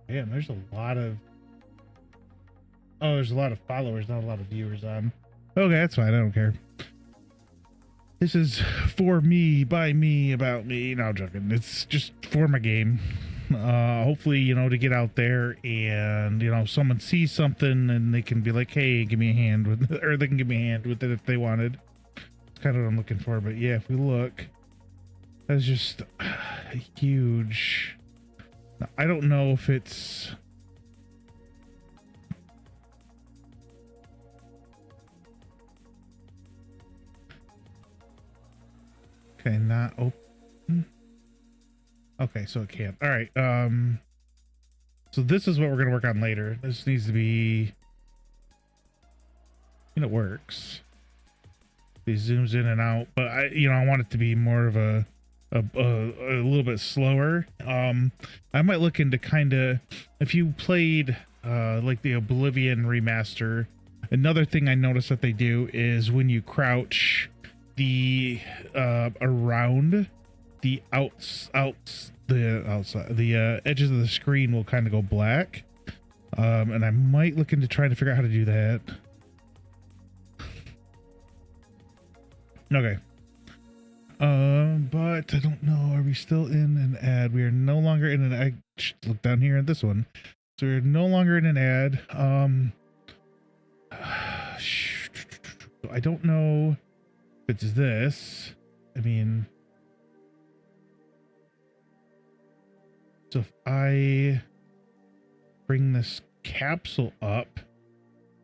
Damn, there's a lot of. Oh, there's a lot of followers, not a lot of viewers on. Okay, that's fine. I don't care. This is for me, by me, about me. No, I'm joking. It's just for my game. Hopefully, you know, to get out there and, you know, someone sees something and they can be like, hey, give me a hand with it, or they can give me a hand with it if they wanted. It's kind of what I'm looking for. But yeah, if we look, that's just huge. Now, I don't know if it's. Okay, not open. Okay, so it can't. All right. So this is what we're gonna work on later. This needs to be. And it works. He zooms in and out, but I want it to be more of a little bit slower. I might look into kind of, if you played like the Oblivion remaster. Another thing I noticed that they do is when you crouch, the around the the edges of the screen will kind of go black. And I might look into trying to figure out how to do that. Okay. But I don't know. Are we still in an ad? We are no longer in an ad. Look down here at this one. So we're no longer in an ad. I don't know if it's this. I mean, so if I bring this capsule up,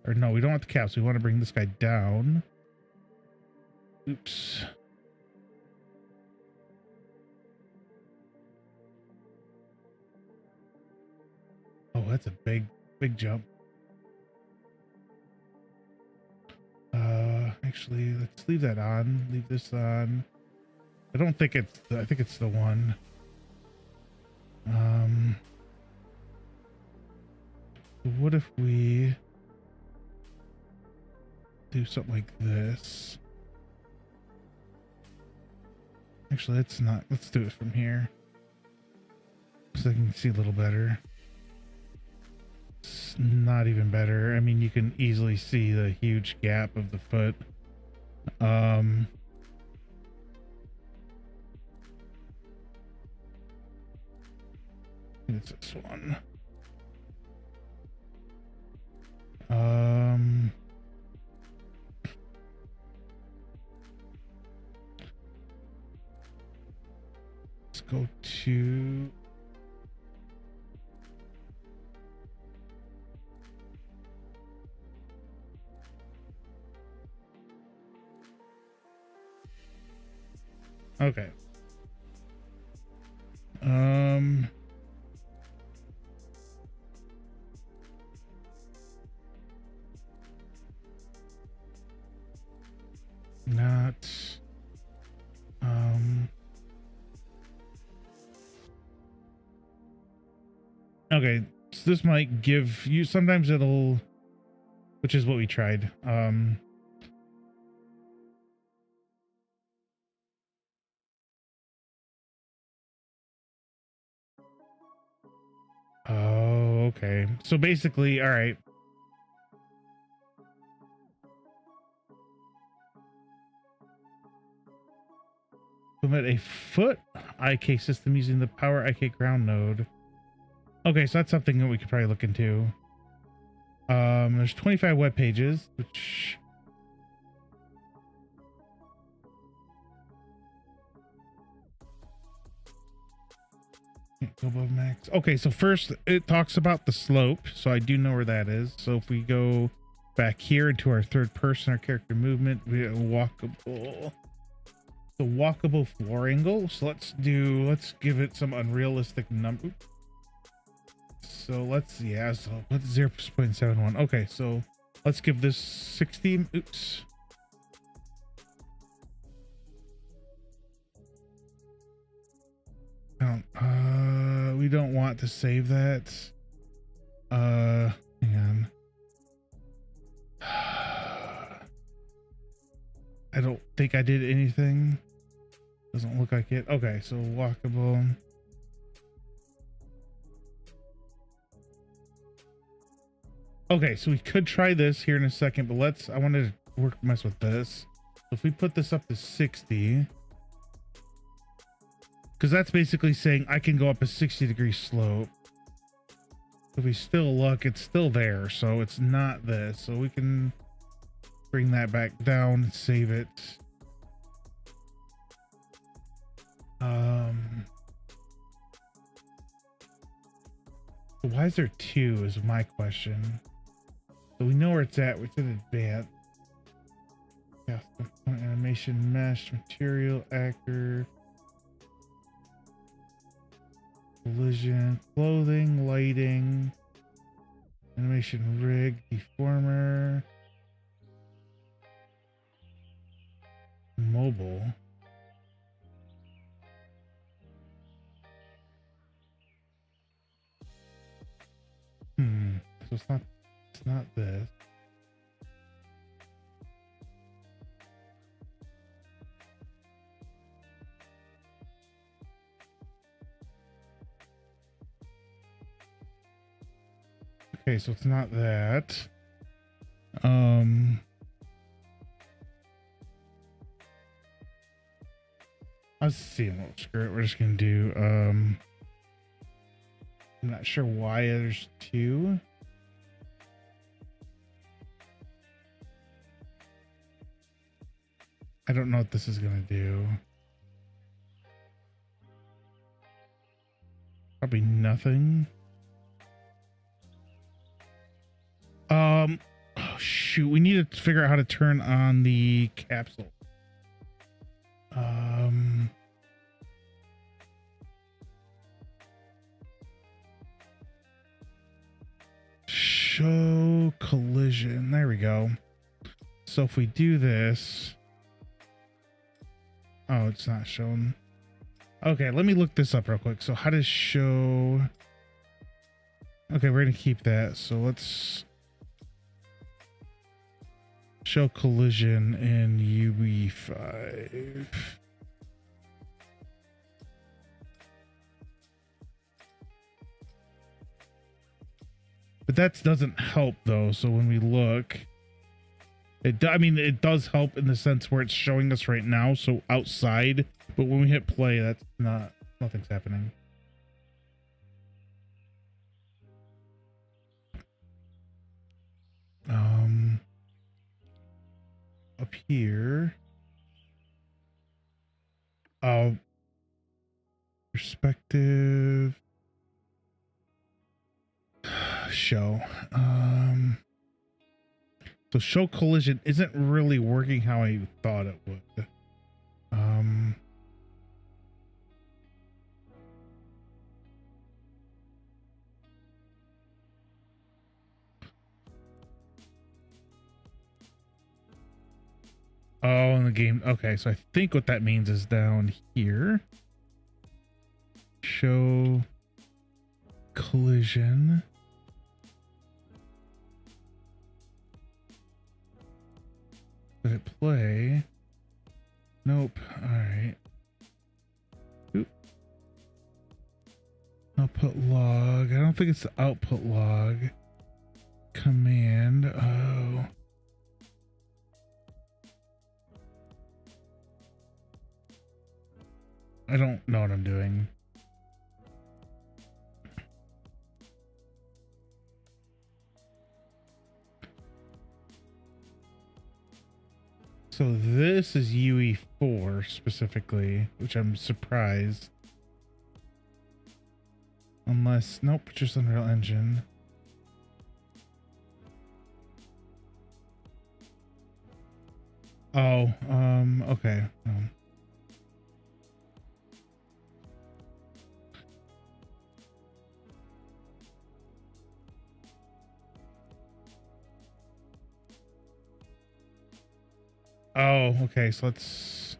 or no, we don't want the capsule. We want to bring this guy down. Oops. Oh, that's a big jump. Actually, let's leave that on. Leave this on. I don't think it's, I think it's the one. What if we do something like this? Actually, let's do it from here, so I can see a little better. It's not even better. I mean, you can easily see the huge gap of the foot. It's this one. Let's go to. Okay. Not. Okay, so this might give you. Sometimes it'll, which is what we tried. Oh, okay. So basically, all right. Implement a foot IK system using the power IK ground node. Okay, so that's something that we could probably look into. There's 25 web pages, which can't go above max. Okay, so first it talks about the slope, so I do know where that is. So if we go back here into our third person, our character movement, we have walkable. The walkable floor angle. So let's give it some unrealistic number. So let's, yeah, so let's 0.71. Okay, so let's give this 60. Oops. We don't want to save that. Hang on. I don't think I did anything. Doesn't look like it. Okay, so walkable. Okay, so we could try this here in a second, but I wanted to mess with this. So if we put this up to 60, because that's basically saying I can go up a 60-degree slope. If we still look, it's still there, so it's not this. So we can bring that back down and save it. So why is there 2 is my question. So we know where it's at. It's in advanced. Yeah, animation, mesh, material, actor, collision, clothing, lighting, animation, rig, deformer, mobile. So it's not this. Okay, so it's not that. I was seeing what screw it. We're just gonna do I'm not sure why there's 2. I don't know what this is gonna do. Probably nothing. Oh shoot, we need to figure out how to turn on the capsule. Show collision. There we go. So if we do this, oh, it's not shown. Okay, let me look this up real quick. So how does show? Okay, we're gonna keep that. So let's show collision in UE5. But that doesn't help though. So when we look, I mean, it does help in the sense where it's showing us right now. So outside, but when we hit play, that's nothing's happening. Up here. Perspective. Show. So show collision isn't really working how I thought it would. Oh, in the game. Okay, so I think what that means is down here. Show collision. Did it play? Nope. All right. Oop. Output log. I don't think it's the output log. Command. Oh. I don't know what I'm doing. So this is UE4 specifically, which I'm surprised. Unless, nope, just Unreal Engine. Oh, okay. Oh, okay, so let's...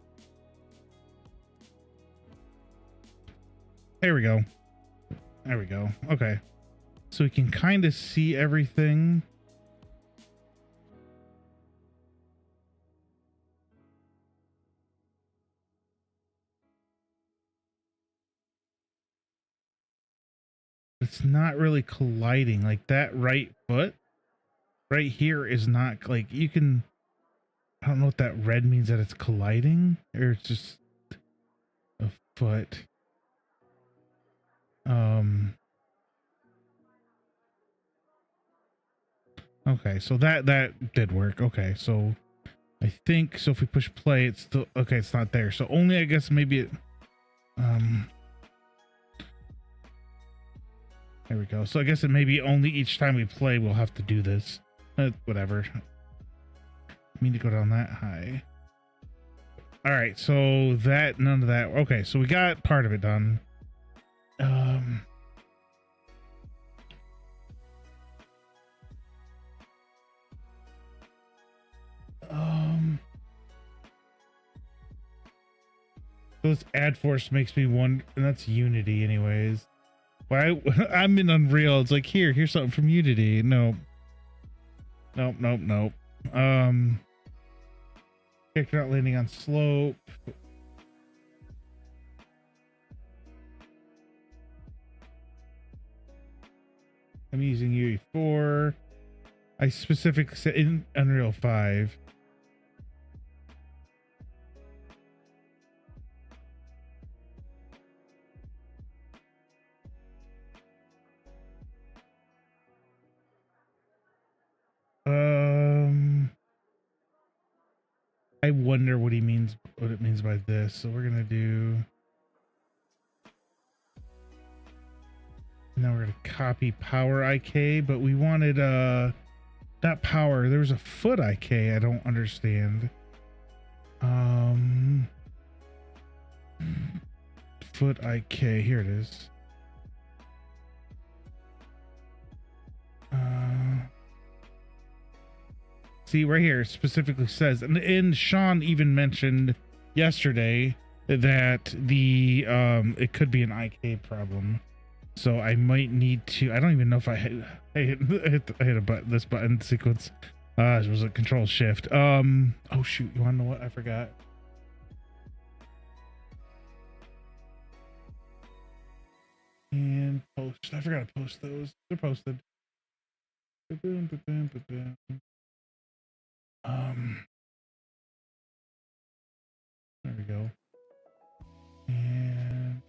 There we go. There we go. Okay. So we can kind of see everything. It's not really colliding like that right foot. right here is not like you can. I don't know what that red means, that it's colliding or it's just a foot. Okay, so that did work. Okay, so I think so. If we push play, it's still okay. It's not there. So only I guess maybe it. There we go. So I guess it may be only each time we play we'll have to do this. Whatever. I mean to go down that high. All right, so that none of that. Okay, so we got part of it done. Those add force makes me wonder, and that's Unity, anyways. Why I'm in Unreal? It's like here's something from Unity. Nope. Nope. Character not landing on slope. I'm using UE4. I specifically said in Unreal 5. I wonder what it means by this. So we're gonna do. Now we're gonna copy power IK, but we wanted not power. There was a foot IK. I don't understand. Foot IK. Here it is. See right here, it specifically says, and Sean even mentioned yesterday that the it could be an IK problem. So I might need to. I don't even know if I hit this button sequence. It was a Control Shift. Oh shoot! You want to know what? I forgot. And post. I forgot to post those. They're posted. There we go. And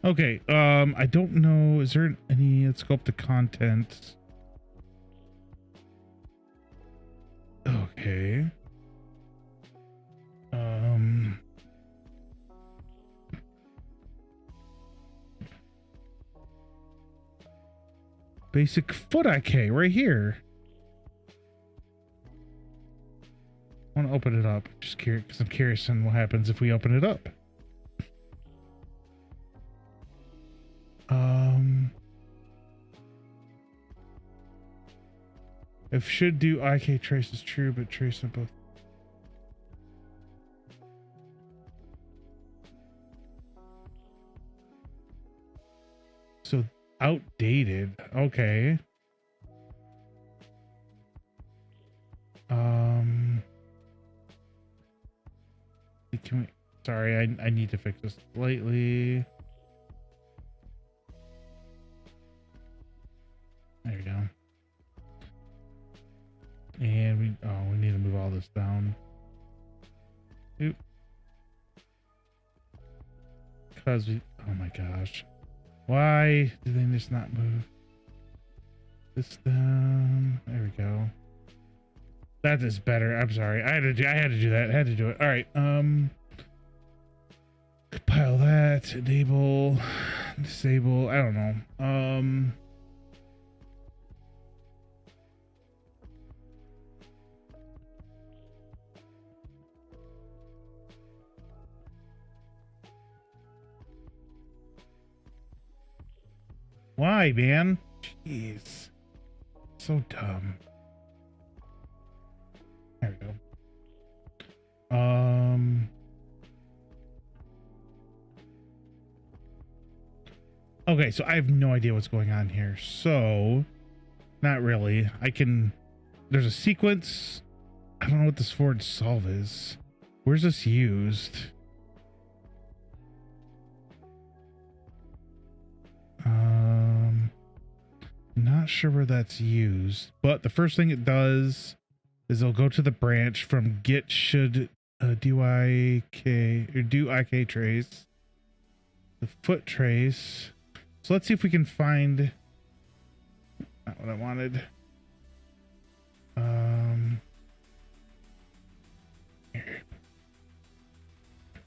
okay, I don't know. Is there any? Let's go up to content. Okay. Basic foot IK right here. I want to open it up. Just curious, because I'm curious on what happens if we open it up. If should do IK trace is true, but trace them both. So outdated. Okay. Can we? Sorry, I need to fix this slightly. There we go. And we need to move all this down. Oop. Because oh my gosh. Why do they just not move this down? There we go. That is better. I'm sorry. I had to do that. I had to do it. All right. Compile that. Enable. Disable. I don't know. Why, man? Jeez. So dumb. There we go. Okay, so I have no idea what's going on here. So, not really. I can there's a sequence. I don't know what this forward solve is. Where's this used? Not sure where that's used, but the first thing it does is it'll go to the branch from get should do IK trace, the foot trace. So let's see if we can find, not what I wanted. Here.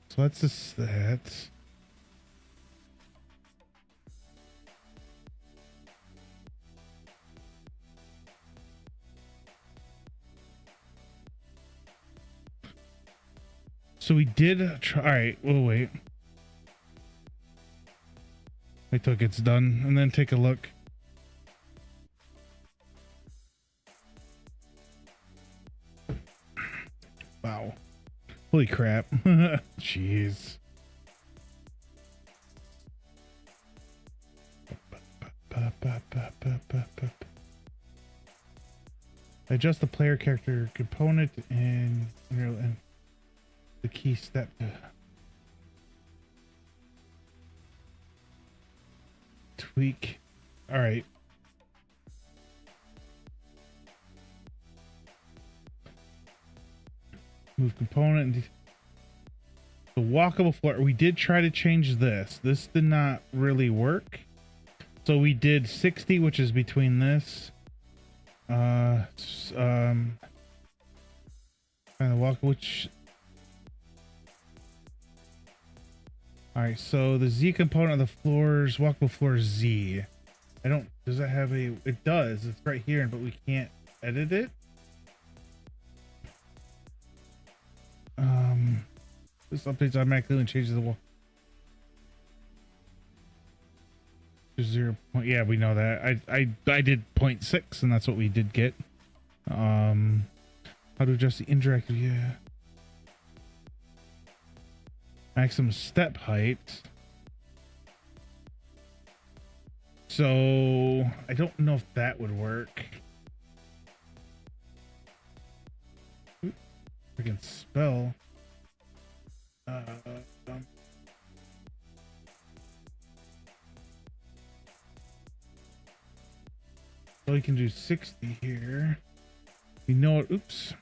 So that's just that. So we did try. All right, we'll wait. Wait till it gets done and then take a look. Wow. Holy crap. Jeez. Adjust the player character component and the key step to tweak. All right. Move component. The walkable floor. We did try to change this. This did not really work. So we did 60, which is between this. And the walk, which. All right, so the Z component of the floors, walkable floor Z. I don't, does it have a, it does, it's right here, but we can't edit it. This updates automatically and changes the wall. 0. Yeah, we know that. I did 0.6 and that's what we did get. How to adjust the indirect, yeah. Maximum step height. So I don't know if that would work. Freaking spell. So we can do 60 here. You know what? Oops.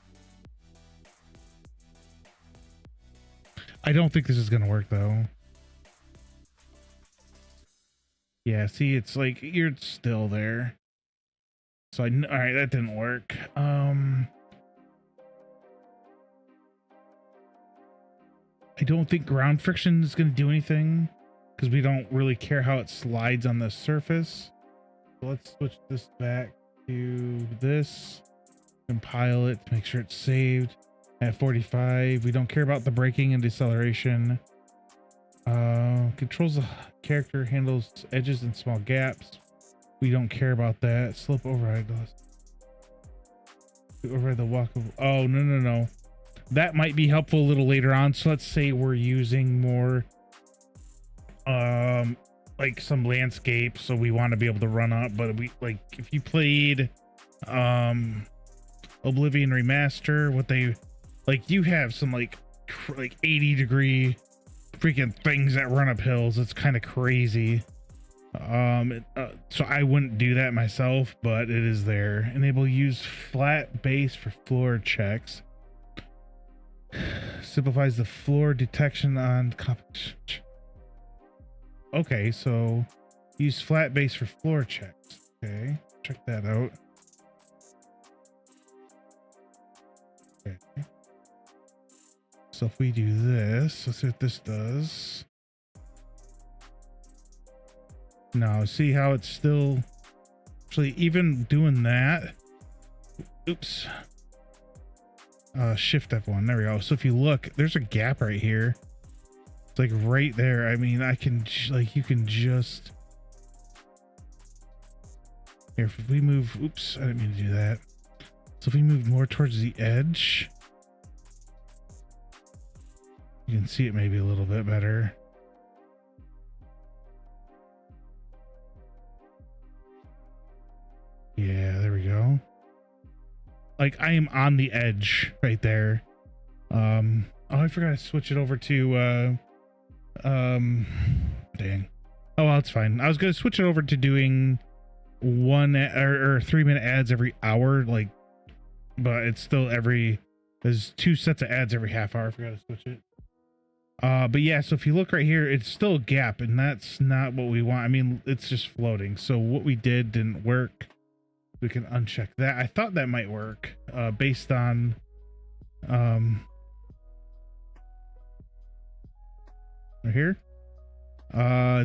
I don't think this is gonna work though. Yeah, see, it's like you're still there. So all right, that didn't work. I don't think ground friction is gonna do anything because we don't really care how it slides on the surface. So let's switch this back to this, compile it to make sure it's saved. At 45, we don't care about the braking and deceleration. Controls the character, handles edges and small gaps. We don't care about that. Slope override. Override the walkable. Oh, no. That might be helpful a little later on. So let's say we're using more, like some landscape. So we want to be able to run up, but we like if you played, Oblivion Remaster, what they like, you have some like 80-degree freaking things that run up hills. It's kind of crazy. So I wouldn't do that myself, but it is there. Enable use flat base for floor checks. Simplifies the floor detection on okay, so use flat base for floor checks. Okay, check that out. Okay. So if we do this, let's see what this does. Now, see how it's still actually even doing that. Oops. Shift F1. There we go. So if you look, there's a gap right here. It's like right there. I mean, I can like, you can just here. If we move, oops, I didn't mean to do that. So if we move more towards the edge, you can see it maybe a little bit better. Yeah, there we go. Like I am on the edge right there. Oh, I forgot to switch it over to dang. Oh well, it's fine. I was gonna switch it over to doing 3 minute ads every hour, like, but it's still there's 2 sets of ads every half hour. I forgot to switch it. But yeah, so if you look right here, it's still a gap, and that's not what we want. I mean, it's just floating. So what we did didn't work. We can uncheck that. I thought that might work, based on, right here.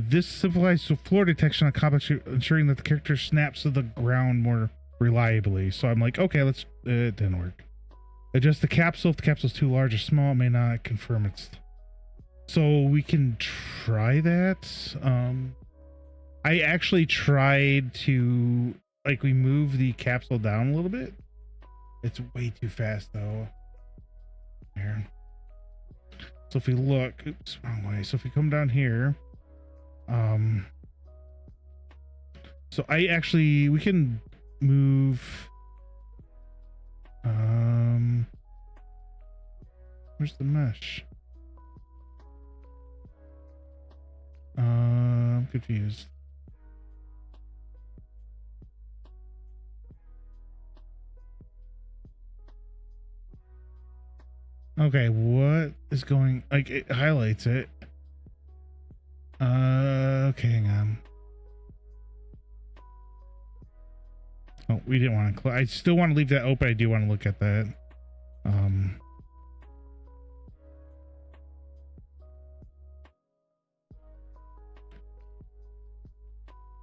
This simplifies floor detection on complex, ensuring that the character snaps to the ground more reliably. So I'm like, okay, it didn't work. Adjust the capsule. If the capsule is too large or small, it may not confirm it's. So we can try that. I actually tried to, like, we move the capsule down a little bit. It's way too fast though. Here. So if we look, oops, wrong way. So if we come down here, so we can move, where's the mesh? I'm confused. Okay, what is going, like, it highlights it. Okay, hang on. Oh, we didn't want to I still want to leave that open. I do want to look at that.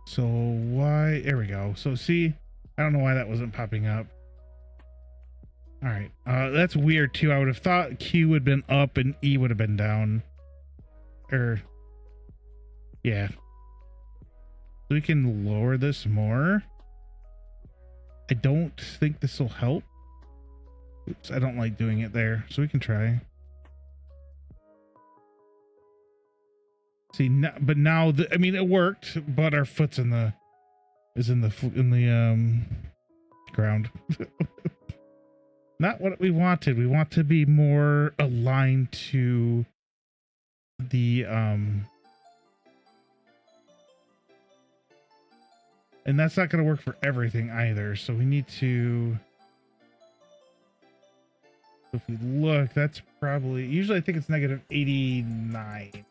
So why, there we go. So see, I don't know why that wasn't popping up. All right, that's weird too. I would have thought Q would have been up and E would have been down. Yeah. So we can lower this more. I don't think this will help. Oops, I don't like doing it there. So we can try. See, but now, I mean, it worked, but our foot's in the ground. Not what we wanted. We want to be more aligned to the, and that's not going to work for everything either. So we need to, if we look, that's probably, usually I think it's negative 89.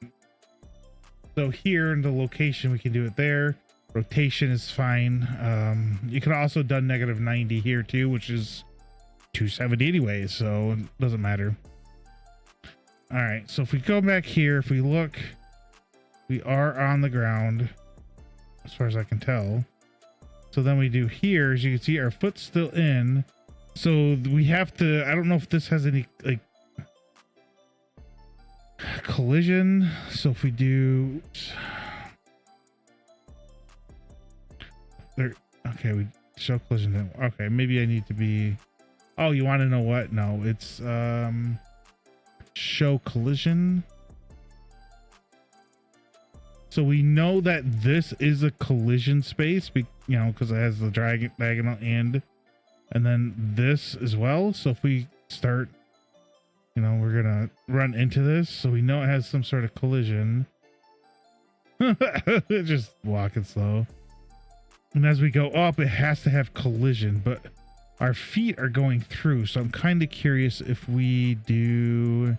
So here in the location, we can do it there. Rotation is fine. You could also done negative 90 here too, which is 270 anyway, so it doesn't matter. All right, so if we go back here, if we look, we are on the ground as far as I can tell. So then we do here, as you can see, our foot's still in. So we have to, I don't know if this has any, like, collision. So if we do there, okay, we show collision. Okay, maybe I need to be, oh, you want to know what? No, it's show collision. So we know that this is a collision space, you know, because it has the diagonal end, and then this as well. So if we start, you know, we're gonna run into this, so we know it has some sort of collision. Just walking slow. And as we go up, it has to have collision, but our feet are going through. So I'm kind of curious if we do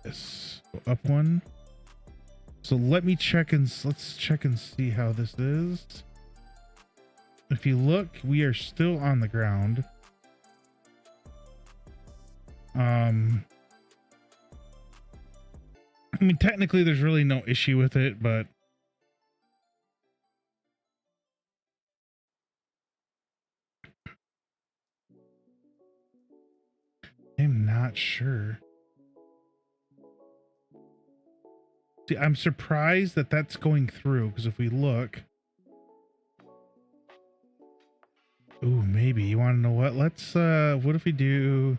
this. Go up one. So let me check and let's check and see how this is. If you look, we are still on the ground. I mean, technically there's really no issue with it, but I'm not sure. See, I'm surprised that that's going through, because if we look, ooh, maybe, you want to know what? Let's what if we do,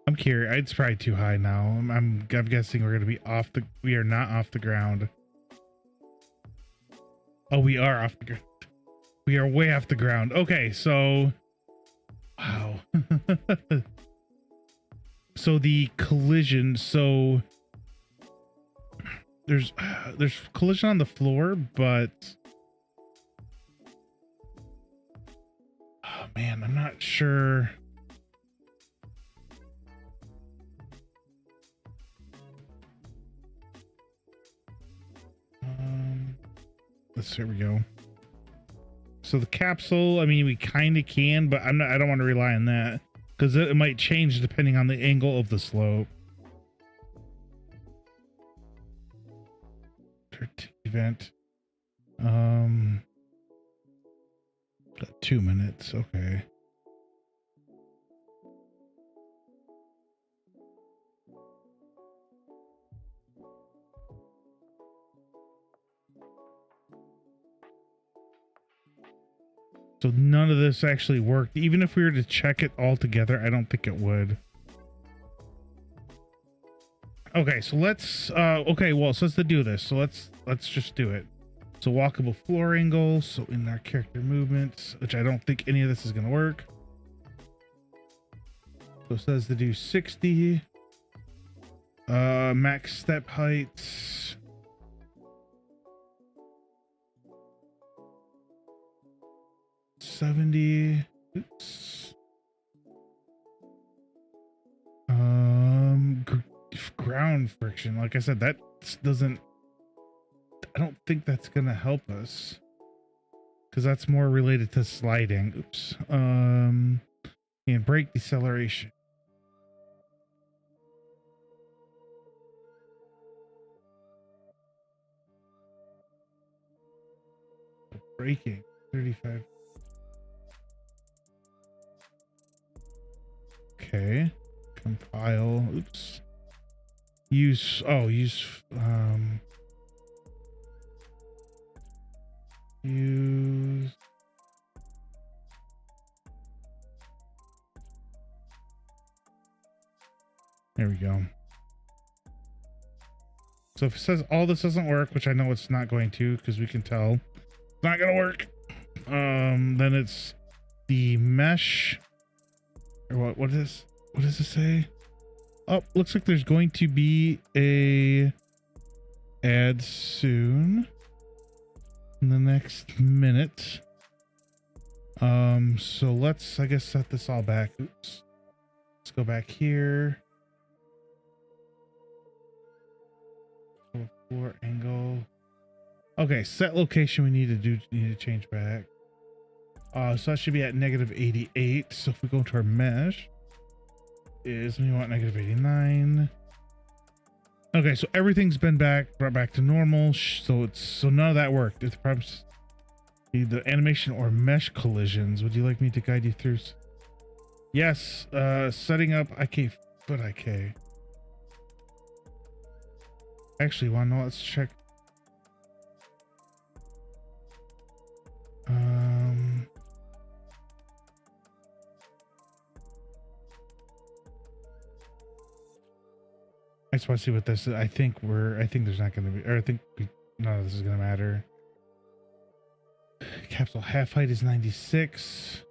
I'm curious. It's probably too high now. I'm guessing we're going to be off the, we are not off the ground. Oh, we are off the ground. We are way off the ground. Okay, so So the collision, so there's collision on the floor, but oh man, I'm not sure. Here we go. So the capsule, I mean, we kind of can, but I don't want to rely on that because it might change depending on the angle of the slope. Event. Got 2 minutes. Okay. So none of this actually worked. Even if we were to check it all together, I don't think it would. Okay, so let's okay, well, so let's do this. So let's just do it. So walkable floor angle. So in our character movements, which I don't think any of this is gonna work. So it says to do 60. Max step heights. $70. Oops. Ground friction. Like I said, that doesn't. I don't think that's gonna help us because that's more related to sliding. Oops. And brake deceleration. Braking 35. Okay. Compile. Oops. Use use there we go. So if it says all this doesn't work, which I know it's not going to because we can tell it's not gonna work, then it's the mesh or what does it say? Oh, looks like there's going to be a ad soon in the next minute. So let's, I guess, set this all back. Oops. Let's go back here. Floor angle. Okay, set location we need to change back. So that should be at -88. So if we go into our mesh, we want -89. Okay, so everything's been brought back to normal. So none of that worked. If the problems, the animation or mesh collisions, would you like me to guide you through? Yes. Setting up IK foot IK. Actually, let's check. I just want to see what this is. I think there's not going to be, or I think none of this is going to matter. Capsule half height is 96.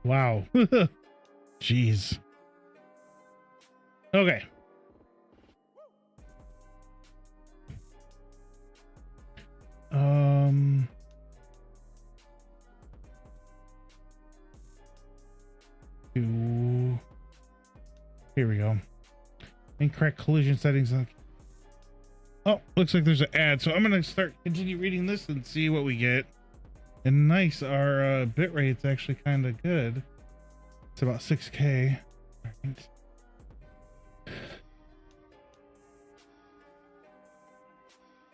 Wow. Jeez. Okay. Here we go. Incorrect collision settings. Oh, looks like there's an ad. So I'm going to continue reading this and see what we get. And nice, our bit rate's actually kind of good. It's about 6K. Right.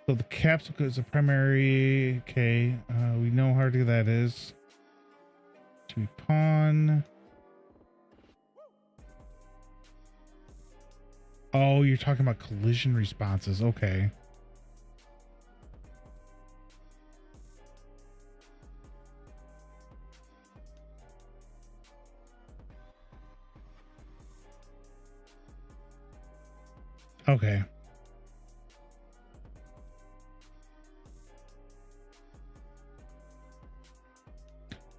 So the capsule is a primary K. We know how hard that is. To be pawn. Oh, you're talking about collision responses. Okay. Okay.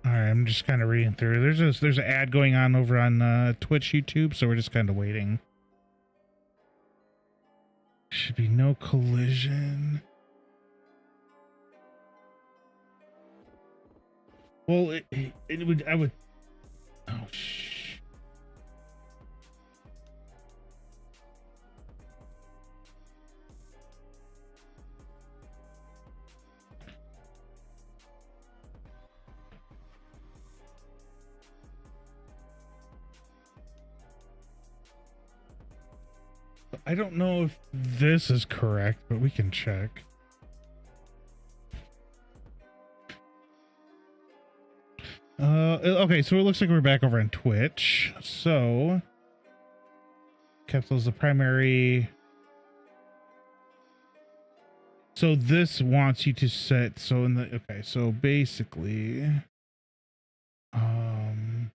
All right, I'm just kind of reading through. There's an ad going on over on Twitch, YouTube, so we're just kind of waiting. Should be no collision. Well, it would. I would. Oh shh. I don't know if this is correct, but we can check. Okay, so it looks like we're back over on Twitch. So, Capsule's the primary. So this wants you to set. So in the okay, so basically, okay,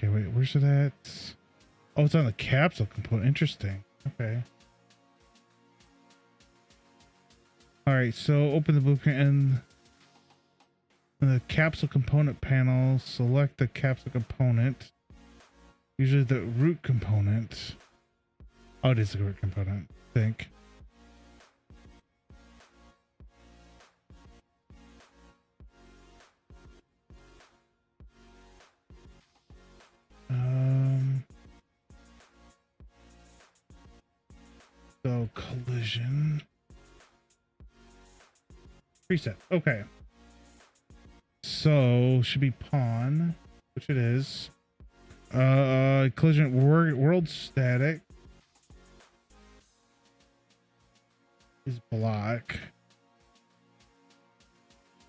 wait, where's it at? Oh, it's on the capsule component. Interesting. Okay. All right, so open the blueprint and the capsule component panel. Select the capsule component. Usually the root component. Oh, it is the root component, I think. So collision. Preset. Okay. So should be pawn, which it is. Collision world static is block.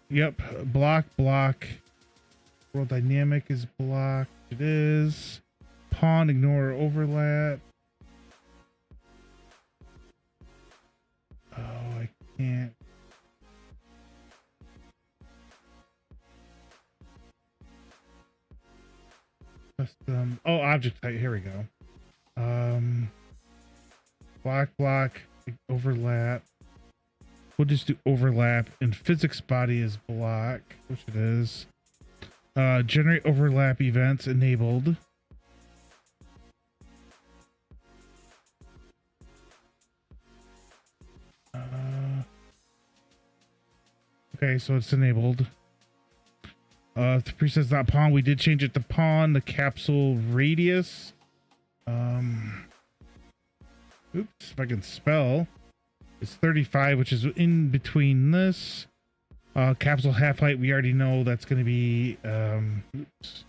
Yep, block. World dynamic is block. It is. Pawn, ignore overlap. Oh, I can't. Custom. Oh, object type. Here we go. Block, overlap. We'll just do overlap, and physics body is block, which it is. Generate overlap events enabled. Okay, so it's enabled. If the preset's not pawn, we did change it to pawn. The capsule radius. Oops, if I can spell. It's 35, which is in between this. Capsule half height, we already know that's going to be. Oops.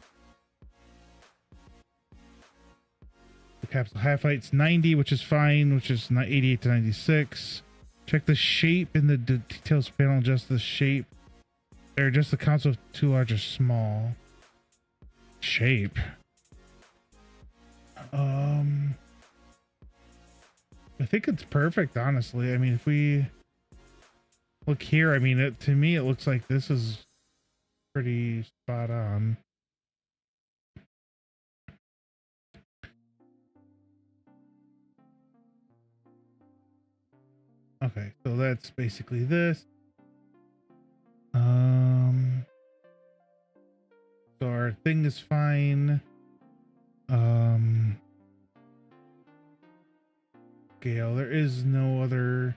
The capsule half height's 90, which is fine, which is 88 to 96. Check the shape in the details panel, adjust the shape. Or adjust the console too large or small. Shape. I think it's perfect, honestly. I mean, if we look here, I mean, to me, it looks like this is pretty spot on. Okay, so that's basically this. So our thing is fine. Scale, there is no other.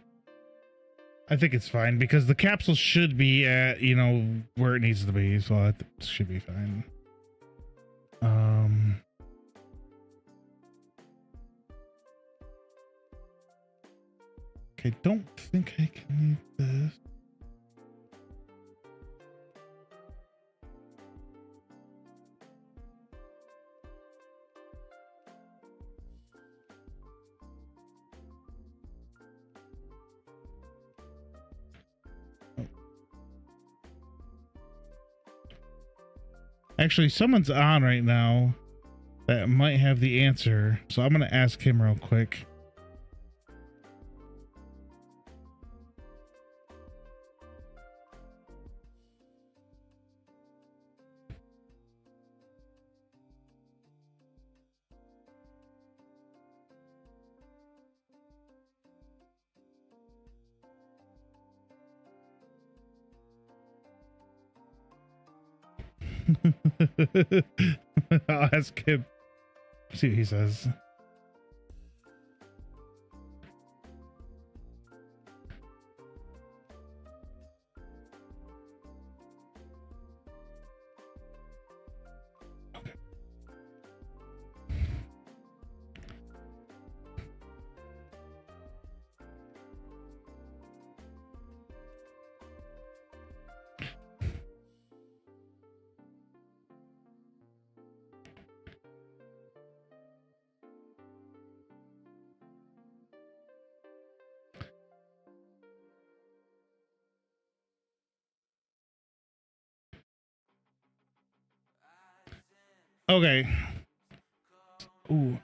I think it's fine because the capsule should be at, you know, where it needs to be, so that should be fine. Okay, don't think I can need this. Actually, someone's on right now that might have the answer, so I'm going to ask him real quick. I'll ask him. See what he says. Okay. Ooh.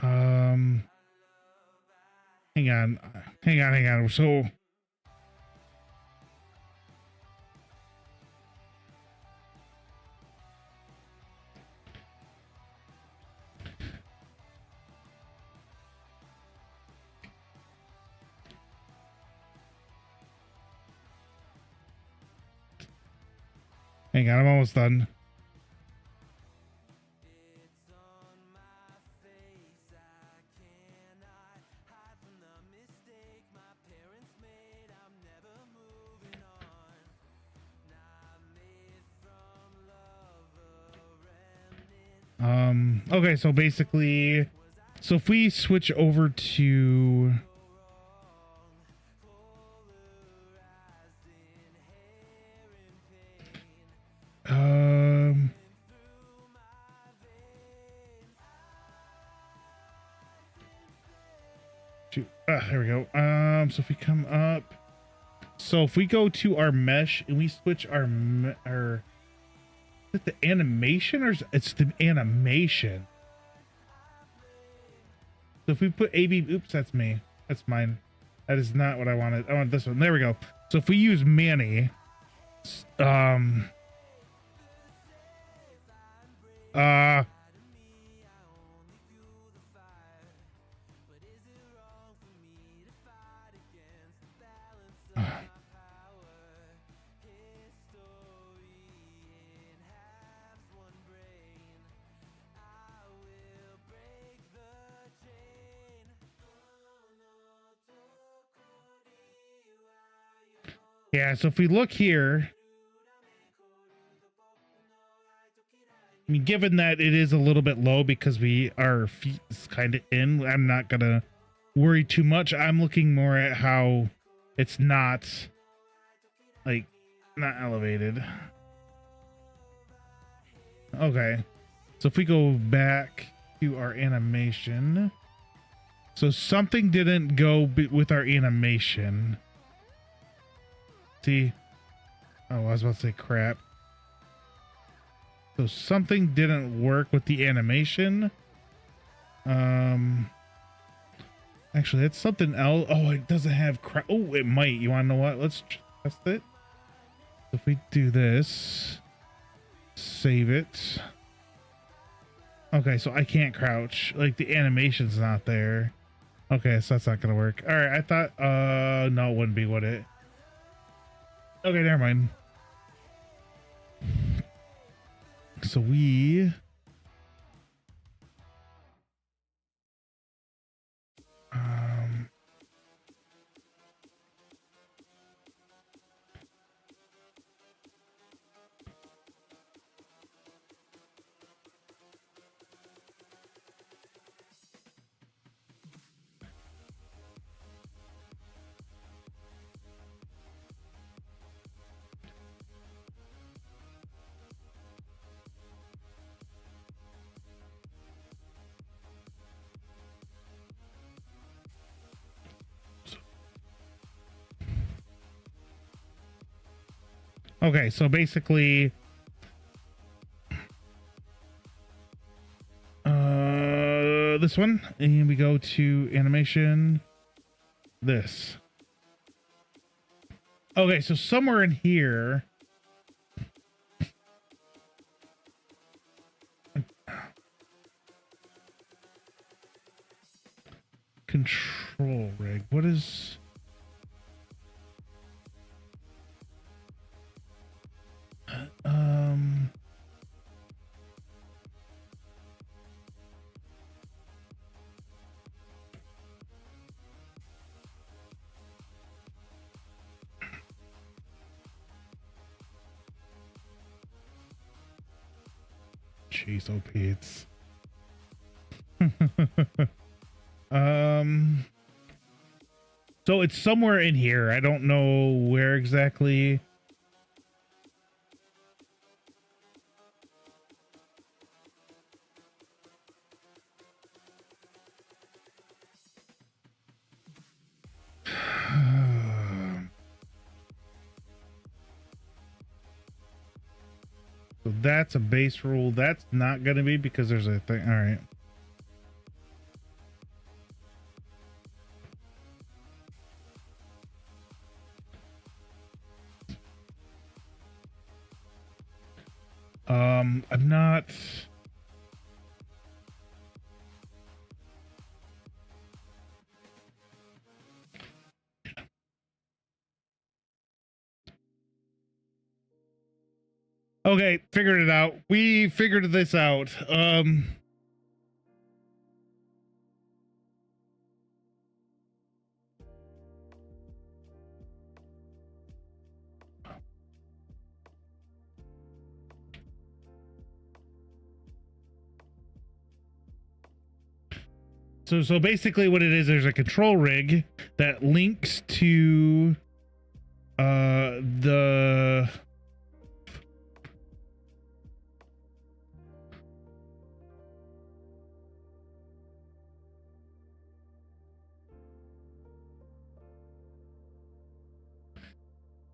Hang on. Hang on. So hang on, I'm almost done. Okay, so basically, so if we switch over to shoot, there we go. So if we come up, so if we go to our mesh and we switch our is it the animation or it's the animation? So if we put AB, oops, that's me. That's mine. That is not what I wanted. I want this one. There we go. So if we use Manny, yeah, so if we look here, I mean, given that it is a little bit low because our feet is kind of in, I'm not gonna worry too much. I'm looking more at how it's not like not elevated. Okay, so if we go back to our animation, so something didn't go with our animation. See, oh, I was about to say crap. So something didn't work with the animation. Actually, that's something else. Oh, it doesn't have crap. Oh, it might. You want to know what? Let's test it. If we do this, save it. Okay, so I can't crouch. Like the animation's not there. Okay, so that's not gonna work. All right, I thought. No, it wouldn't be, would it? Okay, never mind. So we okay, so basically this one, and we go to animation, this. Okay, so somewhere in here control rig. What is Um, Jeez, oh Pete. um, so it's somewhere in here. I don't know where exactly. So that's a base rule. That's not going to be because there's a thing. All right. I'm not. Okay, figured it out. We figured this out. So basically what it is, there's a control rig that links to the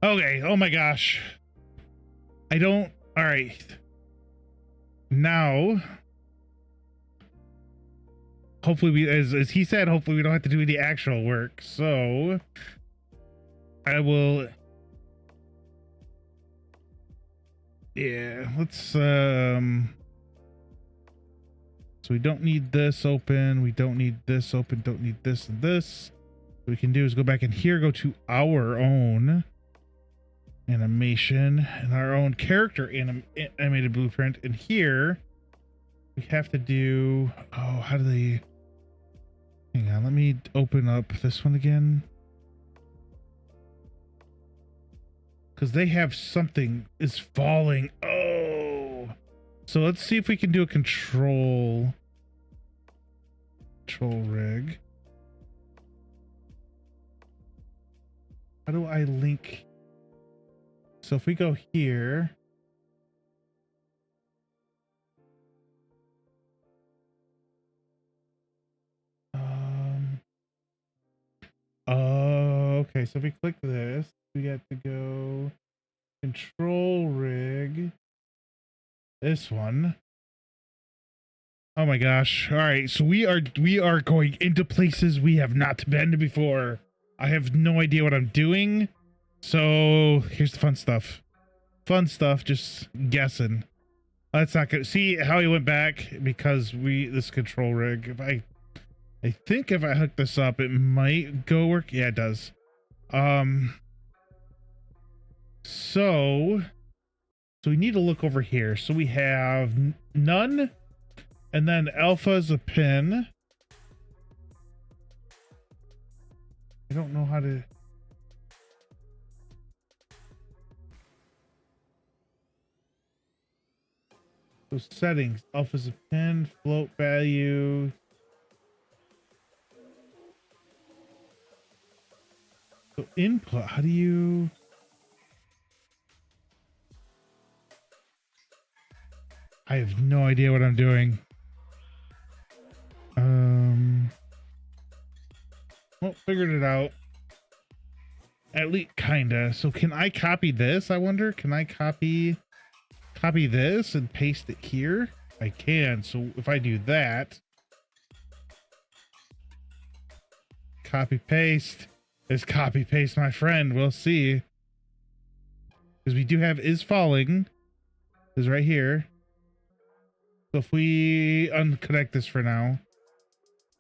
okay, oh my gosh. I don't. All right. Now hopefully we, as he said, hopefully we don't have to do the actual work. So I will. Yeah, let's so we don't need this open, we don't need this open, don't need this and this. What we can do is go back in here, go to our own animation and our own character animated blueprint, and here we have to do, oh, how do they, hang on, let me open up this one again, because they have something is falling. Oh, so let's see if we can do a control rig. How do I link? So if we go here, oh, okay. So if we click this, we have to go control rig. This one. Oh my gosh. All right. So we are going into places we have not been before. I have no idea what I'm doing. So here's the fun stuff. Fun stuff, just guessing. That's not good. See how he went back because this control rig. If I think if I hook this up, it might go work. Yeah, it does. So we need to look over here. So we have none, and then alpha is a pin. I don't know how to. So settings, alpha is a pin, float value. So input, how do you? I have no idea what I'm doing. Well, figured it out. At least kinda. So can I copy this? I wonder. Can I copy this and paste it here? I can. So if I do that, copy paste is copy paste, my friend. We'll see. Because we do have is falling is right here. So if we unconnect this for now,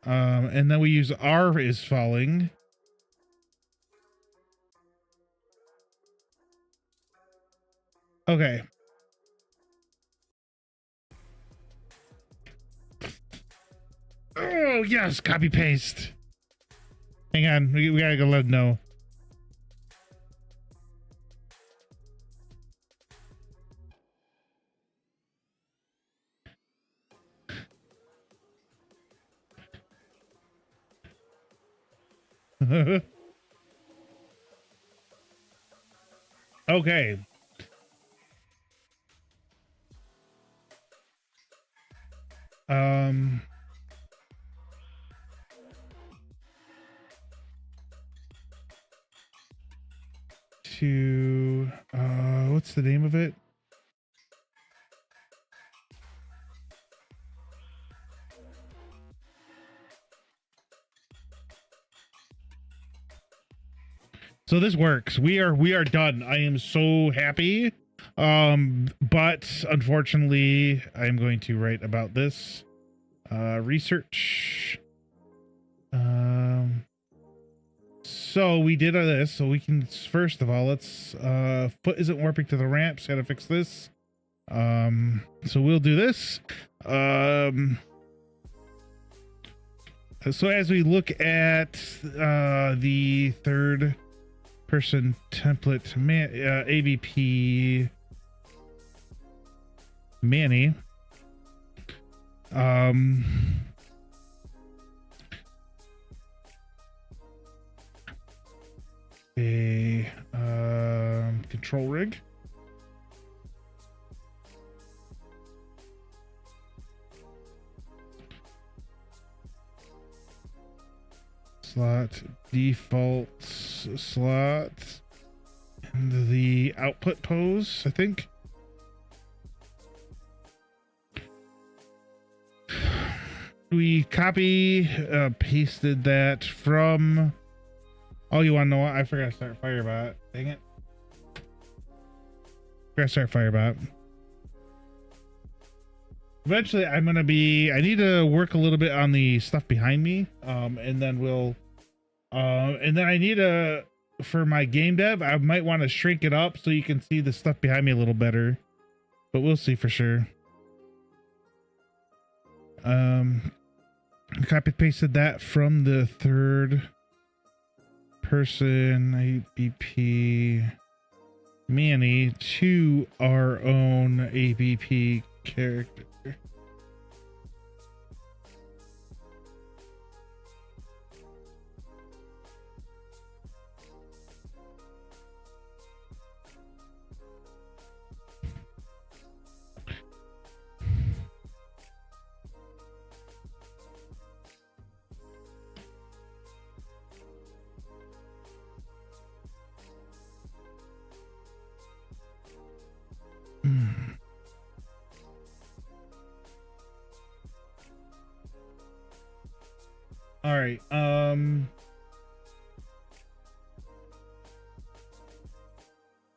and then we use R is falling. Okay. Oh, yes, copy paste. Hang on, we gotta go let him know. Okay. To what's the name of it? So this works. We are done. I am so happy. But unfortunately, I'm going to write about this. Research. So we did this, so we can first of all let's foot isn't warping to the ramps. Gotta fix this. So we'll do this. So as we look at the third person template, ABP Manny, a control rig. Slot, default slot, and the output pose, I think. We copy, pasted that from. Oh, you want to know what? I forgot to start Firebot. Dang it. Forgot to start Firebot. Eventually, I need to work a little bit on the stuff behind me. And then I need to, for my game dev, I might want to shrink it up so you can see the stuff behind me a little better. But we'll see for sure. Copy pasted that from the third person ABP Manny to our own ABP character. All right.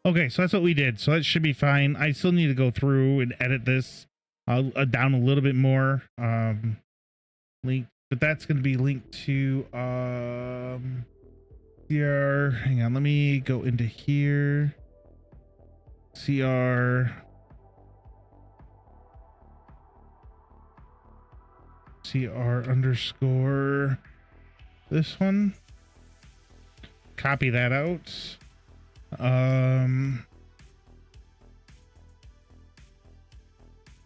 Okay, so that's what we did. So that should be fine. I still need to go through and edit this down a little bit more. Link, but that's going to be linked to CR. Hang on, let me go into here. CR underscore this one. Copy that out.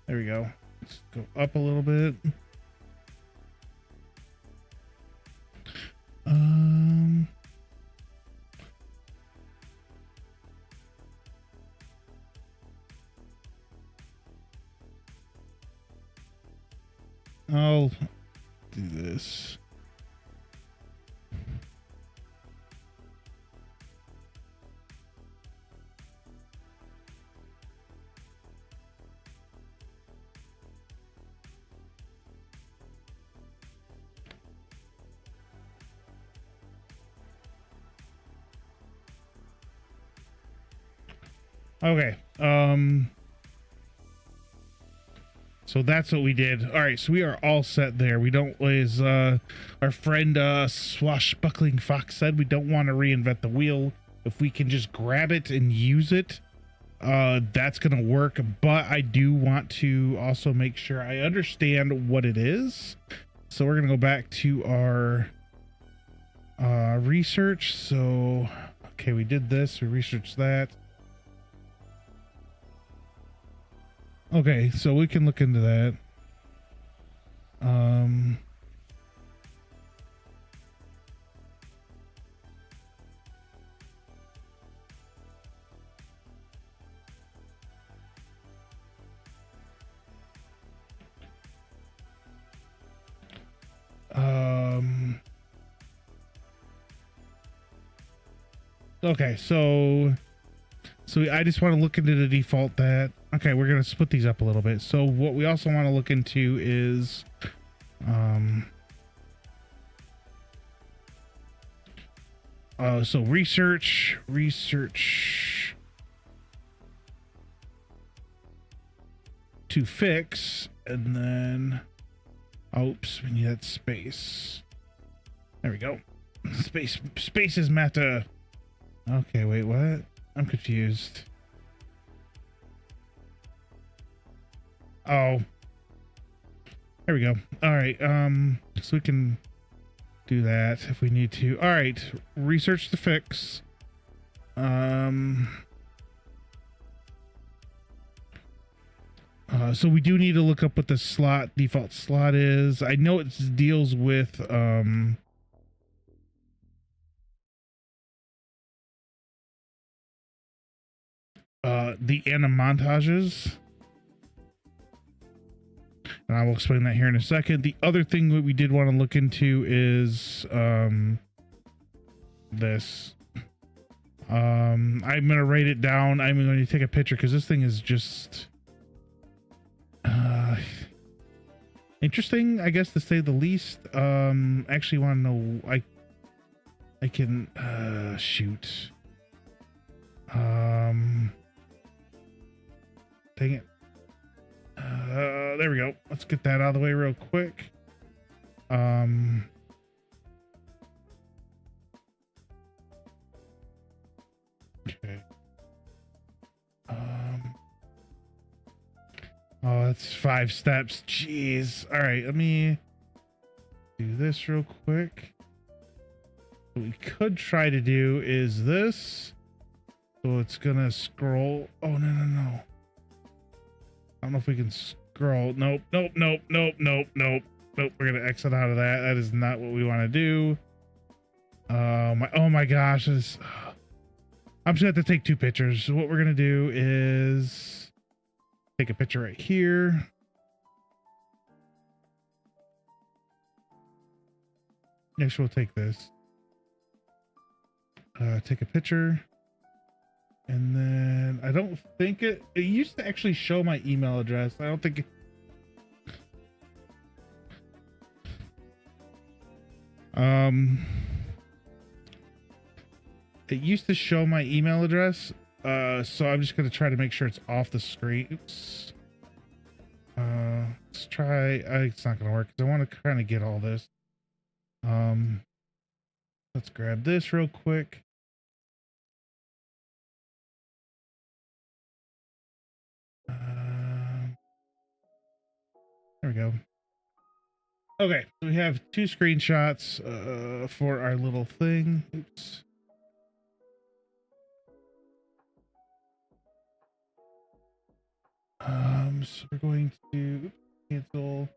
There we go. Let's go up a little bit. I'll do this. Okay. So that's what we did. All right, so we are all set there. We don't, as our friend Swashbuckling Fox said, we don't want to reinvent the wheel. If we can just grab it and use it, that's going to work. But I do want to also make sure I understand what it is. So we're gonna go back to our research. So okay, we did this, we researched that. Okay, so we can look into that. Okay, so I just want to look into the default that. Okay, we're gonna split these up a little bit. So what we also want to look into is so research to fix, and then oops, we need that space. There we go. Spaces matter. Okay, wait, what? I'm confused. Oh, there we go. All right, so we can do that if we need to. All right, research to fix. So we do need to look up what the default slot is. I know it deals with the anim montages, and I will explain that here in a second. The other thing that we did want to look into is this. I'm gonna write it down. I'm going to take a picture because this thing is just interesting, I guess, to say the least. Actually want to know, I can shoot. Dang it. There we go. Let's get that out of the way real quick. Okay. Oh, that's 5 steps. Jeez. All right, let me do this real quick. What we could try to do is this. So it's gonna scroll. Oh, no. I don't know if we can scroll. Nope. We're gonna exit out of that. That is not what we want to do. Oh my gosh. I'm just gonna have to take 2 pictures. So what we're gonna do is take a picture right here. Next, we'll take this. Take a picture. And then I don't think it used to actually show my email address. I don't think it used to show my email address. So I'm just gonna try to make sure it's off the screen. Oops. Let's try. It's not gonna work because I want to kind of get all this. Let's grab this real quick. There we go. Okay, so we have 2 screenshots for our little thing. Oops. So we're going to cancel.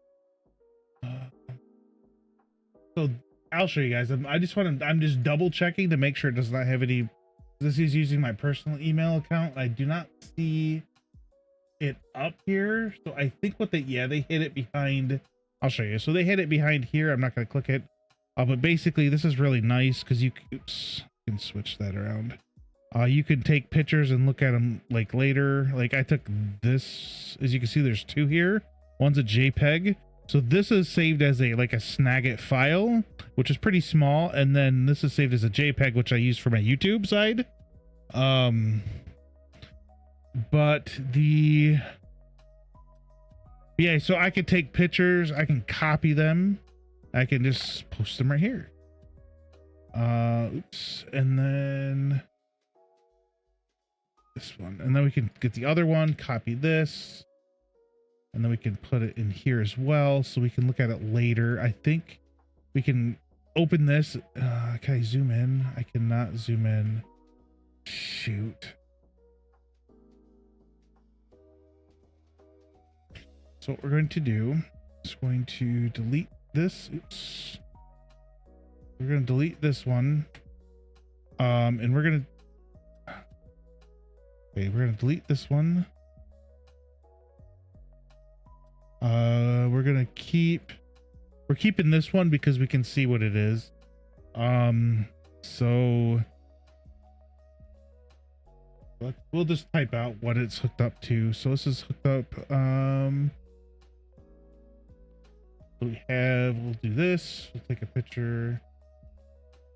So I'll show you guys. I'm just double checking to make sure it does not have any. This is using my personal email account. I do not see it up here. So I think they hid it behind. I'll show you. So they hid it behind here. I'm not going to click it. But basically this is really nice because you can switch that around. You can take pictures and look at them like later. Like I took this, as you can see, there's 2 here. One's a JPEG. So this is saved as a Snagit file, which is pretty small. And then this is saved as a JPEG, which I use for my YouTube side. But yeah, so I could take pictures, I can copy them, I can just post them right here. Oops, and then this one, and then we can get the other one, copy this, And then we can put it in here as well so we can look at it later. I think we can open this. Can I zoom in? I cannot zoom in. Shoot. So what we're going to do is going to delete this. Oops. We're going to delete this one. And we're going to... Okay, we're going to delete this one. We're keeping this one because we can see what it is. So we'll just type out what it's hooked up to. So this is hooked up. We'll do this. We'll take a picture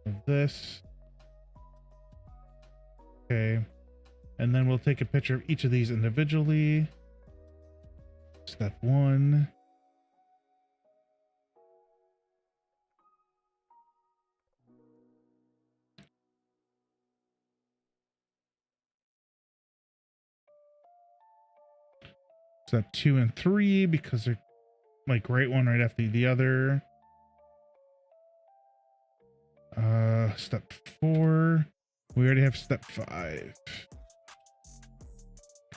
of this. Okay. And then we'll take a picture of each of these individually. Step 1. Step 2 and 3 because they're like right one right after the other. Step 4. We already have step 5.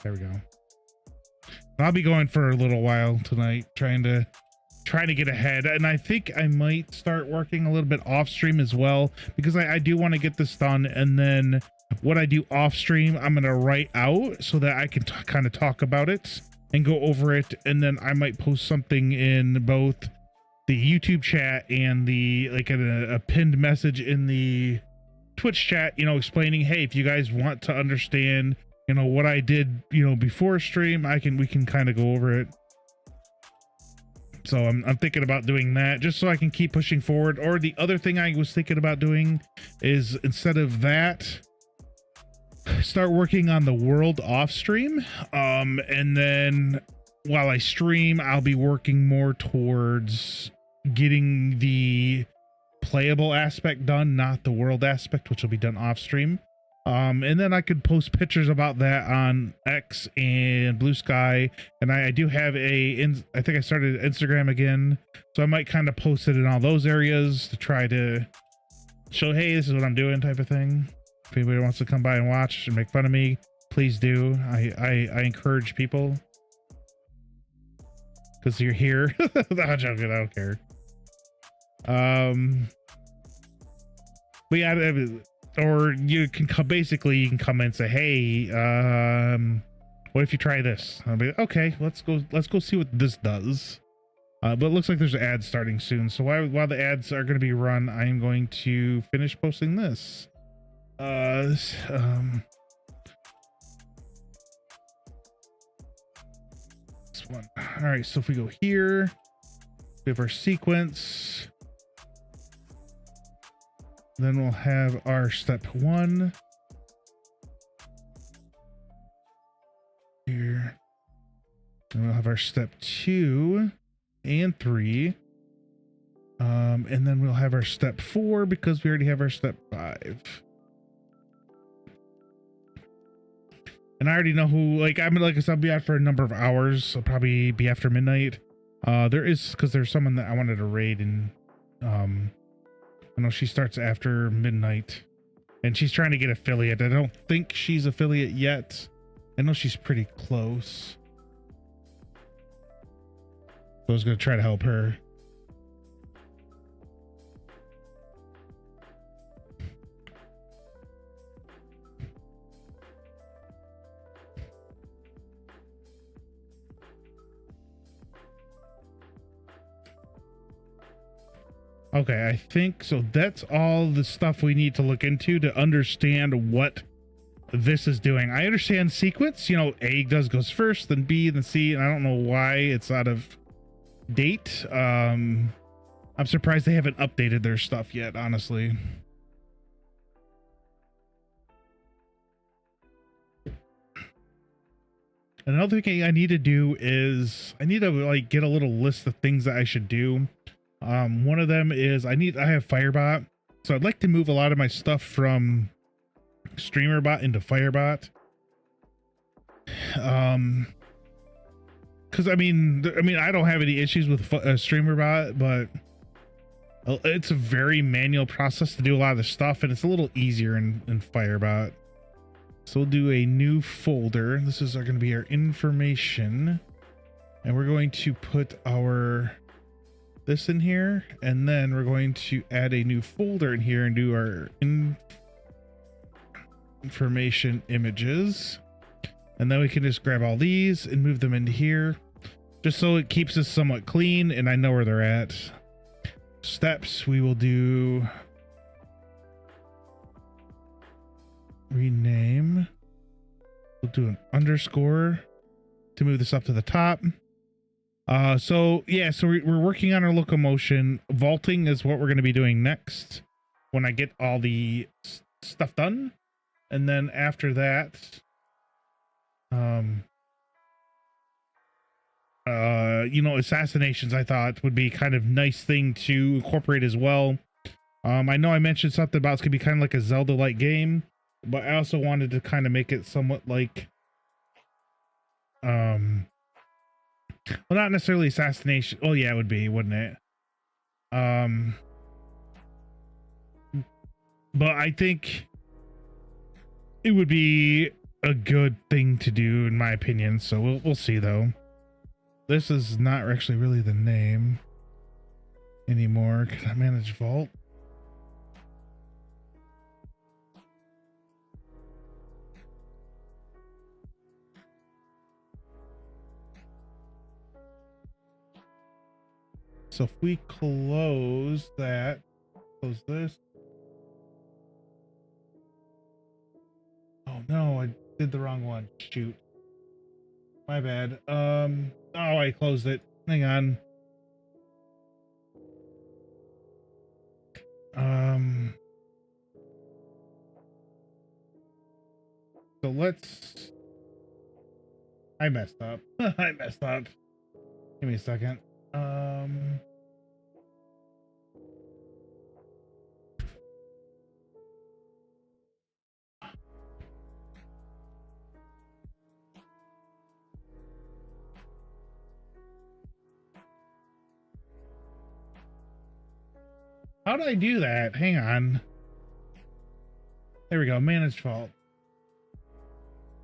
There we go. I'll be going for a little while tonight, trying to get ahead, and I think I might start working a little bit off stream as well, because I do want to get this done, and then what I do off stream I'm gonna write out so that I can kind of talk about it and go over it, and then I might post something in both the YouTube chat and the a pinned message in the Twitch chat, you know, explaining, hey, if you guys want to understand, you know, what I did, you know, before stream, we can kind of go over it. So I'm thinking about doing that just so I can keep pushing forward. Or the other thing I was thinking about doing is, instead of that, start working on the world off stream. And then while I stream, I'll be working more towards getting the playable aspect done, not the world aspect, which will be done off stream. And then I could post pictures about that on X and Blue Sky. And I do have I think I started Instagram again, so I might kind of post it in all those areas to try to show, hey, this is what I'm doing, type of thing. If anybody wants to come by and watch and make fun of me, please do. I encourage people, because you're here. I'm joking, I don't care. But yeah, or you can basically you can come in and say, hey, what if you try this? I'll be like, okay, let's go see what this does. But it looks like there's ads starting soon, so while the ads are going to be run, I am going to finish posting this. This one. All right, so if we go here, we have our sequence. Then we'll have our step 1 here. And we'll have our step 2 and 3. And then we'll have our step 4 because we already have our step 5. And I already know who, like I said, I'll be out for a number of hours. I'll probably be after midnight. Because there's someone that I wanted to raid, and I know she starts after midnight, and she's trying to get affiliate. I don't think she's affiliate yet. I know she's pretty close, so I was going to try to help her. Okay, I think so. That's all the stuff we need to look into to understand what this is doing. I understand sequence, you know, A goes first, then B, then C, and I don't know why it's out of date. I'm surprised they haven't updated their stuff yet, honestly. Another thing I need to do is I need to like get a little list of things that I should do. One of them is I have Firebot, so I'd like to move a lot of my stuff from StreamerBot into Firebot. because I mean, I don't have any issues with a streamer bot, but it's a very manual process to do a lot of the stuff, and it's a little easier in Firebot. So we'll do a new folder. This is going to be our information, and we're going to put this in here, and then we're going to add a new folder in here and do our information images. And then we can just grab all these and move them into here, just so it keeps us somewhat clean and I know where they're at. Steps, we will do rename. We'll do an underscore to move this up to the top. So we're working on our locomotion. Vaulting is what we're going to be doing next when I get all the stuff done. And then after that, assassinations I thought would be kind of nice thing to incorporate as well. I know I mentioned something about it's gonna be kind of like a Zelda-like game, but I also wanted to kind of make it somewhat like, well, not necessarily assassination. Oh yeah, it would be, wouldn't it? But I think it would be a good thing to do in my opinion. So we'll see though. This is not actually really the name anymore. Can I manage vault? So if we close that, close this. Oh no, I did the wrong one. Shoot. My bad. Oh, I closed it. Hang on. So let's... I messed up. I messed up. Give me a second. How did I do that? Hang on. There we go. Manage fault.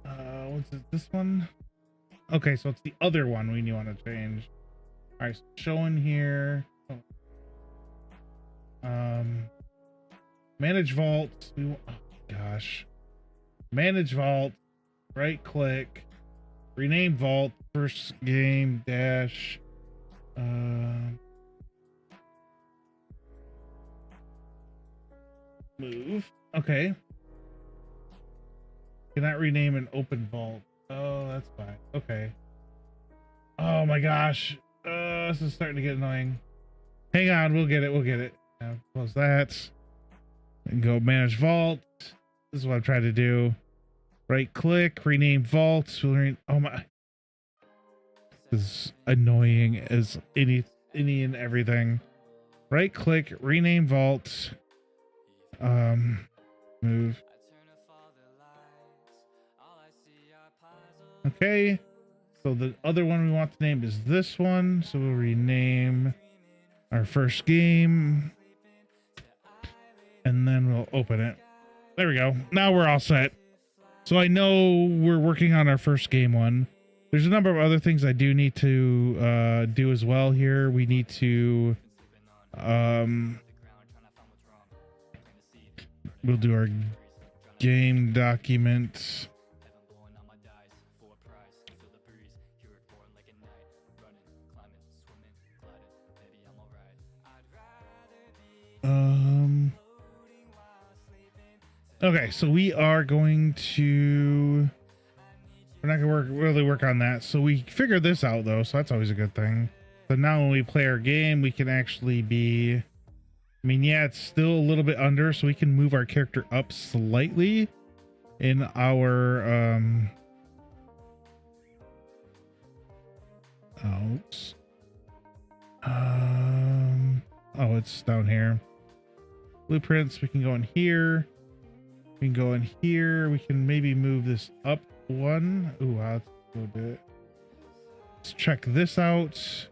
What's it? This one? Okay, so it's the other one we want to change. All right, so showing here. Manage vault. Oh gosh. Manage vault. Right click. Rename vault. First game dash. Move. Okay. Cannot rename an open vault. Oh, that's fine. Okay. Oh my gosh. This is starting to get annoying. Hang on, we'll get it. We'll get it. Now close that. And go manage vault. This is what I'm trying to do. Right click, rename vault. Oh my. This is annoying as any and everything. Right click, rename vault. Move. Okay, so the other one we want to name is this one, so we'll rename our first game and then we'll open it. There we go. Now we're all set. So I know we're working on our first game one. There's a number of other things I do need to do as well here. We need to we'll do our game document. Okay, so we are going to... We're not going to really work on that. So we figured this out, though, so that's always a good thing. So now when we play our game, we can actually be... I mean, yeah, it's still a little bit under, so we can move our character up slightly in our... Outs. Oh, it's down here. Blueprints, we can go in here. We can go in here. We can maybe move this up one. Ooh, wow, that's a little bit let's check this out.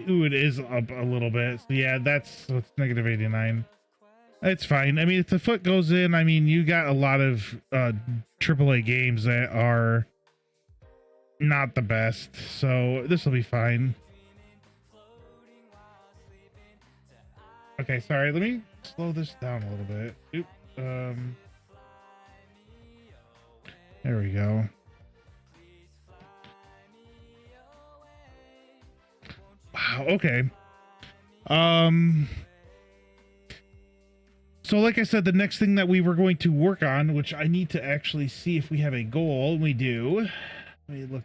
Ooh, it is up a little bit. So yeah, that's negative 89. It's fine. I mean, if the foot goes in, I mean, you got a lot of AAA games that are not the best, so this will be fine. Okay, sorry. Let me slow this down a little bit. Oop, there we go. Wow. Okay. So like I said, the next thing that we were going to work on, which I need to actually see if we have a goal. We do. Let me look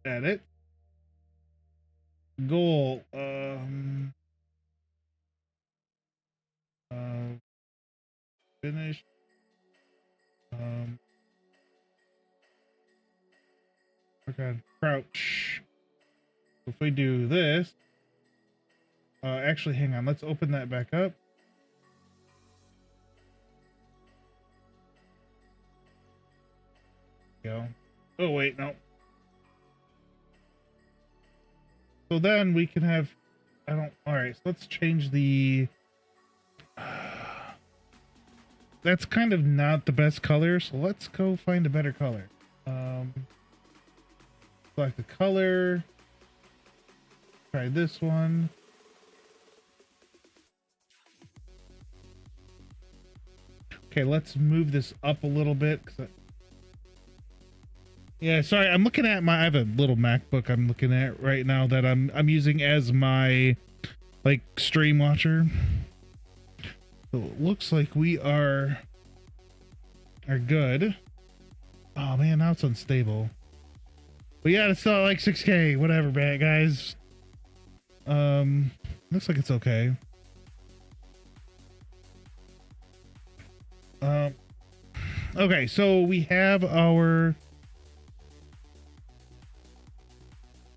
at it. Goal. Finish. Okay. Crouch. If we do this, actually, hang on. Let's open that back up. Go. Oh wait, no. So then we can have. I don't. All right. So let's change the. That's kind of not the best color. So let's go find a better color. Select the color. Try this one. Okay, let's move this up a little bit. Yeah, sorry, I'm looking at I have a little MacBook I'm looking at right now that I'm using as my like stream watcher. So it looks like we are good. Oh man, now it's unstable. But yeah, it's still like 6K, whatever, man, guys. Looks like it's okay. Okay, so we have our.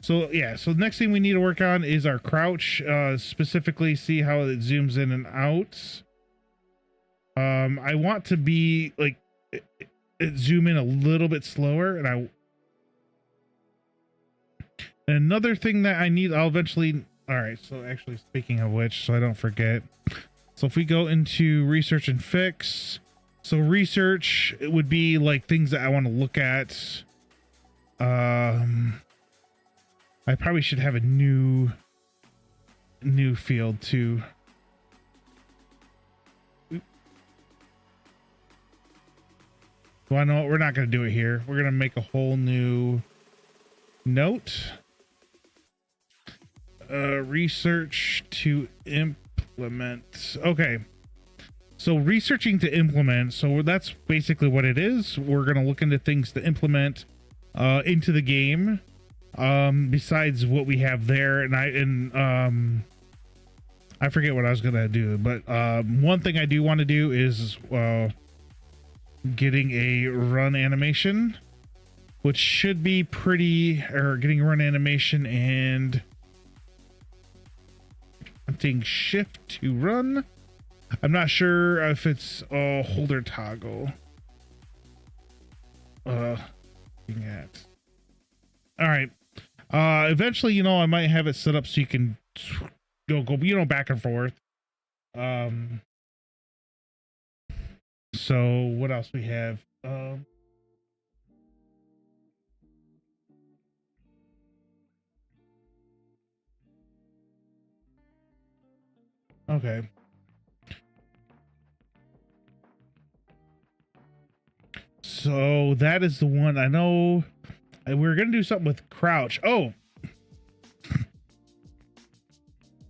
So yeah, so the next thing we need to work on is our crouch, specifically see how it zooms in and out. I want to be like it zoom in a little bit slower, and another thing that I need, I'll eventually. All right, so actually, speaking of which, so I don't forget. So if we go into research and fix, so research, it would be like things that I want to look at. I probably should have a new field too. Well, I know what, we're not going to do it here. We're going to make a whole new note. Research to implement. Okay. So researching to implement. So that's basically what it is. We're going to look into things to implement into the game. Besides what we have there, and I forget what I was going to do, but one thing I do want to do is getting a run animation, which should be pretty, or getting a run animation and I'm taking shift to run. I'm not sure if it's holder toggle. Looking at. All right. Eventually, you know, I might have it set up so you can go, you know, back and forth. So what else we have? Okay. So that is the one I know. We're going to do something with crouch. Oh,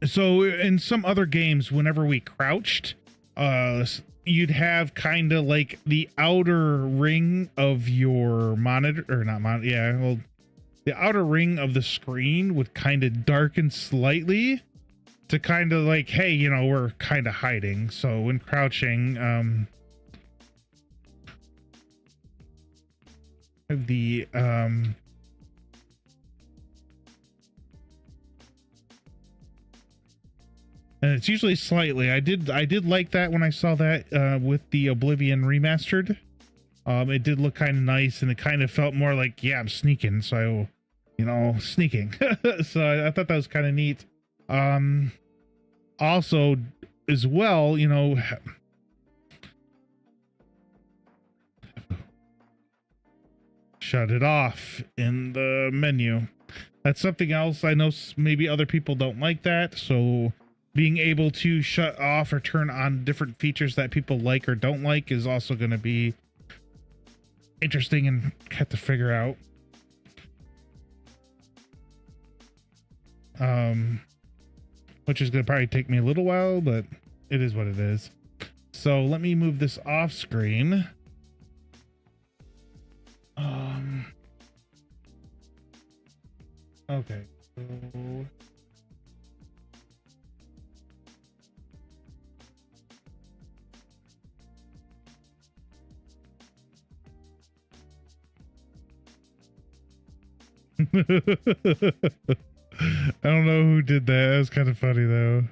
so in some other games, whenever we crouched, you'd have kind of like the outer ring of your monitor, or not monitor. Yeah. Well, the outer ring of the screen would kind of darken slightly to kind of like, hey, you know, we're kind of hiding. So when crouching, the And it's usually slightly. I did like that when I saw that with the Oblivion remastered. It did look kind of nice, and it kind of felt more like, yeah, I'm sneaking. So, you know, sneaking. So I thought that was kind of neat. Also, as well, you know, shut it off in the menu. That's something else. I know maybe other people don't like that. So being able to shut off or turn on different features that people like or don't like is also going to be interesting and have to figure out. Which is going to probably take me a little while, but it is what it is. So let me move this off screen. Okay. So I don't know who did that. That was kind of funny though.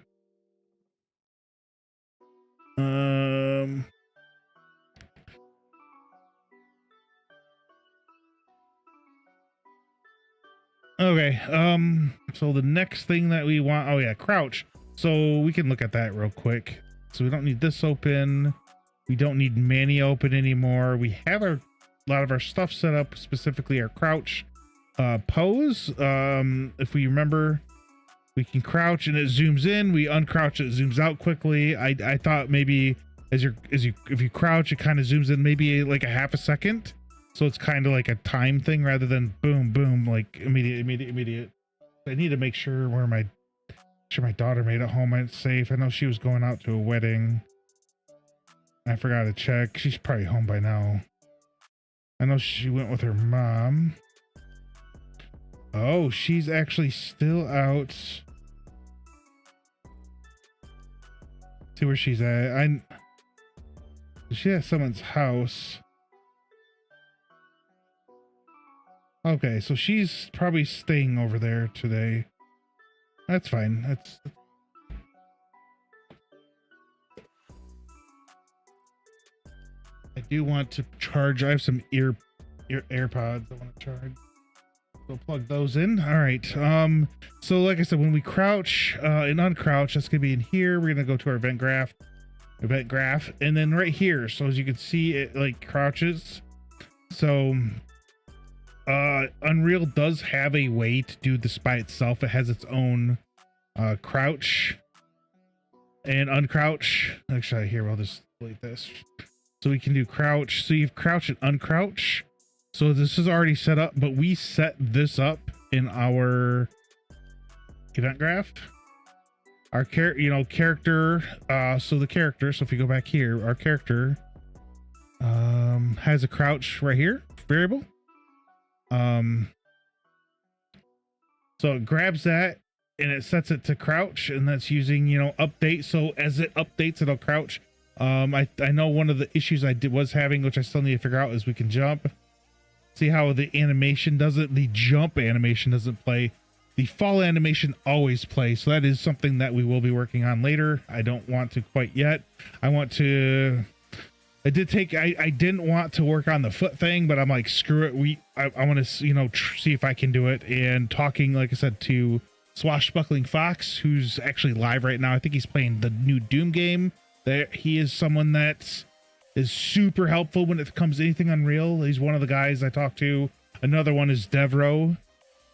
Okay. So the next thing that we want, oh yeah, crouch. So we can look at that real quick. So we don't need this open. We don't need Manny open anymore. We have a lot of our stuff set up, specifically our crouch pose. If we remember, we can crouch and it zooms in. We uncrouch, it zooms out quickly. I thought maybe if you crouch, it kind of zooms in maybe like a half a second. So it's kind of like a time thing rather than boom, boom, like immediate. I need to make sure my daughter made it home and safe. I know she was going out to a wedding. I forgot to check. She's probably home by now. I know she went with her mom. Oh, she's actually still out. See where she's at. She at someone's house. Okay, so she's probably staying over there today. That's fine. I do want to charge. I have some AirPods I want to charge. So plug those in. All right. So like I said, when we crouch and uncrouch, that's gonna be in here. We're gonna go to our event graph, and then right here. So as you can see, it like crouches. So Unreal does have a way to do this by itself. It has its own crouch and uncrouch. Actually, here I'll just delete this. So we can do crouch. So you've crouch and uncrouch. So this is already set up, but we set this up in our event graph. Our character. So the character. So if you go back here, our character has a crouch right here variable. So it grabs that and it sets it to crouch, and that's using update. So as it updates, it'll crouch. I know one of the issues I was having, which I still need to figure out, is we can jump. See how the animation doesn't, the jump animation doesn't play. The fall animation always plays. So that is something that we will be working on later. I don't want to quite yet. I didn't want to work on the foot thing, but I'm like, screw it. I want to, see if I can do it. And talking, like I said, to Swashbuckling Fox, who's actually live right now. I think he's playing the new Doom game. He is someone that is super helpful when it comes to anything Unreal. He's one of the guys I talk to. Another one is Devro,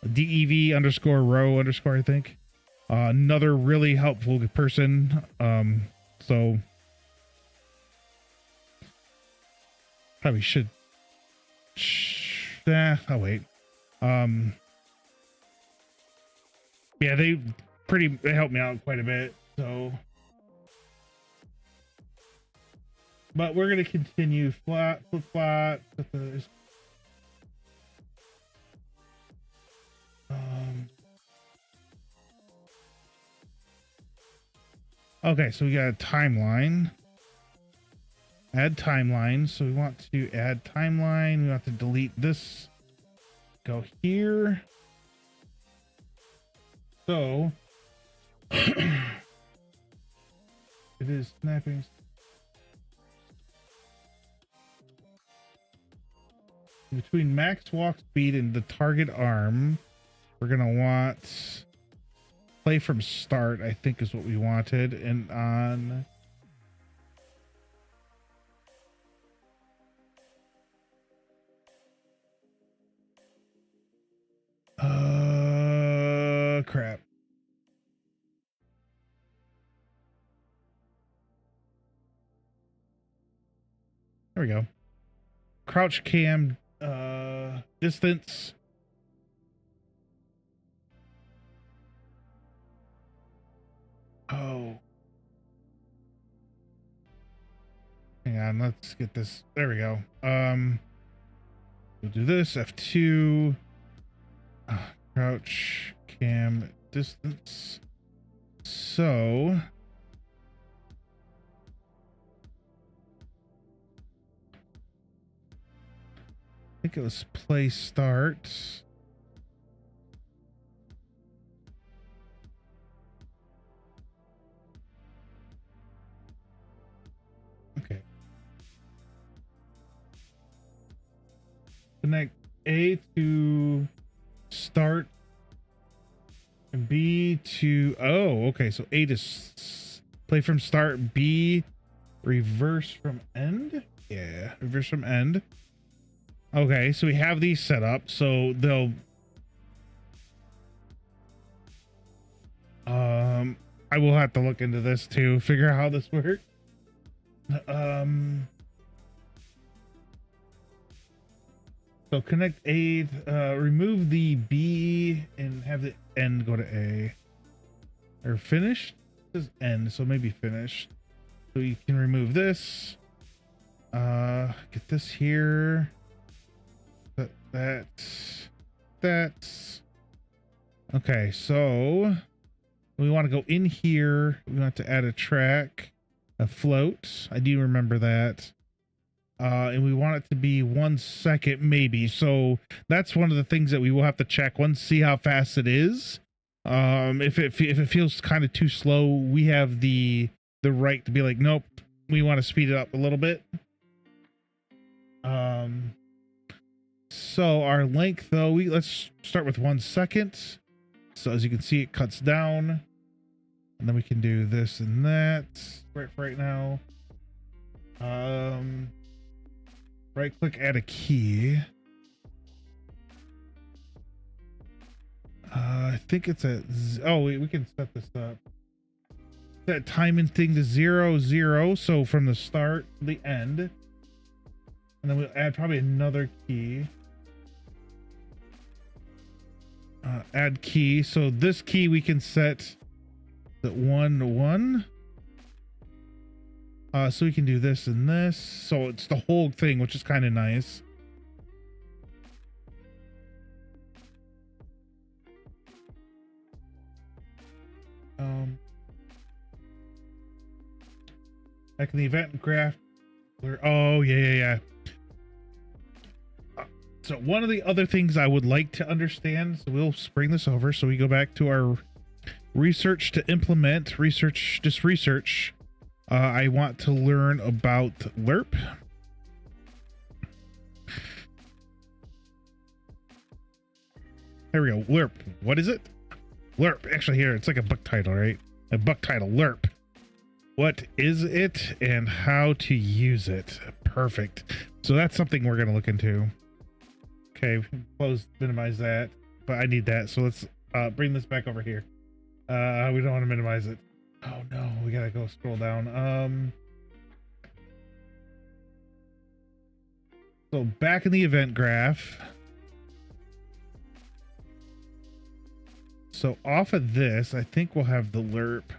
DEV_row_, I think. Another really helpful person. So probably should. I'll wait. Yeah, they helped me out quite a bit. So. But we're going to continue flat. Okay, so we got a timeline. Add timeline. So we want to add timeline. We want to delete this. Go here. So, It is snapping. Between max walk speed and the target arm, we're gonna want play from start, I think is what we wanted. And on crap. There we go. Crouch cam distance. Oh. Hang on, let's get this. There we go. We'll do this F2. Crouch cam distance. So I think it was play start. Okay. Connect A to start and B to, oh, okay. So A to play from start, B reverse from end. Yeah, reverse from end. Okay, so we have these set up, so they'll I will have to look into this to figure out how this works. So connect A, remove the B and have the end go to A. Or finished? It says end, so maybe finished. So you can remove this. Get this here. That's okay. So we want to go in here. We want to add a track, a float. I do remember that. And we want it to be 1 second, maybe. So that's one of the things that we will have to check once, see how fast it is. If it feels kind of too slow, we have the right to be like, nope, we want to speed it up a little bit. So our length, though, let's start with 1 second. So as you can see, it cuts down, and then we can do this and that right now. Right click, add a key. I think it's a, oh wait, we can set this up. That timing thing to 0, 0. So from the start to the end. And then we'll add probably another key. Add key. So this key we can set the 1 to 1. So we can do this and this. So it's the whole thing, which is kind of nice. Back in the event graph. Oh yeah. So one of the other things I would like to understand, so we'll bring this over. So we go back to our research to implement research. I want to learn about LERP. There we go. LERP. What is it? LERP. Actually, here it's like a book title, right? A book title. LERP. What is it and how to use it? Perfect. So that's something we're going to look into. Okay, close, minimize that, but I need that. So let's bring this back over here. We don't want to minimize it. Oh no, we gotta go scroll down. So back in the event graph. So off of this, I think we'll have the LERP.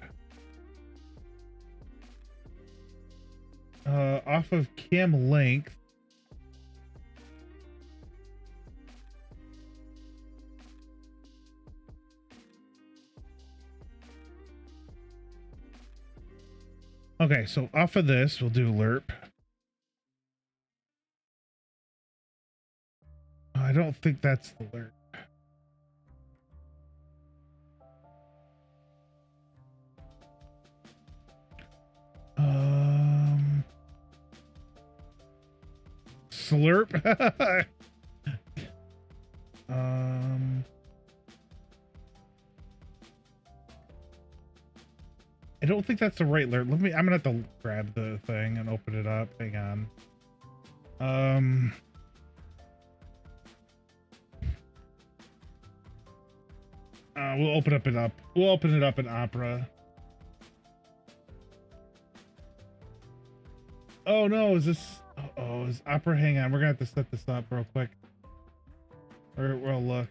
Off of cam length. Okay, so off of this, we'll do LERP. I don't think that's the LERP. slurp. I don't think that's the right alert. I'm gonna have to grab the thing and open it up. Hang on. We'll open it up. We'll open it up in Opera. Oh no, is this? Oh, is Opera? Hang on, we're gonna have to set this up real quick. Or we'll look.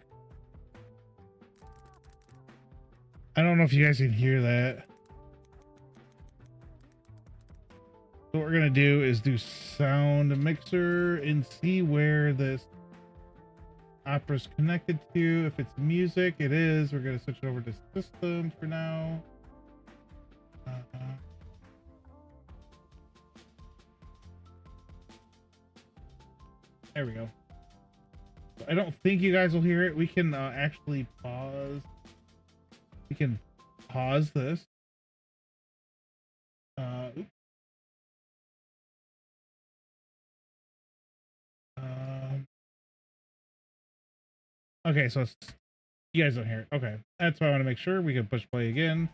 I don't know if you guys can hear that. What we're gonna do is do sound mixer and see where this Opera's connected to. If it's music, it is. We're gonna switch it over to system for now. There we go. I don't think you guys will hear it. We can actually pause. We can pause this. Okay, so you guys don't hear it. Okay, that's why I want to make sure. We can push play again.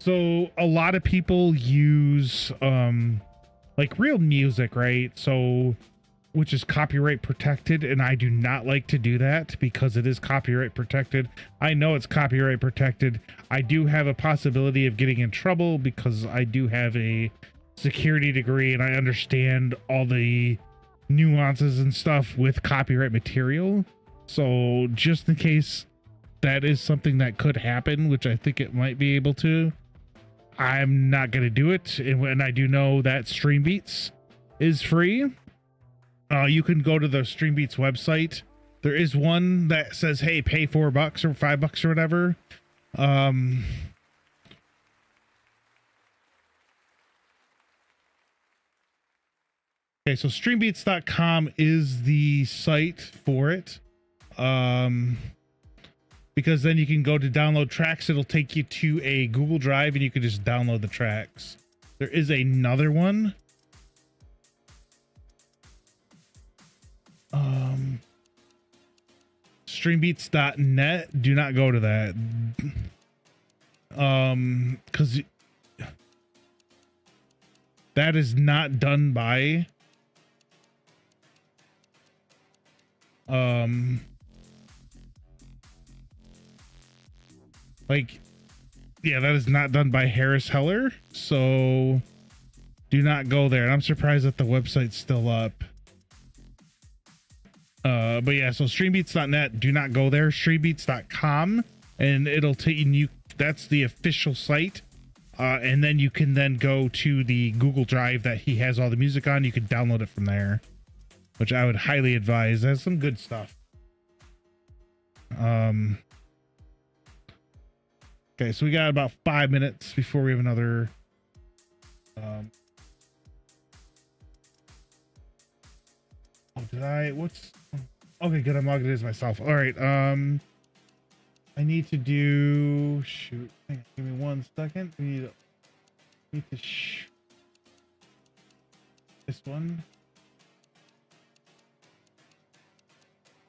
So a lot of people use like real music, right? So which is copyright protected, and I do not like to do that because it is copyright protected. I know it's copyright protected. I do have a possibility of getting in trouble because I do have a security degree and I understand all the nuances and stuff with copyright material. So just in case that is something that could happen, which I think it might be able to, I'm not going to do it. And when I do know that Streambeats is free, you can go to the Streambeats website. There is one that says, hey, pay $4 or $5 or whatever. Okay, so streambeats.com is the site for it. Because then you can go to download tracks. It'll take you to a Google Drive and you can just download the tracks. There is another one. Streambeats.net. Do not go to that. Because that is not done by like, yeah, that is not done by Harris Heller, so do not go there. And I'm surprised that the website's still up. But yeah, so streambeats.net, do not go there. Streambeats.com, and it'll take you, that's the official site. And then you can then go to the Google Drive that he has all the music on. You can download it from there, which I would highly advise. It has some good stuff. Okay, so we got about 5 minutes before we have another. Oh, did I? What's? Okay, good. I'm logged in as myself. All right. I need to do. Shoot. Hang on, give me 1 second. We need to. This one.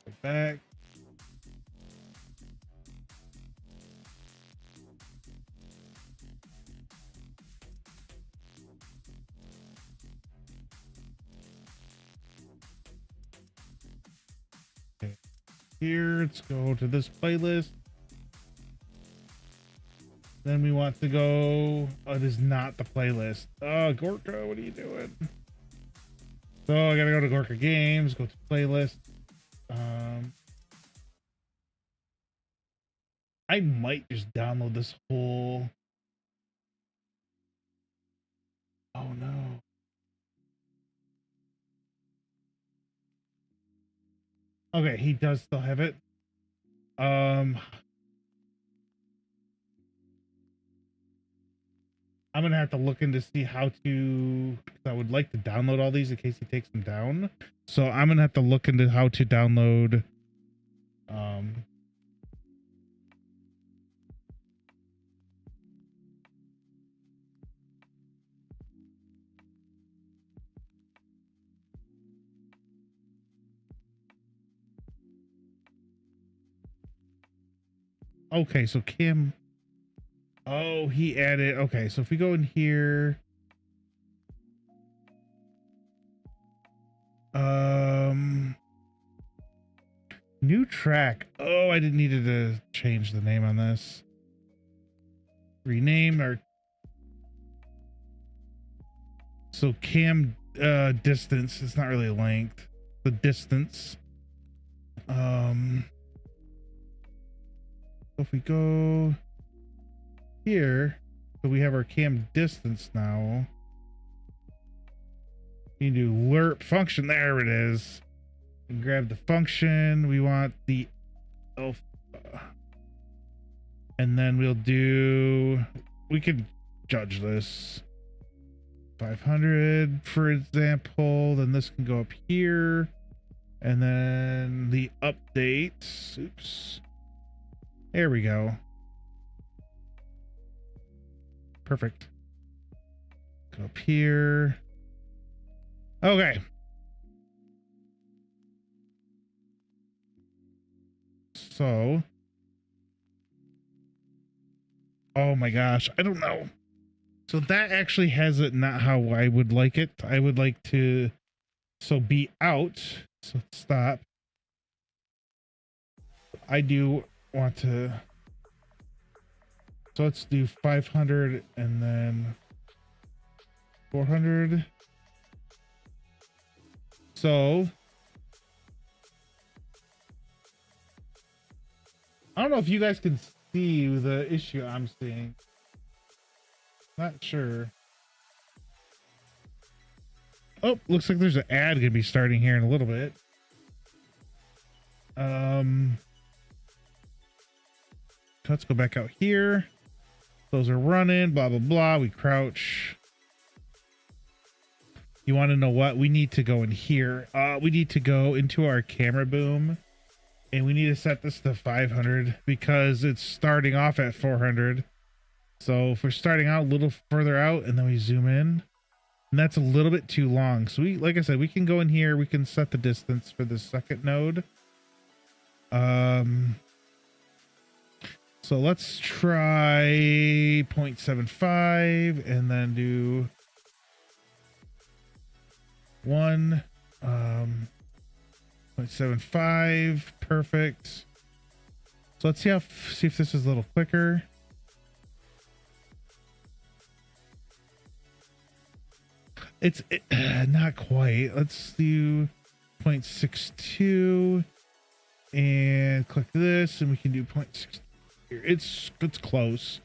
Go back. Here, let's go to this playlist. Then we want to go. Oh, it is not the playlist. Oh, Gorka, what are you doing? So I gotta go to Gorka Games, go to playlist. I might just download this whole. Oh no. Okay, he does still have it. I'm gonna have to look into see how to. I would like to download all these in case he takes them down. So I'm gonna have to look into how to download. Okay, so Cam. Oh, he added. Okay, so if we go in here, new track. Oh, I didn't needed to change the name on this. Rename our. So Cam distance. It's not really length. The distance. If we go here, so we have our cam distance now. You can do lerp function. There it is. And grab the function. We want the alpha. And then we'll do, we could judge this. 500, for example. Then this can go up here. And then the update. Oops. There we go. Perfect. Go up here. Okay. So. Oh my gosh. I don't know. So that actually has it not how I would like it. I would like to. So be out. So stop. I do want to. So let's do 500 and then 400. So I don't know if you guys can see the issue I'm seeing. Not sure. Oh, looks like there's an ad gonna be starting here in a little bit. Let's go back out here. Those are running, blah, blah, blah. We crouch. You want to know what? We need to go in here. We need to go into our camera boom. And we need to set this to 500 because it's starting off at 400. So if we're starting out a little further out and then we zoom in, and that's a little bit too long. So we, like I said, we can go in here. We can set the distance for the second node. So let's try 0.75 and then do 0.75. Perfect. So let's see if this is a little quicker. It's not quite. Let's do 0.62 and click this, and we can do 0.6. It's close.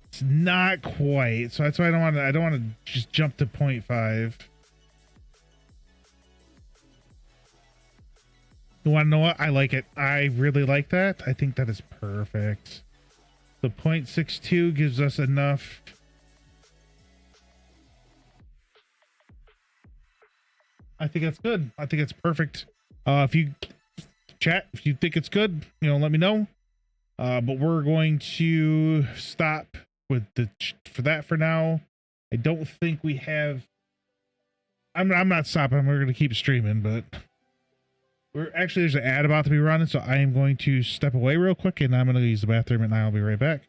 It's not quite. So that's why I don't want to just jump to 0.5. You want to know what? I like it. I really like that. I think that is perfect. The 0.62 gives us enough. I think that's good. I think it's perfect. If you chat, if you think it's good, let me know. But we're going to stop with for that for now. I don't think we have. I'm not stopping. We're going to keep streaming, but there's an ad about to be running, so I am going to step away real quick, and I'm going to use the bathroom, and I'll be right back.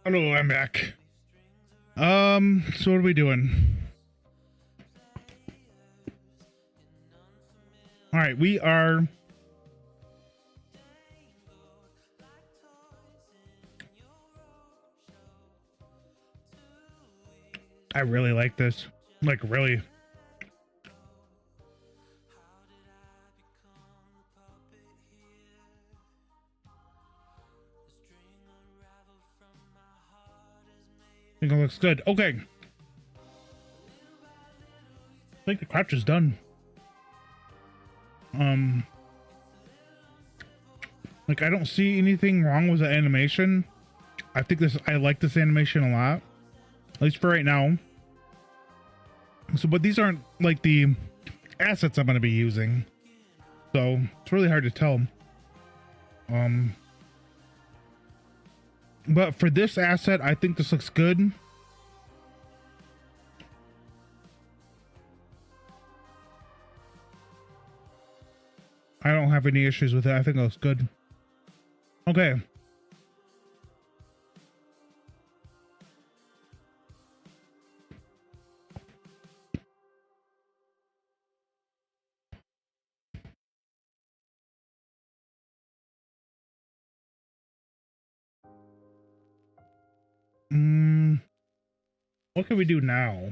Hello, I'm back. So what are we doing? All right, we are. I really like this. Like, really. I think it looks good. Okay. I think the crouch is done. Like, I don't see anything wrong with the animation. I like this animation a lot. At least for right now. So, but these aren't like the assets I'm going to be using. So, it's really hard to tell. But for this asset, I think this looks good. I don't have any issues with it. I think it looks good. Okay. What can we do now?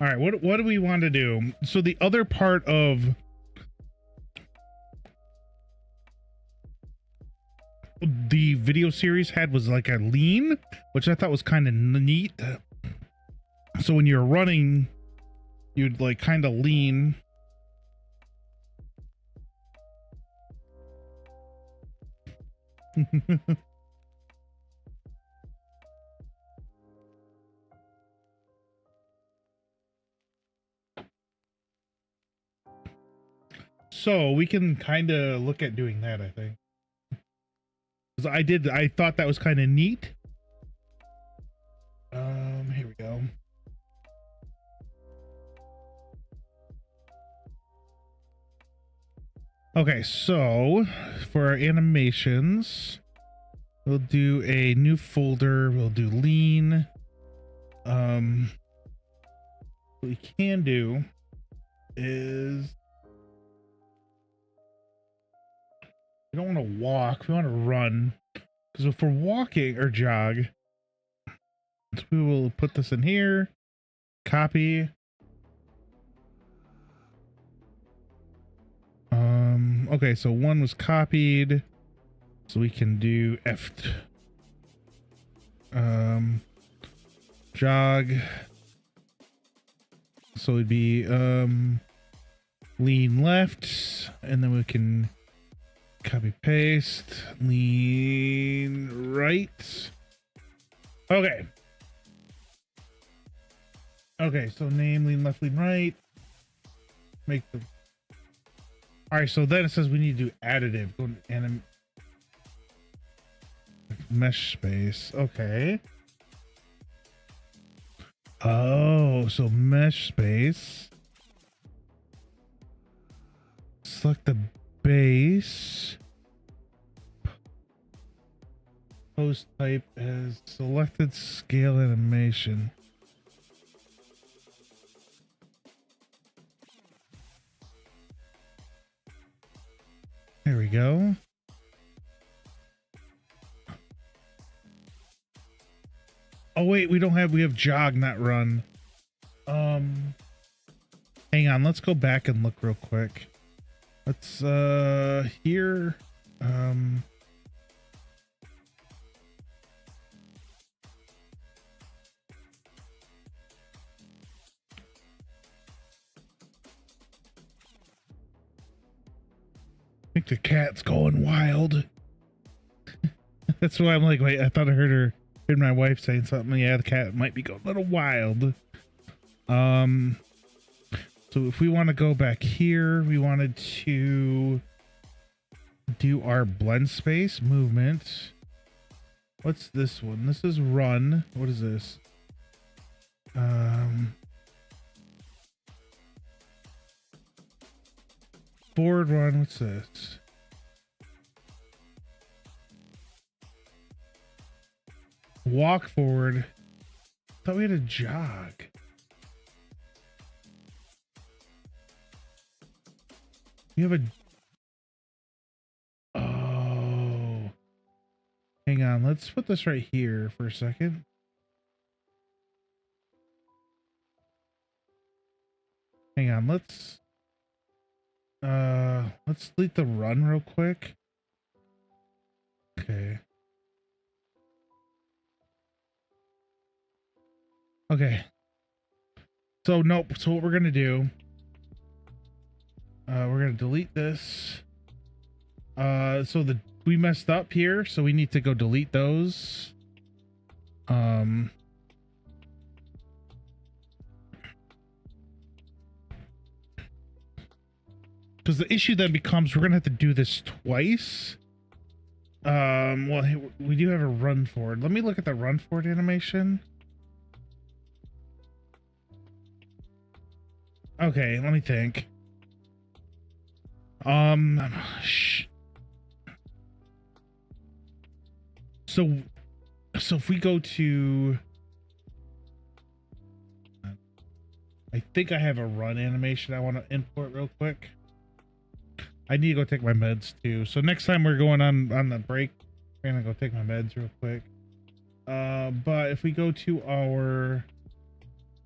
All right, what do we want to do? So the other part of the video series had was like a lean, which I thought was kind of neat. So when you're running, you'd like kind of lean. So we can kind of look at doing that, I think. Because I thought that was kind of neat. Here we go. Okay, so for our animations, we'll do a new folder. We'll do lean. What we can do is we don't want to walk. We want to run. Because if we're walking or jog, so we will put this in here. Copy. Okay, so one was copied. So we can do F. Jog. So it'd be lean left, and then we can copy paste, lean right. Okay. Okay, so name, lean left, lean right. Make the. All right, so then it says we need to do additive. Go to mesh space. Okay. Oh, so mesh space. Select the base. Post type as selected scale animation. There we go. Oh wait, we have jog, not run. Hang on, let's go back and look real quick. Let's here. think the cat's going wild. That's why I'm like, wait, I thought I heard my wife saying something. Yeah, the cat might be going a little wild. So if we want to go back here, we wanted to do our blend space movement. What's this one? This is run. What is this? Forward run. What's this? Walk forward. Thought we had a jog. We have a... Oh. Hang on. Let's put this right here for a second. Hang on. Let's delete the run real quick. Okay. Okay. So nope. So what we're gonna do, we're gonna delete this. So we messed up here, so we need to go delete those. Because the issue then becomes we're gonna have to do this twice. Well, we do have a run forward. Let me look at the run forward animation. Okay, let me think. So if we go to, I think I have a run animation I want to import real quick. I need to go take my meds too. So next time we're going on the break, we're gonna go take my meds real quick. But if we go to our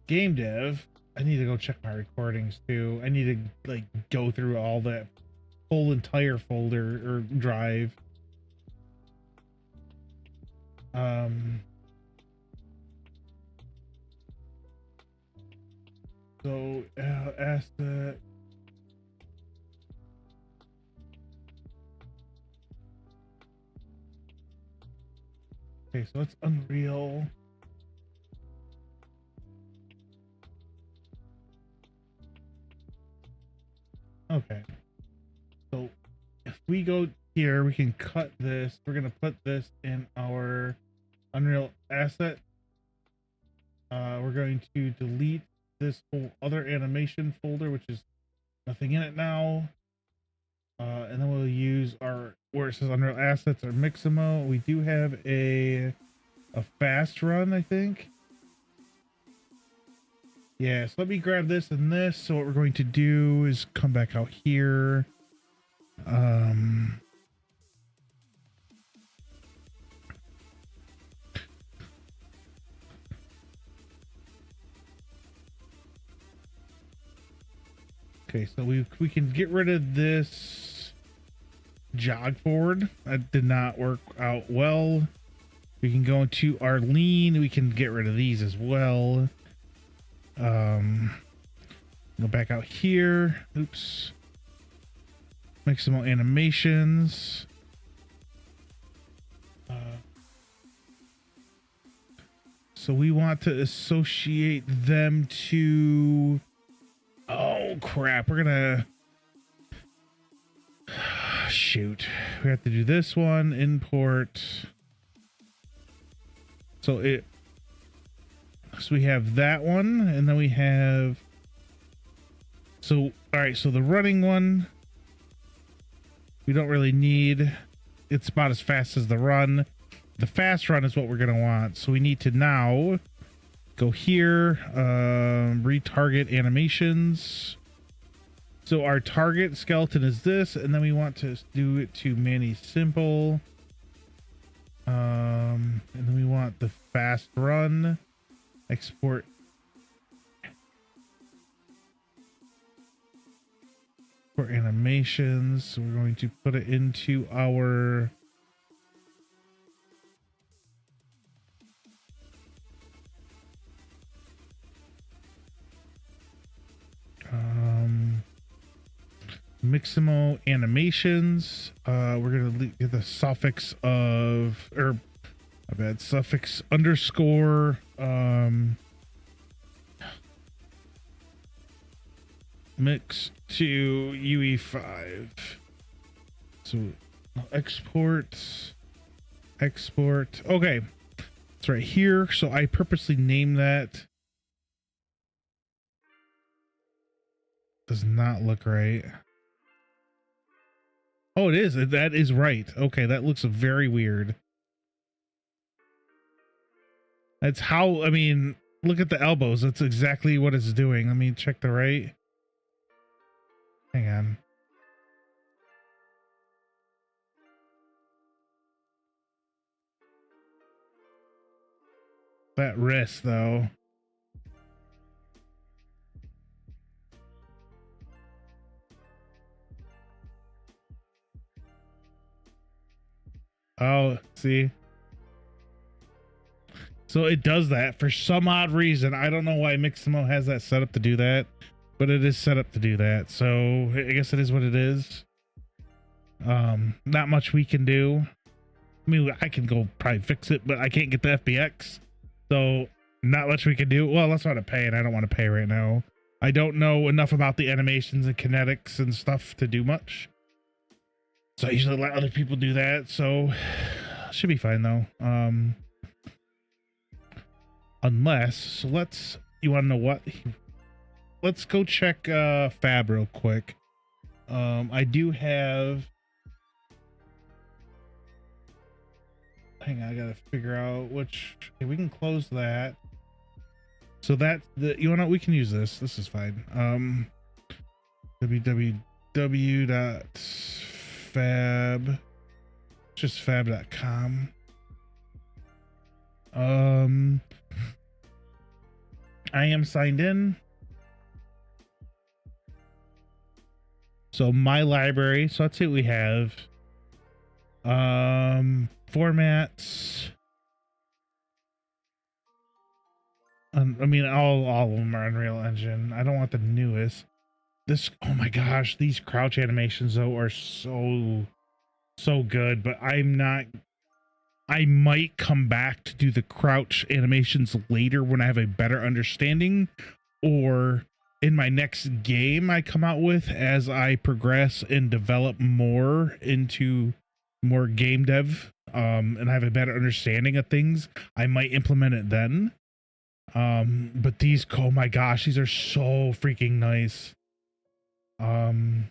game dev, I need to go check my recordings too. I need to like go through all that whole entire folder or drive. So asset. Okay, so it's Unreal. Okay. So if we go here, we can cut this. We're going to put this in our Unreal asset. We're going to delete this whole other animation folder, which is nothing in it now. And then we'll use our, where it says Unreal Assets or Mixamo. We do have a fast run, I think. Yeah, so let me grab this and this. So what we're going to do is come back out here. Okay, so we can get rid of this jog forward. That did not work out well. We can go into our lean. We can get rid of these as well. Go back out here. Oops. Make some more animations. So we want to associate them to... Oh, crap. We're gonna... Shoot. We have to do this one. Import. So we have that one, and then we have... So, all right, so the running one, we don't really need. It's about as fast as the run. The fast run is what we're going to want. So we need to now go here, retarget animations. So our target skeleton is this, and then we want to do it to Manny Simple. And then we want the fast run. Export. For animations, so we're going to put it into our Mixamo animations. We're gonna get the suffix of, or my bad, suffix underscore mix to UE5. So export. Okay, it's right here. So I purposely named that. Does not look right. Oh, it is. That is right. Okay, that looks very weird. That's how, I mean, look at the elbows. That's exactly what it's doing. Let me check the right. Hang on. That wrist, though. Oh, see? So it does that for some odd reason. I don't know why Mixamo has that set up to do that, but it is set up to do that. So I guess it is what it is. Not much we can do. I mean, I can go probably fix it, but I can't get the FBX. So not much we can do. Well, that's what I pay, and I don't want to pay right now. I don't know enough about the animations and kinetics and stuff to do much. So I usually let other people do that. So should be fine though. Unless, so let's, you want to know what? Let's go check Fab real quick. I do have, hang on, I gotta figure out which, okay, we can close that. So that's the, you know what, we can use this. This is fine. www.fab, just fab.com. I am signed in. So my library, so let's see what we have. Formats. I mean, all of them are Unreal Engine. I don't want the newest. This, oh my gosh, these crouch animations though are so good, but I'm not, I might come back to do the crouch animations later when I have a better understanding, or in my next game I come out with as I progress and develop more into more game dev, and I have a better understanding of things, I might implement it then. But these, oh my gosh, these are so freaking nice. So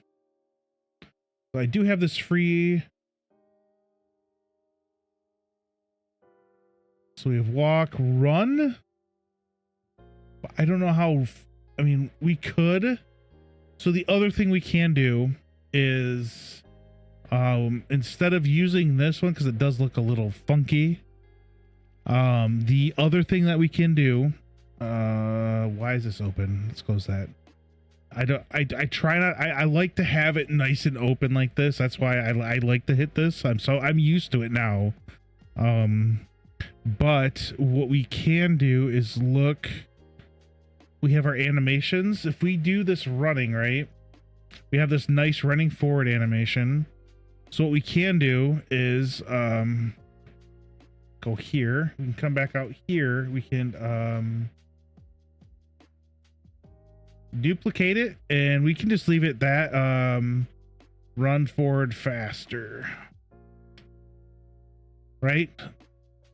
I do have this free. So we have walk, run. But I don't know how, I mean, we could. So the other thing we can do is, instead of using this one, because it does look a little funky, the other thing that we can do, why is this open? Let's close that. I try not, I like to have it nice and open like this. That's why I like to hit this. I'm used to it now. But what we can do is look, we have our animations. If we do this running, right, we have this nice running forward animation. So what we can do is go here, we can come back out here, we can duplicate it, and we can just leave it that run forward faster, right?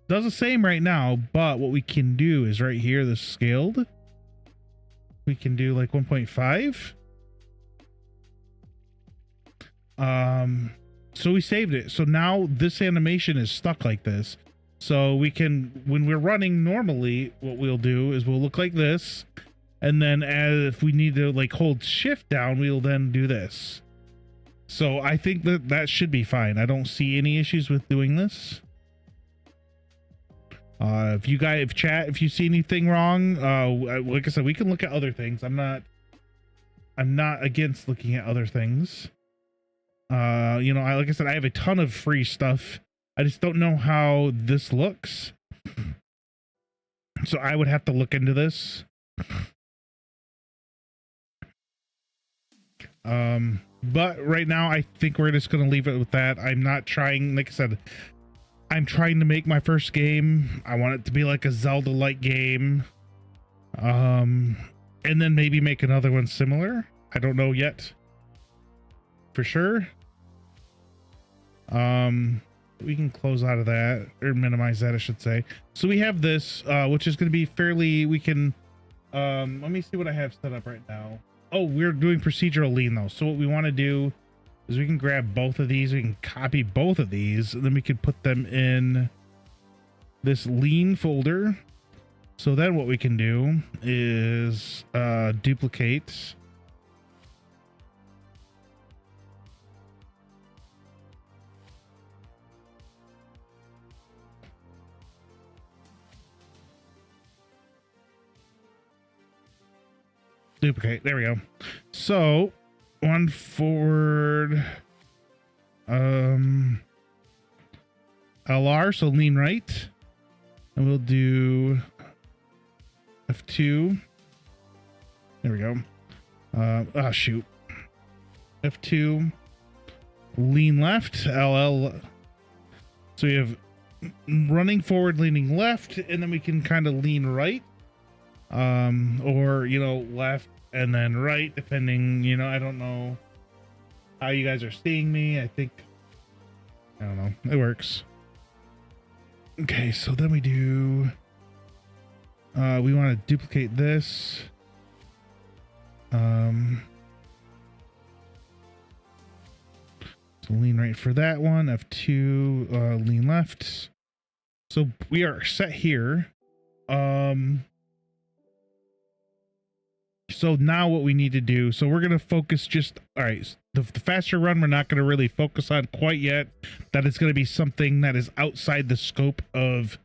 Does the same right now, but what we can do is right here, the scaled, we can do like 1.5. So we saved it. So now this animation is stuck like this. So we can, when we're running normally, what we'll do is we'll look like this. And then as if we need to like hold shift down, we'll then do this. So I think that should be fine. I don't see any issues with doing this. If you guys, if you see anything wrong, like I said, we can look at other things. I'm not against looking at other things. You know, like I said, I have a ton of free stuff. I just don't know how this looks. So I would have to look into this. But right now, I think we're just going to leave it with that. I'm not trying, like I said, I'm trying to make my first game. I want it to be like a Zelda-like game. And then maybe make another one similar. I don't know yet for sure. We can close out of that, or minimize that, I should say. So we have this, which is going to be fairly, we can, let me see what I have set up right now. Oh, we're doing procedural lean though. So what we want to do is we can grab both of these. We can copy both of these, and then we can put them in this lean folder. So then what we can do is duplicate. Duplicate. There we go. So one forward, LR, so lean right, and we'll do F2. There we go. Oh shoot. F2, lean left, LL. So we have running forward, leaning left, and then we can kind of lean right. Or, you know, left and then right, depending, you know, I don't know how you guys are seeing me. I think, I don't know, it works. Okay, so then we do, we want to duplicate this. So lean right for that one, F2, lean left. So we are set here. So now what we need to do, so we're going to focus just, all right, the faster run, we're not going to really focus on quite yet. That is going to be something that is outside the scope of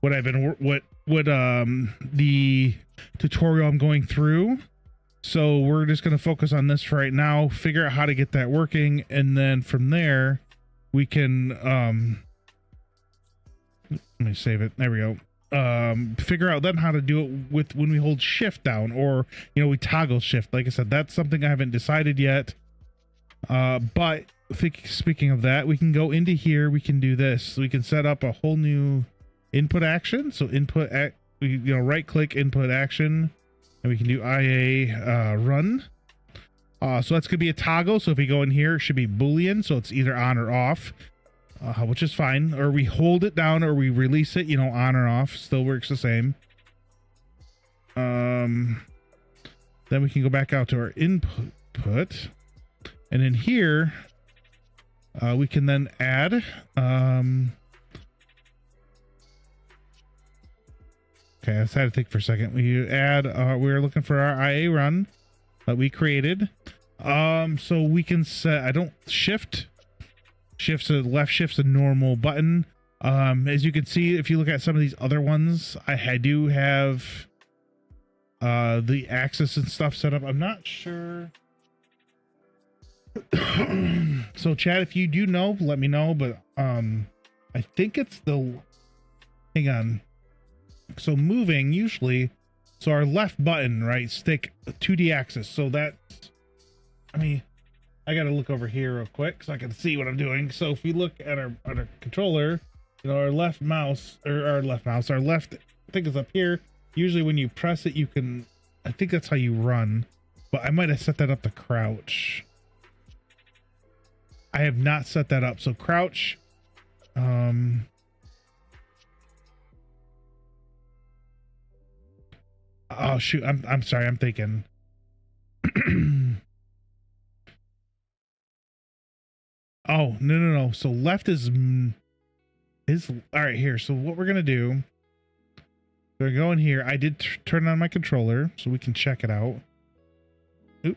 what I've been, the tutorial I'm going through. So we're just going to focus on this for right now, figure out how to get that working. And then from there, we can, let me save it. There we go. Figure out then how to do it with when we hold shift down, or you know, we toggle shift. Like I said, that's something I haven't decided yet. But speaking of that, we can go into here, we can do this. We can set up a whole new input action. So input, you know, right click input action, and we can do IA run. So that's gonna be a toggle. So if we go in here, it should be Boolean, so it's either on or off. Which is fine, or we hold it down or we release it, you know, on or off, still works the same. Then we can go back out to our input, and in here we can then add okay, I just had to think for a second. We add we're looking for our IA run that we created. So we can set, I don't shift to left, shift's a normal button. As you can see, if you look at some of these other ones, I do have the axis and stuff set up. I'm not sure. So chat, if you do know, let me know, but I think it's the, hang on. So moving usually, so our left button, right, stick 2D axis. So that, I mean, I got to look over here real quick so I can see what I'm doing. So if we look at our controller, you know, our left, I think it's up here. Usually when you press it, you can, I think that's how you run, but I might have set that up to crouch. I have not set that up. So crouch, oh shoot, I'm sorry, I'm thinking. Oh, no. So left is all right here. So what we're going to do, we're going here. I did turn on my controller so we can check it out. Oop.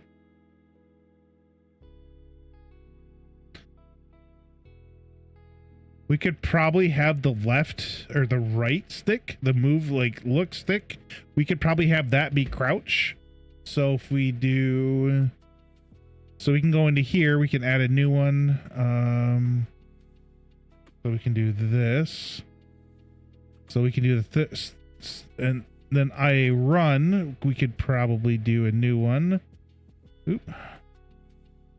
We could probably have the left or the right stick, the move like look stick. We could probably have that be crouch. So if we do, so we can go into here, we can add a new one. So we can do this. So we can do this, and then I run. We could probably do a new one. Oop.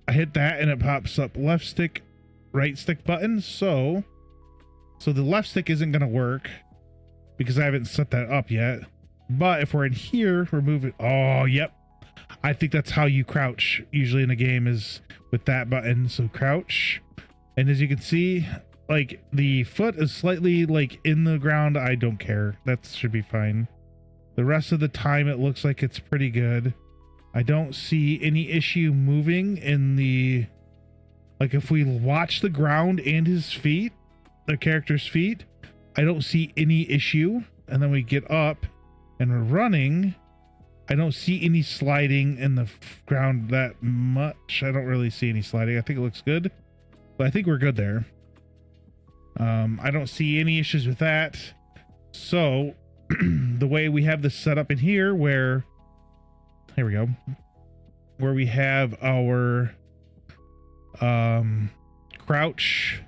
I hit that and it pops up left stick, right stick button. So the left stick isn't going to work because I haven't set that up yet. But if we're in here, we're moving. Oh, yep. I think that's how you crouch usually in a game, is with that button. So crouch. And as you can see, like the foot is slightly like in the ground. I don't care. That should be fine. The rest of the time, it looks like it's pretty good. I don't see any issue moving in the, like if we watch the ground and his feet, the character's feet, I don't see any issue. And then we get up and we're running. I don't see any sliding in the ground that much. I don't really see any sliding. I think it looks good, but I think we're good there. I don't see any issues with that. So the way we have this set up in here, where, here we go, where we have our crouch,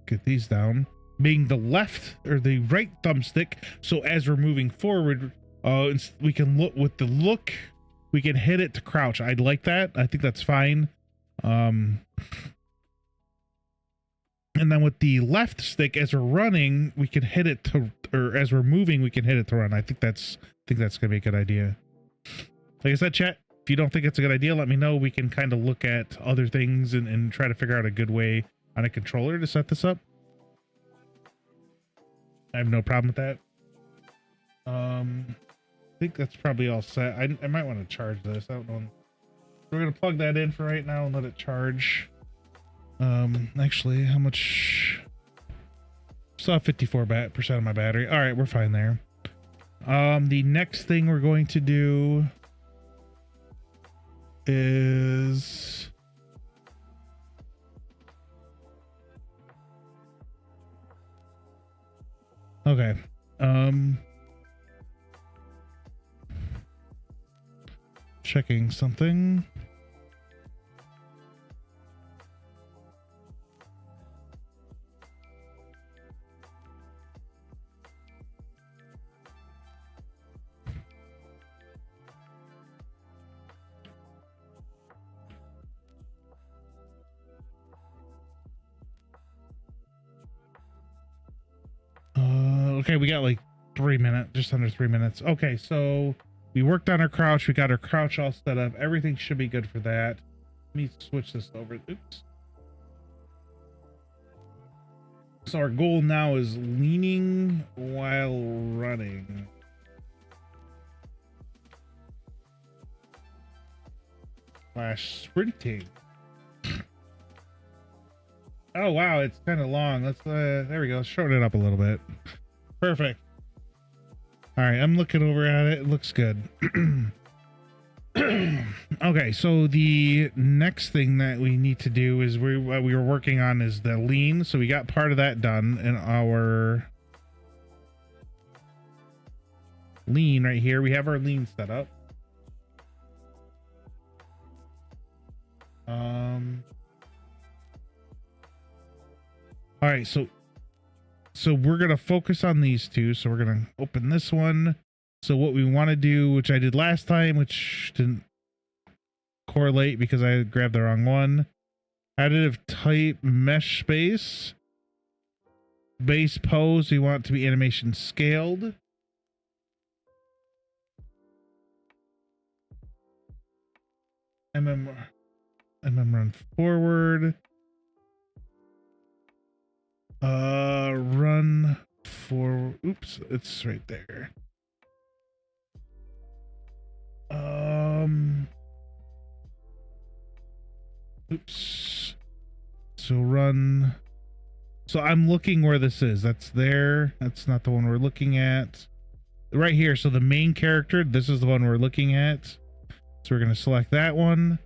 get these down, being the left or the right thumbstick. So as we're moving forward, we can look with the look, we can hit it to crouch. I'd like that. I think that's fine. And then with the left stick, as we're running, we can hit it to, or as we're moving, we can hit it to run. I think that's gonna be a good idea. Like I said, chat, if you don't think it's a good idea, let me know. We can kind of look at other things and try to figure out a good way on a controller to set this up. I have no problem with that. I think that's probably all set. I might want to charge this. I don't know. We're gonna plug that in for right now and let it charge. Actually, how much? Still have 54% of my battery. All right, we're fine there. The next thing we're going to do is okay. Checking something. Okay, we got like 3 minutes, just under 3 minutes. Okay, so we worked on our crouch. We got our crouch all set up. Everything should be good for that. Let me switch this over. Oops. So our goal now is leaning while running. / sprinting. Oh wow, it's kind of long. Let's there we go. Let's shorten it up a little bit. Perfect. All right, I'm looking over at it. It looks good. Okay, so the next thing that we need to do is what we were working on is the lean. So we got part of that done in our lean right here. We have our lean set up. All right, so we're gonna focus on these two. So we're gonna open this one. So what we want to do, which I did last time, which didn't correlate because I grabbed the wrong one. Additive type mesh space. Base pose, we want it to be animation scaled. MM run forward. Run for, oops, it's right there. Oops. So run. So I'm looking where this is. That's there. That's not the one we're looking at. Right here. So the main character, this is the one we're looking at. So we're going to select that one.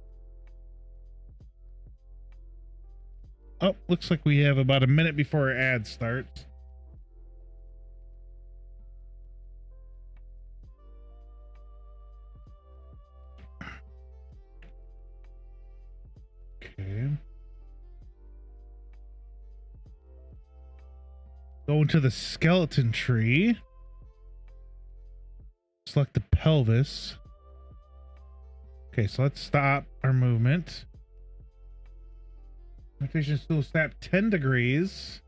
Oh, looks like we have about a minute before our ad starts. Okay. Go into the skeleton tree. Select the pelvis. Okay, so let's stop our movement. Rotation still snap 10 degrees.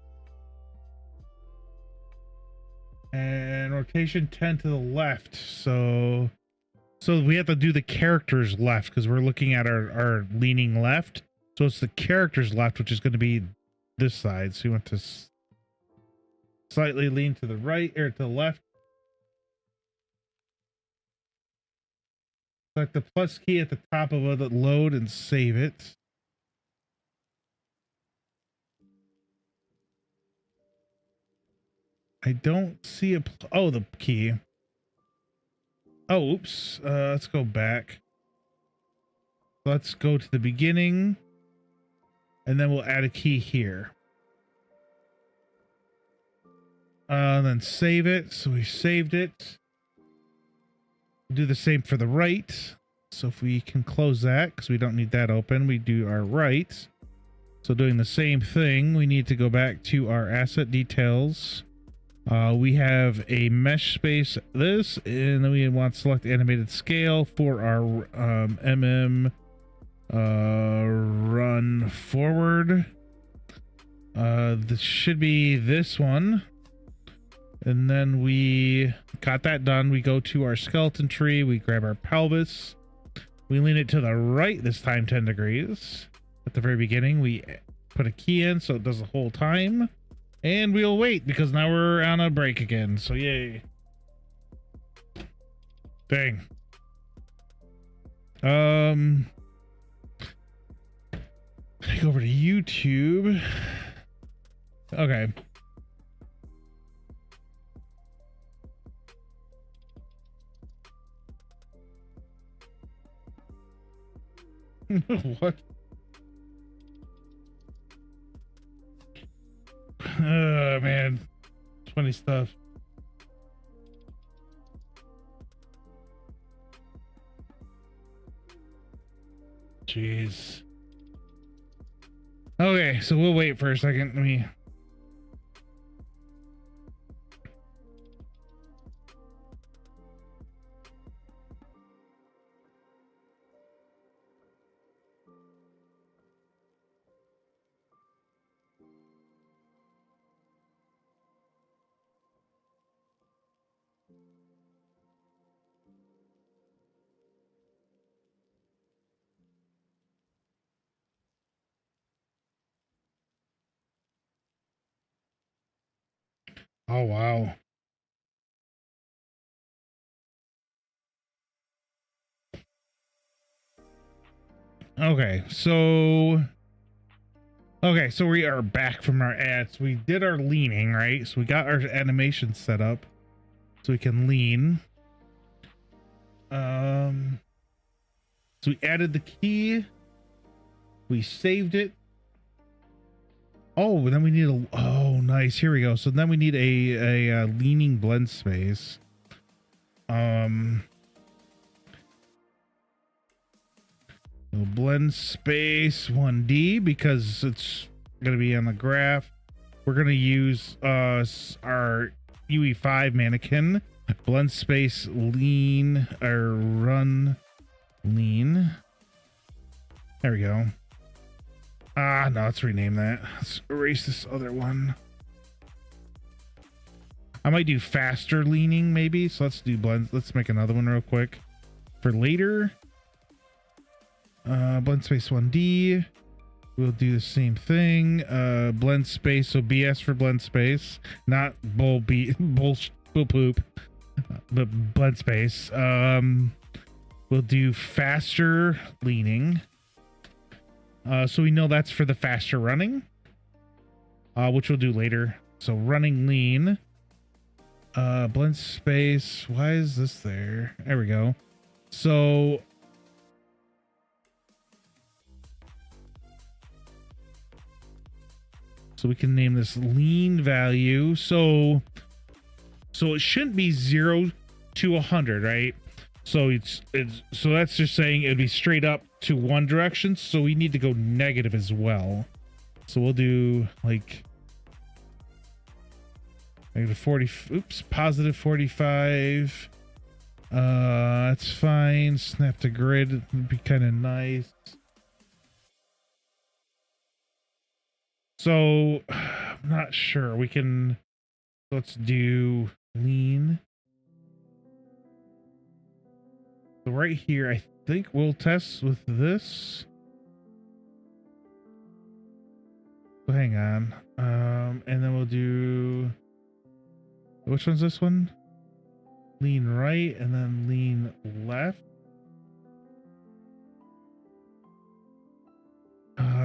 And rotation 10 to the left. So we have to do the characters left because we're looking at our leaning left. So it's the characters left, which is going to be this side. So you want to slightly lean to the right or to the left. Select the plus key at the top of the load and save it. I don't see a... Oh, the key. Oh, oops. Let's go back. Let's go to the beginning. And then we'll add a key here. Then save it. So we saved it. Do the same for the right. So if we can close that, because we don't need that open, we do our right. So doing the same thing, we need to go back to our asset details. We have a mesh space this, and then we want to select animated scale for our run forward. This should be this one. And then we got that done. We go to our skeleton tree. We grab our pelvis. We lean it to the right this time 10 degrees. At the very beginning, we put a key in so it does the whole time. And we'll wait because now we're on a break again. So yay. Dang. Go over to YouTube. Okay. What? Oh man, funny stuff. Jeez. Okay, so we'll wait for a second. Let me... Oh, wow. Okay, so we are back from our ads. We did our leaning, right? So we got our animation set up so we can lean. So we added the key. We saved it. Oh, then we need a... Oh, nice. Here we go. So then we need a leaning blend space. Blend space 1D because it's going to be on the graph. We're going to use our UE5 mannequin. Blend space lean or run lean. There we go. No, let's rename that. Let's erase this other one. I might do faster leaning maybe. So let's do blend. Let's make another one real quick for later. Blend space 1D. We'll do the same thing. Blend space. So BS for blend space, not bull poop, but blend space. We'll do faster leaning. So we know that's for the faster running, which we'll do later. So running lean, blend space. Why is this there? There we go. So we can name this lean value. So it shouldn't be 0 to 100, right? So so that's just saying it'd be straight up to one direction. So we need to go negative as well. So we'll do like negative 40. Oops, positive 45. That's fine. Snap to grid would be kind of nice. So, I'm not sure. We can, let's do lean. So right here, I think we'll test with this. So hang on. And then we'll do, which one's this one? Lean right and then lean left.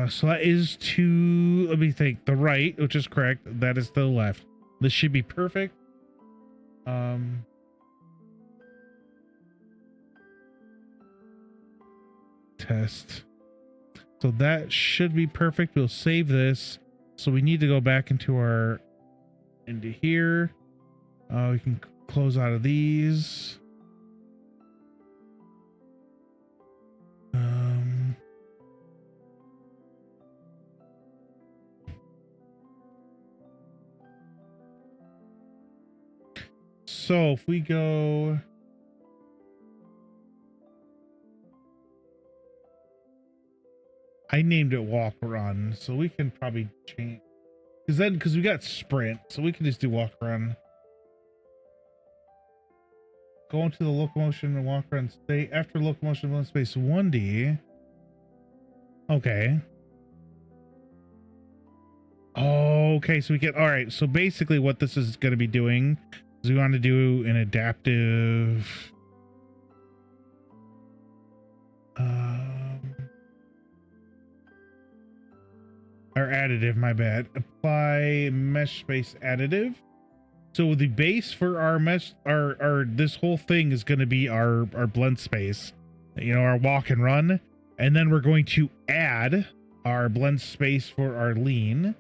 So that is to, let me think, the right, which is correct. That is the left. This should be perfect. Test. So that should be perfect. We'll save this. So we need to go back into here. We can close out of these. So if we go, I named it walk run, so we can probably change, because we got sprint, so we can just do walk run. Go into the locomotion and walk run state. After locomotion, run space 1D. Okay. Okay, so we get, all right. So basically what this is going to be doing is we want to do an adaptive, or additive, my bad. Apply mesh space additive. So the base for our mesh, our this whole thing is going to be our blend space, you know, our walk and run, and then we're going to add our blend space for our lean.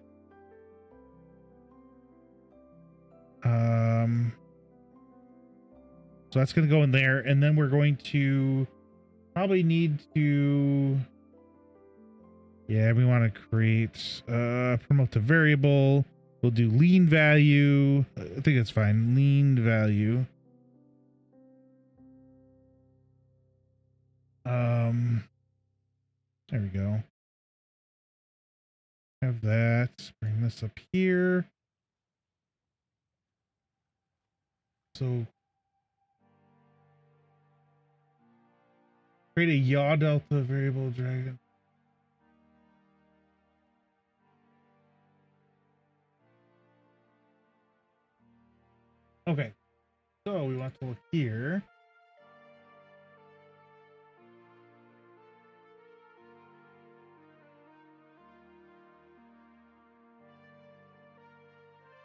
So that's going to go in there, and then we're going to probably need to, yeah, we want to create promote the variable. We'll do lean value. I think that's fine. Lean value. There we go. Have that. Bring this up here. So create a yaw delta variable dragon. Okay, so we want to look here.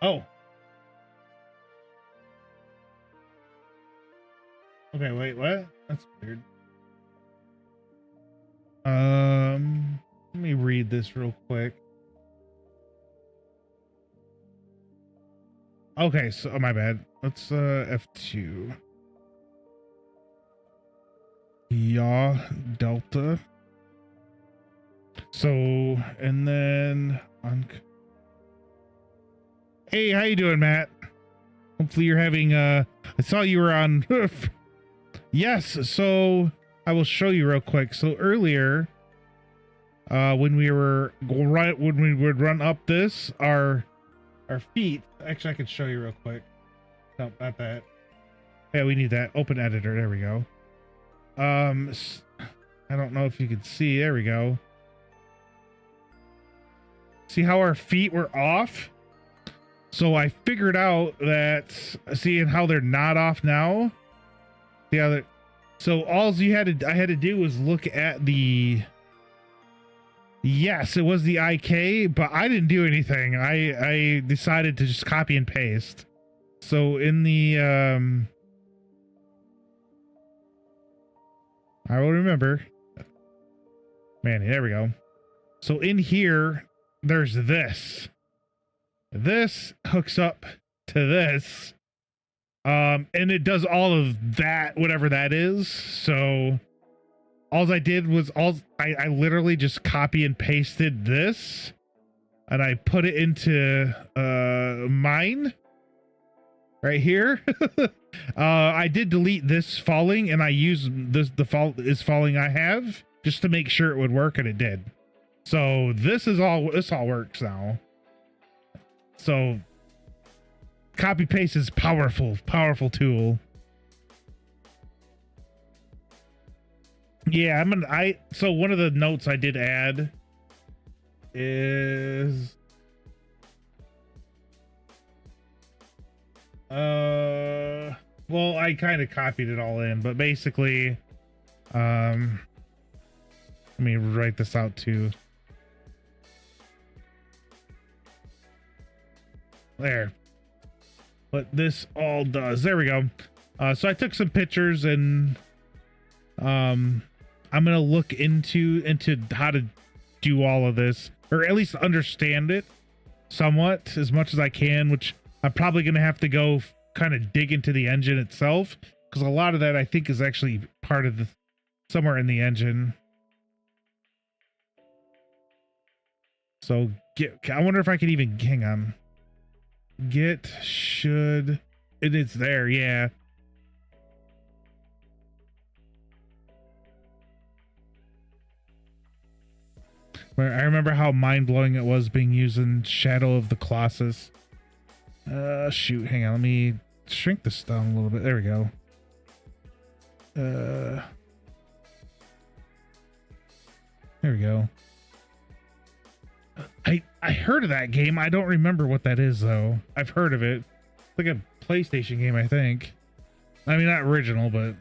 Oh. Okay, wait, what? That's weird. Let me read this real quick. Okay, so, oh, my bad. Let's F2. Yaw delta. So, and then hey, how you doing, Matt? Hopefully you're having I saw you were on yes, so I will show you real quick. So earlier when we would run up this, our feet, actually I can show you real quick. No, not that. Yeah, we need that. Open editor. There we go. I don't know if you can see. There we go. See how our feet were off? So I figured out that, seeing how they're not off now. See how they're, so all I had to do was look at the, yes, it was the IK, but I didn't do anything. I decided to just copy and paste. So in the, I will remember. Man, there we go. So in here, there's this. This hooks up to this. And it does all of that, whatever that is. So all I did was I literally just copy and pasted this, and I put it into mine right here. I did delete this falling, and I used this the fall is falling I have just to make sure it would work, and it did. So this all works now. So copy paste is powerful tool. Yeah, so one of the notes I did add is well, I kind of copied it all in, but basically let me write this out too. There. What this all does. There we go. So I took some pictures, and I'm gonna look into how to do all of this, or at least understand it somewhat as much as I can, which I'm probably gonna have to go kind of dig into the engine itself, because a lot of that I think is actually part of the somewhere in the engine. So I wonder if I could even hang on. It's there, yeah. Where I remember how mind-blowing it was being used in Shadow of the Colossus. Shoot, hang on, let me shrink this down a little bit. There we go. There we go. I heard of that game. I don't remember what that is, though. I've heard of it. It's like a PlayStation game, I think. I mean, not original, but...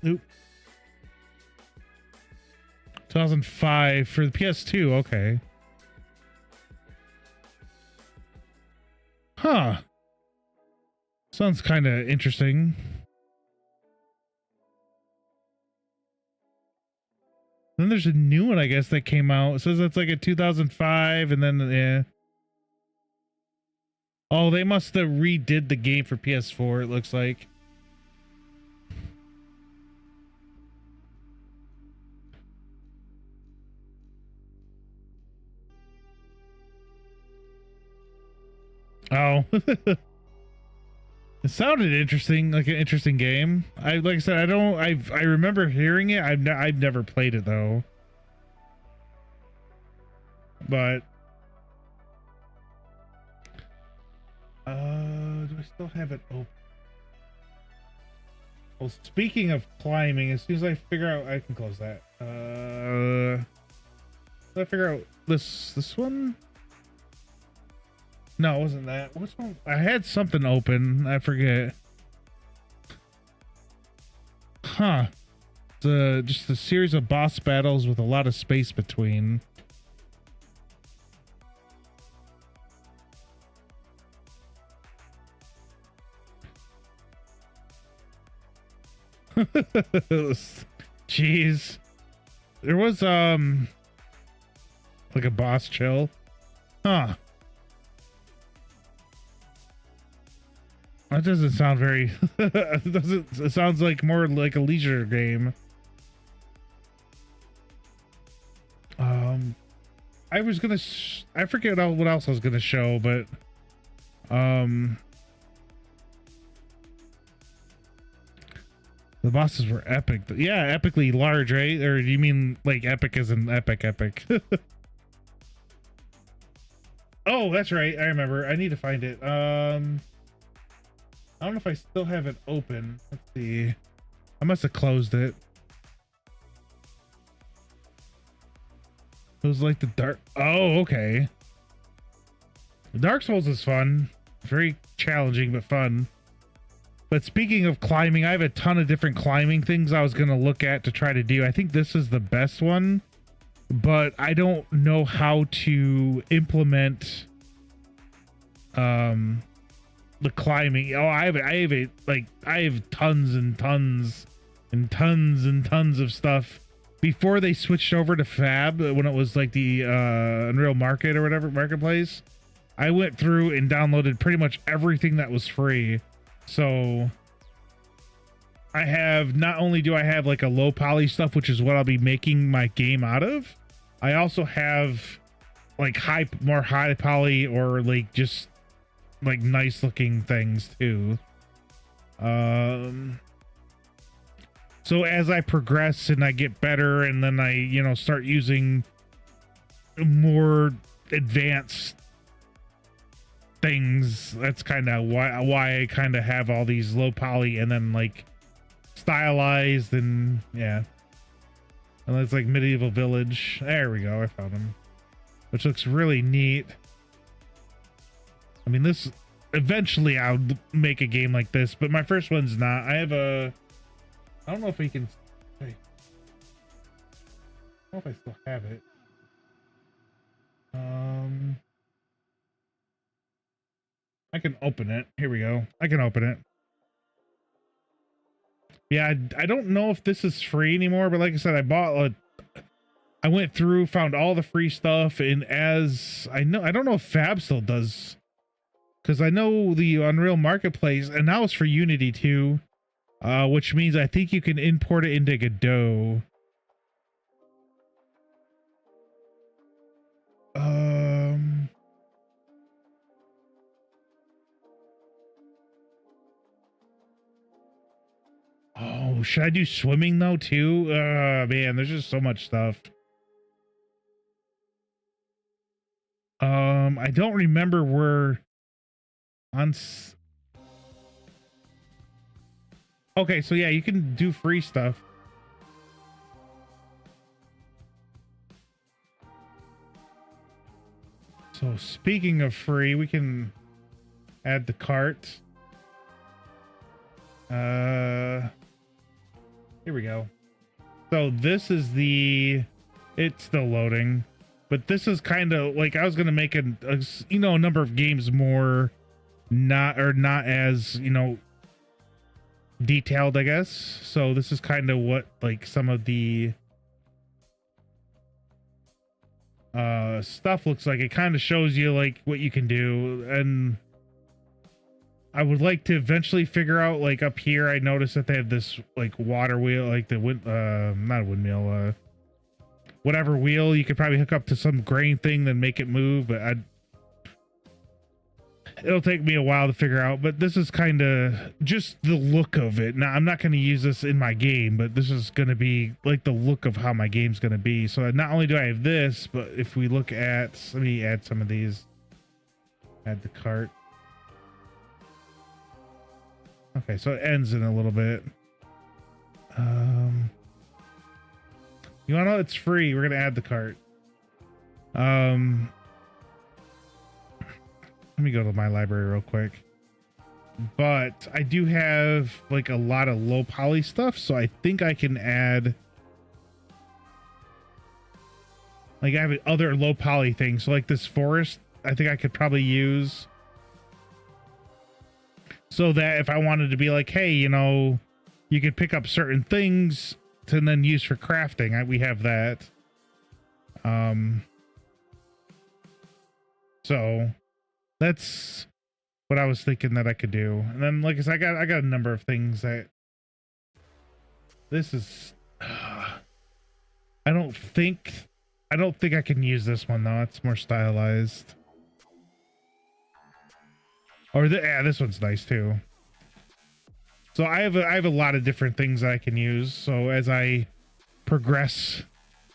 Oop. 2005 for the PS2, okay. Huh. Sounds kind of interesting. Then there's a new one, I guess, that came out. It says that's like a 2005, and then, yeah. Oh, they must have redid the game for PS4, it looks like. Oh. It sounded interesting, like an interesting game. Like I said, I remember hearing it. I've never played it though. But do I still have it open? Well, speaking of climbing, as soon as I figure out, I can close that. Did I figure out this one? No, it wasn't that. What's one? I had something open. I forget. Huh. It's just a series of boss battles with a lot of space between. Jeez. There was like a boss chill. Huh. That doesn't sound very it sounds like more like a leisure game. I was gonna I forget what else I was gonna show, but the bosses were epic. Yeah, epically large, right? Or do you mean like epic as in epic? Oh, that's right. I remember. I need to find it. I don't know if I still have it open. Let's see. I must have closed it. It was like the dark. Oh, okay. Dark Souls is fun. Very challenging, but fun. But speaking of climbing, I have a ton of different climbing things I was going to look at to try to do. I think this is the best one, but I don't know how to implement the climbing. Oh, I have tons and tons and tons and tons of stuff before they switched over to Fab, when it was like the Unreal Market or whatever, Marketplace. I went through and downloaded pretty much everything that was free. So I have, not only do I have like a low poly stuff, which is what I'll be making my game out of, I also have like more high poly or like just like nice looking things too. So as I progress and I get better, and then I, you know, start using more advanced things, that's kind of why I kind of have all these low poly and then like stylized, and yeah. And it's like medieval village. There we go. I found him, which looks really neat. I mean, this eventually I'll make a game like this, but my first one's not. I have a, I don't know if we can, I don't know if I still have it. I can open it. Here we go. I can open it. Yeah, I don't know if this is free anymore, but like I said, I went through, found all the free stuff, and as I know, I don't know if Fab still does, because I know the Unreal Marketplace, and now it's for Unity too, which means I think you can import it into Godot. Oh, should I do swimming though too? Man, there's just so much stuff. I don't remember where on. Okay, so yeah, you can do free stuff. So speaking of free, we can add the cart. Here we go. So this is it's still loading, but this is kind of like, I was going to make a you know, a number of games more not as, you know, detailed, I guess. So this is kind of what like some of the stuff looks like. It kind of shows you like what you can do, and I would like to eventually figure out, like up here, I noticed that they have this like water wheel, like the not a windmill, whatever wheel you could probably hook up to some grain thing, then make it move. But it'll take me a while to figure out. But this is kind of just the look of it. Now, I'm not going to use this in my game, but this is going to be like the look of how my game's going to be. So not only do I have this, but if we look at, let me add some of these. Add the cart. Okay, so it ends in a little bit. You wanna know, it's free. We're gonna add the cart. Let me go to my library real quick. But I do have like a lot of low poly stuff, so I think I can add, like I have other low poly things. So like this forest, I think I could probably use, so that if I wanted to be like, hey, you know, you could pick up certain things to then use for crafting. We have that. So that's what I was thinking that I could do. And then, like I said, I got a number of things that this is. I don't think I can use this one though. It's more stylized. Or yeah, this one's nice too. So I have a lot of different things that I can use. So as I progress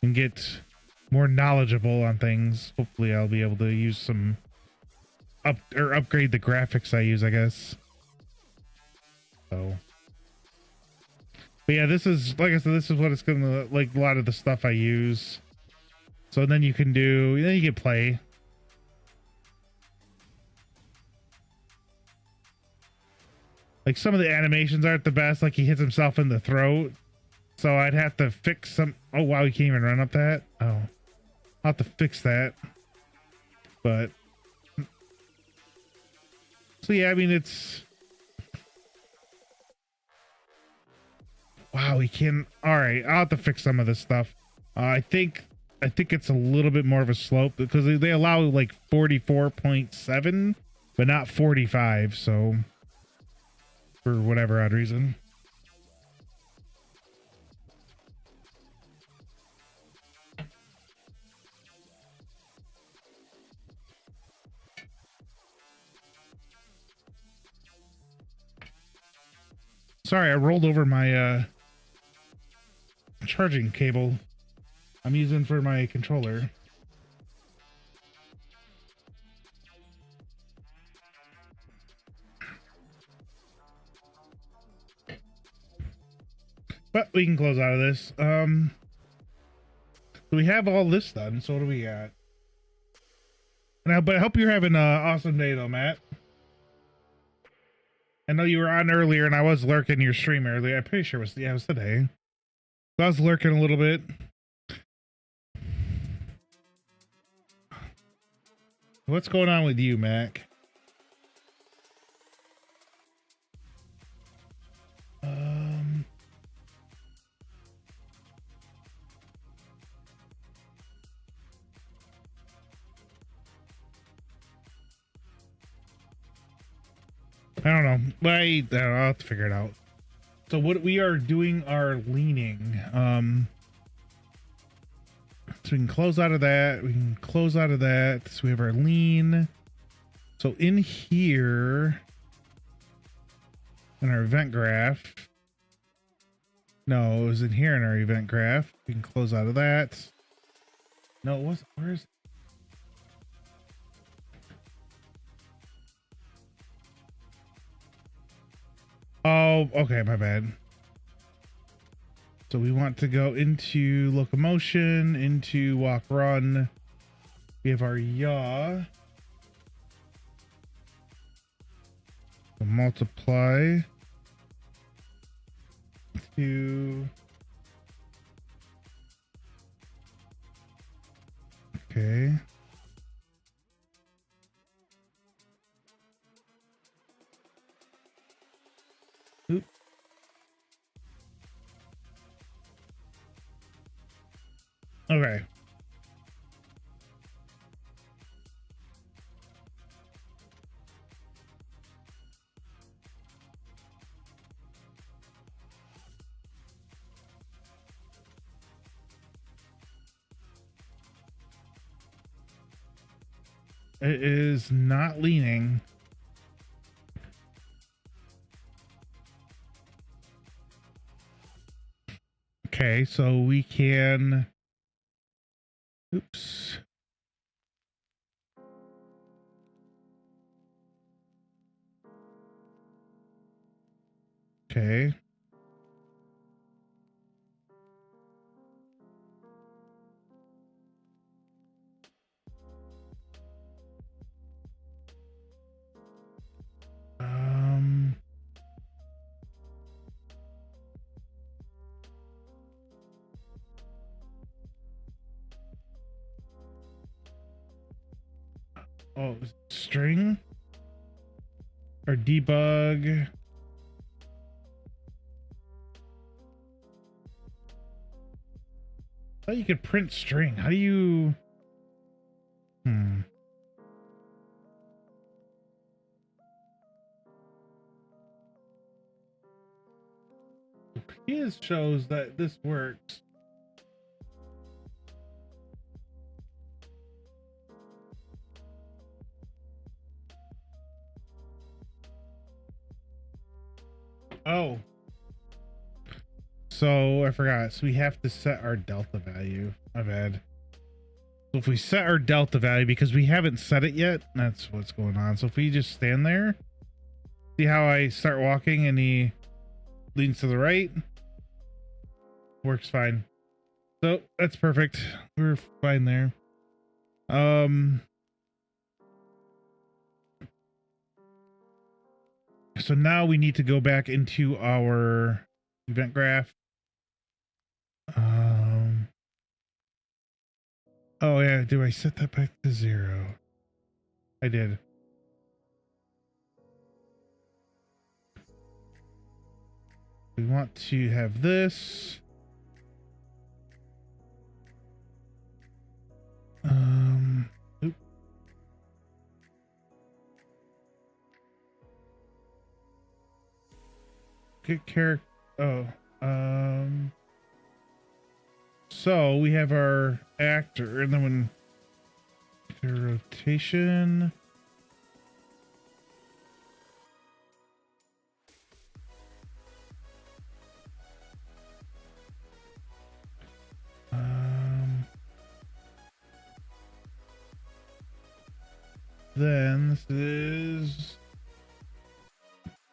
and get more knowledgeable on things, hopefully I'll be able to use some upgrade the graphics I use, I guess. So, but yeah, this is, like I said, this is what it's gonna, like a lot of the stuff I use. So then you can play. Like some of the animations aren't the best, like he hits himself in the throat. So I'd have to fix some. Oh wow, you can't even run up that. Oh, I'll have to fix that. But so yeah, I mean, it's, wow, he can. All right, I'll have to fix some of this stuff. I think it's a little bit more of a slope because they allow like 44.7, but not 45. So for whatever odd reason. Sorry, I rolled over my charging cable I'm using for my controller. But we can close out of this. So we have all this done. So what do we got? Now, but I hope you're having an awesome day though, Matt. I know you were on earlier and I was lurking your stream earlier. I'm pretty sure it was today. So I was lurking a little bit. What's going on with you, Mac? I don't know. But I don't know, I'll have to figure it out. So what we are doing are leaning. So we can close out of that. We can close out of that. So we have our lean. So in here, in our event graph. No, it was in here in our event graph. We can close out of that. No, it wasn't. Where's... Oh, okay, my bad. So we want to go into locomotion, into walk run. We have our yaw. So multiply to... Okay. Oop. Okay. It is not leaning. Okay, so we can... Oops. Okay. Oh, string or debug. Oh, you could print string. How do you? His shows that this works. Oh. So I forgot. So we have to set our delta value. My bad. So if we set our delta value, because we haven't set it yet, that's what's going on. So if we just stand there, see how I start walking and he leans to the right? Works fine. So that's perfect. We're fine there. So now we need to go back into our event graph. Oh yeah, do I set that back to 0? I did. We want to have this. Oop. Get character. Oh, so we have our actor, and then when rotation. then this is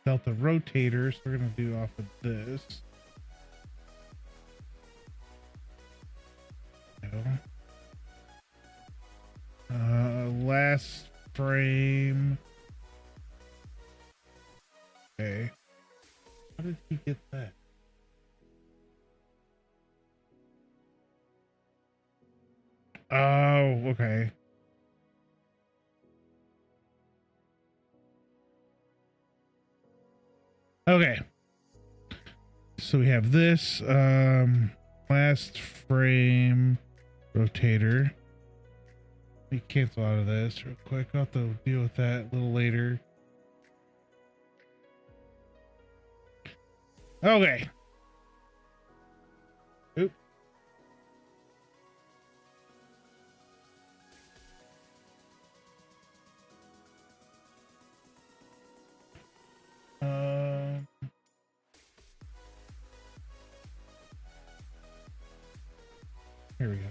delta rotator, so we're gonna do off of this. Last frame. Okay. How did he get that? Oh, okay. Okay. So we have this last frame rotator. Let me cancel out of this real quick. I'll have to deal with that a little later. Okay. Oop. Here we go.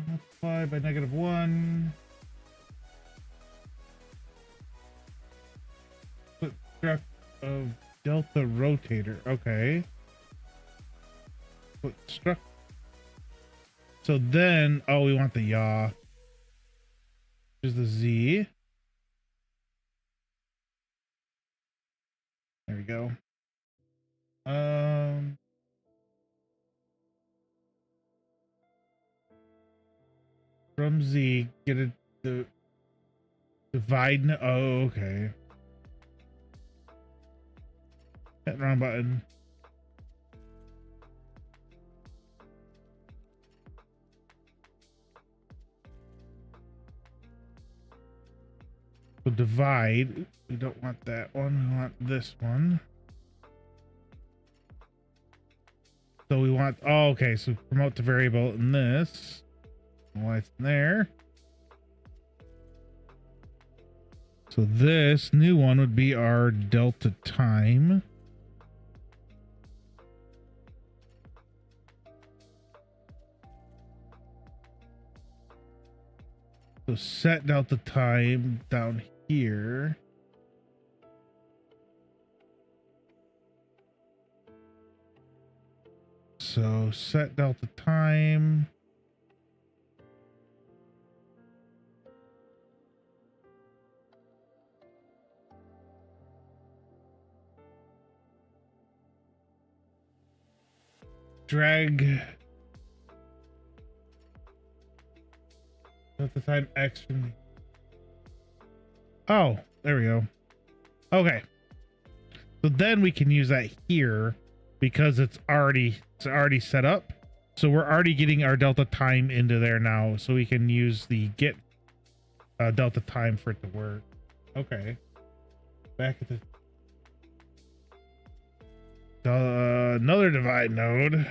Multiply by -1. Footstruct of delta rotator. Okay. Footstruct. So then, oh, we want the yaw. Here's the Z. There we go. From Z, get it the divide. Oh, okay. Hit the wrong button. So divide. We don't want that one. We want this one. So we want. Oh, okay. So promote the variable in this. Why it's in there. So this new one would be our delta time. So set delta time down here. So set delta time. Drag delta time X from the. Oh, there we go. Okay. So then we can use that here because it's already set up. So we're already getting our delta time into there now. So we can use the get delta time for it to work. Okay. Back at the another divide node.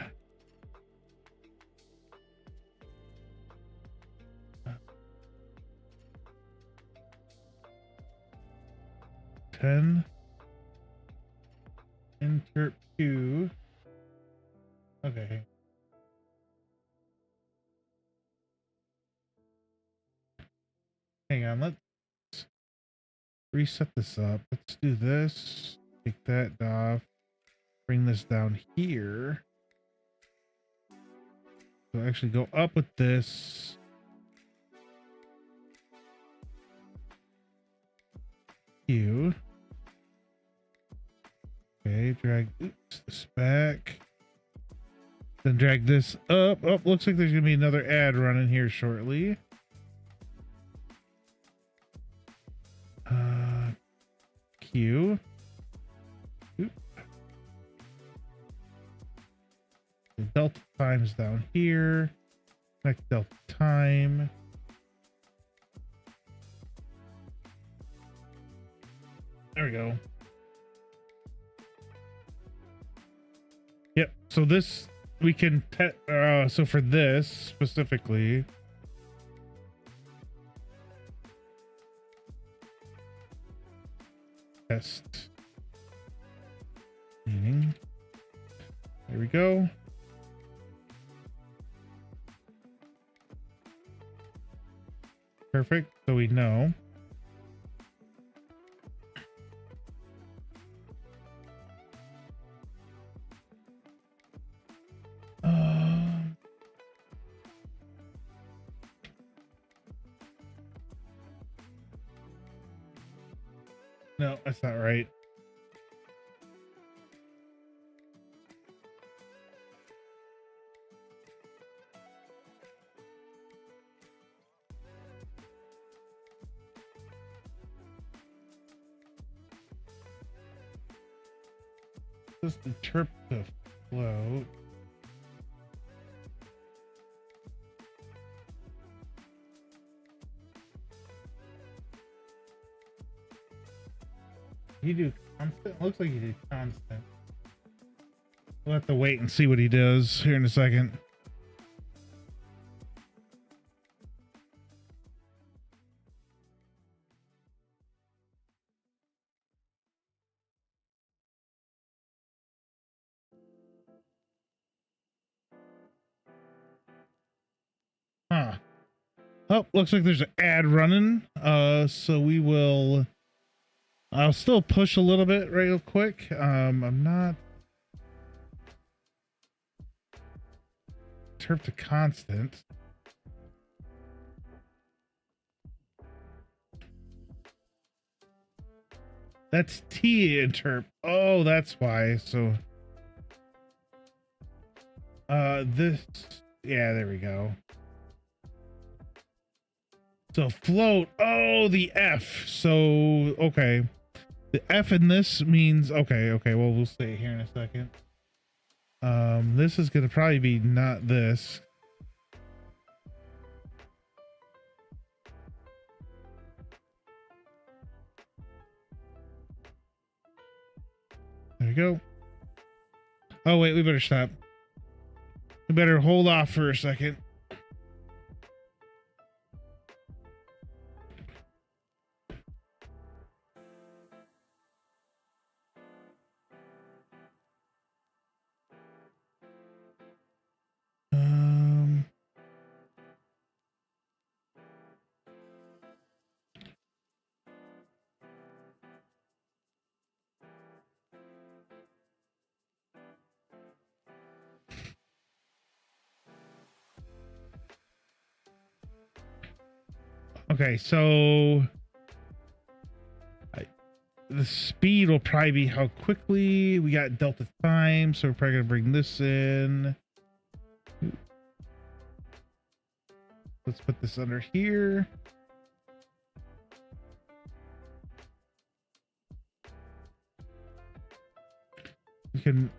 Interp 2. Okay. Hang on, let's reset this up. Let's do this. Take that off. Bring this down here. So actually go up with this. Q. Okay, drag this back. Then drag this up. Oh, looks like there's gonna be another ad running here shortly. Q. Oop. The delta time's down here. Connect delta time. There we go. Yep. So this we can so for this specifically. Test. Meaning we go. Perfect. So we know. No, that's not right. Just interpret the float. You do constant? Looks like you did constant. We'll have to wait and see what he does here in a second. Huh. Oh, looks like there's an ad running. So we will. I'll still push a little bit real quick. I'm not. Terp to constant. That's T interp. Oh, that's why. So, this. Yeah, there we go. So float. Oh, the F. So, okay. The F in this means, okay. Well, we'll see it here in a second. This is going to probably be not this. There we go. Oh, wait, we better stop. We better hold off for a second. Okay, so the speed will probably be how quickly we got delta time, so we're probably gonna bring this in. Let's put this under here. We can.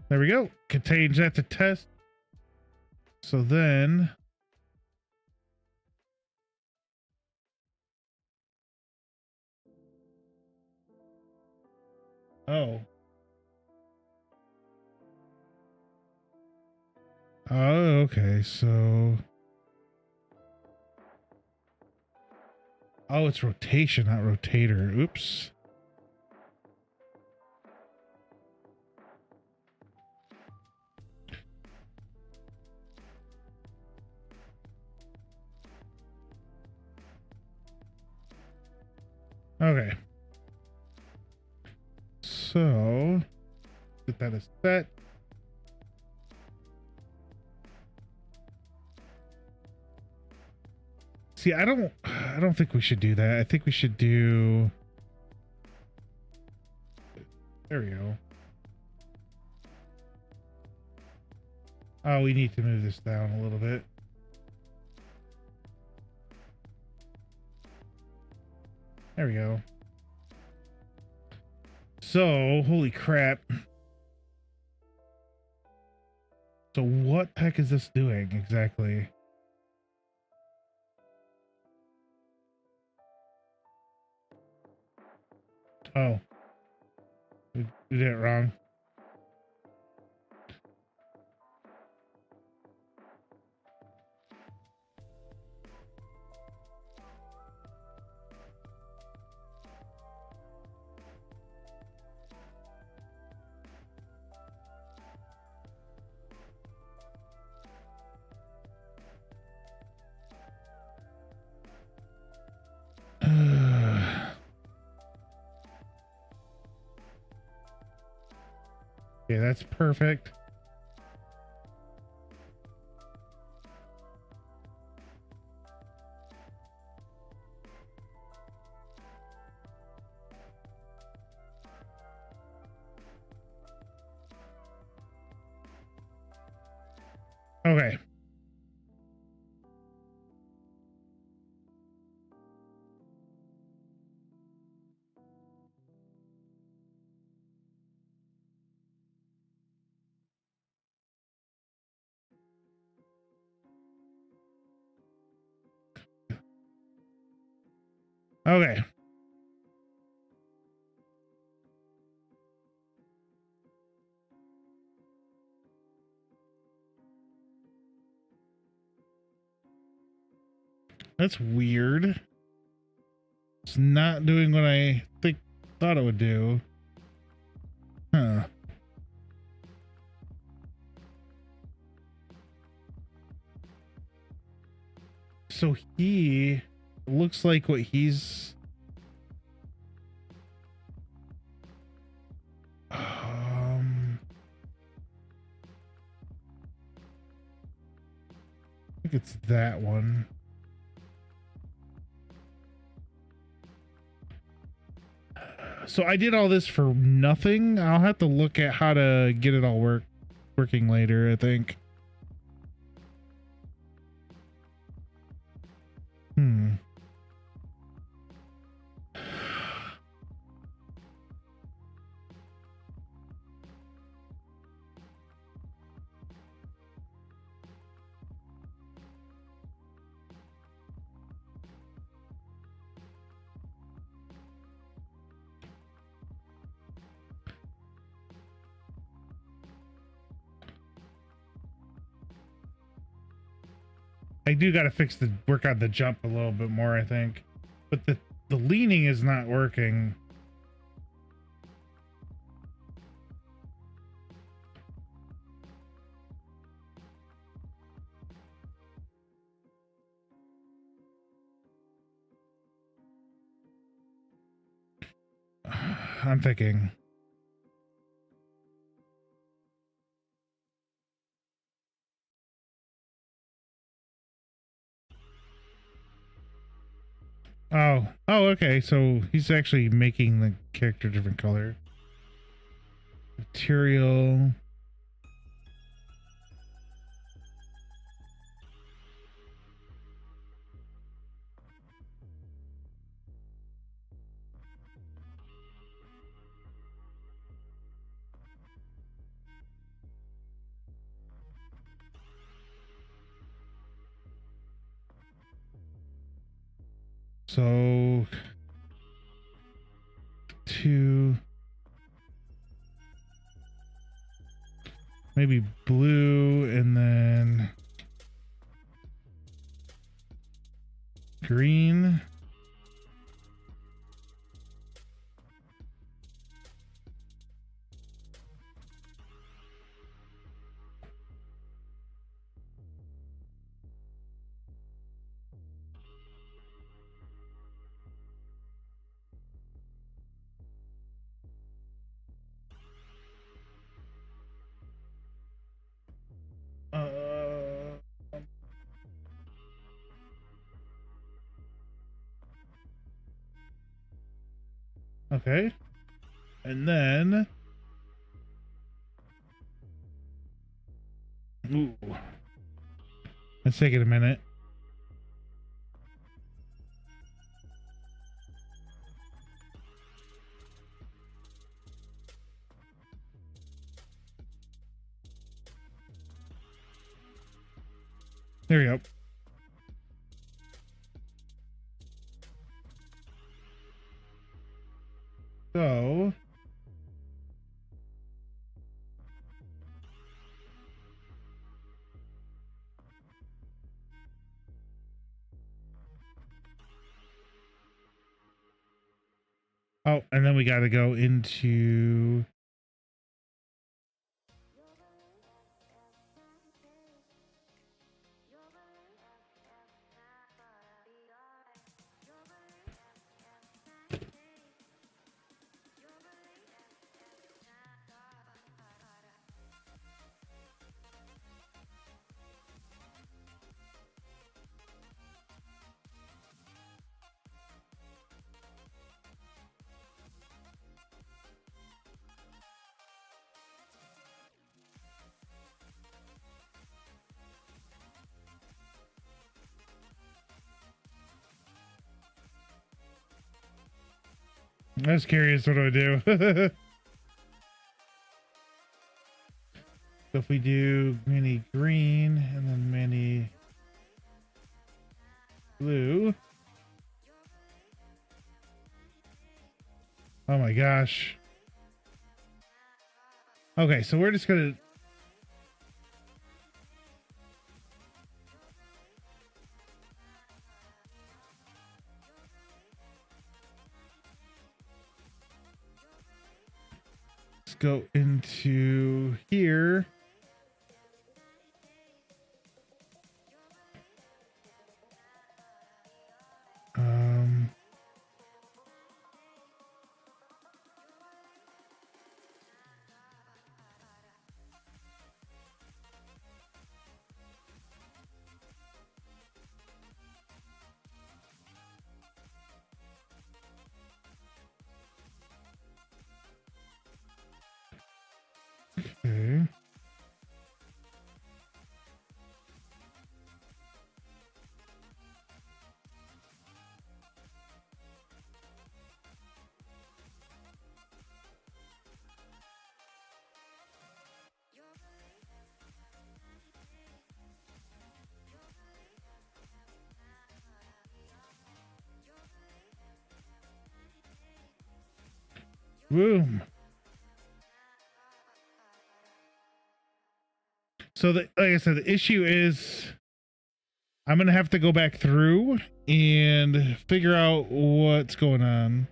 There we go. Can change that to test. So then. Oh. Oh, okay. So. Oh, it's rotation, not rotator. Oops. Okay. So, get that as set. See, I don't think we should do that. I think we should do. There we go. Oh, we need to move this down a little bit. There we go. So, holy crap. So what the heck is this doing exactly? Oh. We did it wrong. Okay, that's perfect. Okay. Okay. That's weird. It's not doing what I thought it would do. Huh. So he looks like what he's I think it's that one. So I did all this for nothing. I'll have to look at how to get it all working later, I think. I do got to work on the jump a little bit more, I think. But the leaning is not working. I'm thinking. Oh, okay. So he's actually making the character different color. Material. So 2, maybe blue, and then green. Okay. And then ooh. Let's take it a minute. There we go. So oh, and then we got to go into I was curious, what do I do? So if we do mini green and then mini blue. Oh my gosh. Okay, so we're just gonna let's go into here. Um okay. Boom. So like I said, the issue is I'm gonna have to go back through and figure out what's going on.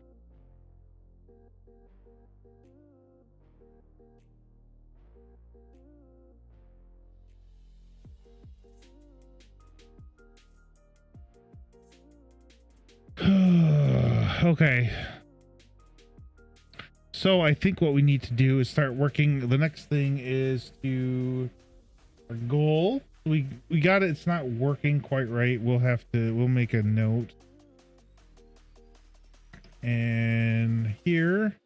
Okay. So I think what we need to do is start working. The next thing is to our goal. We got it. It's not working quite right. We'll make a note. And here.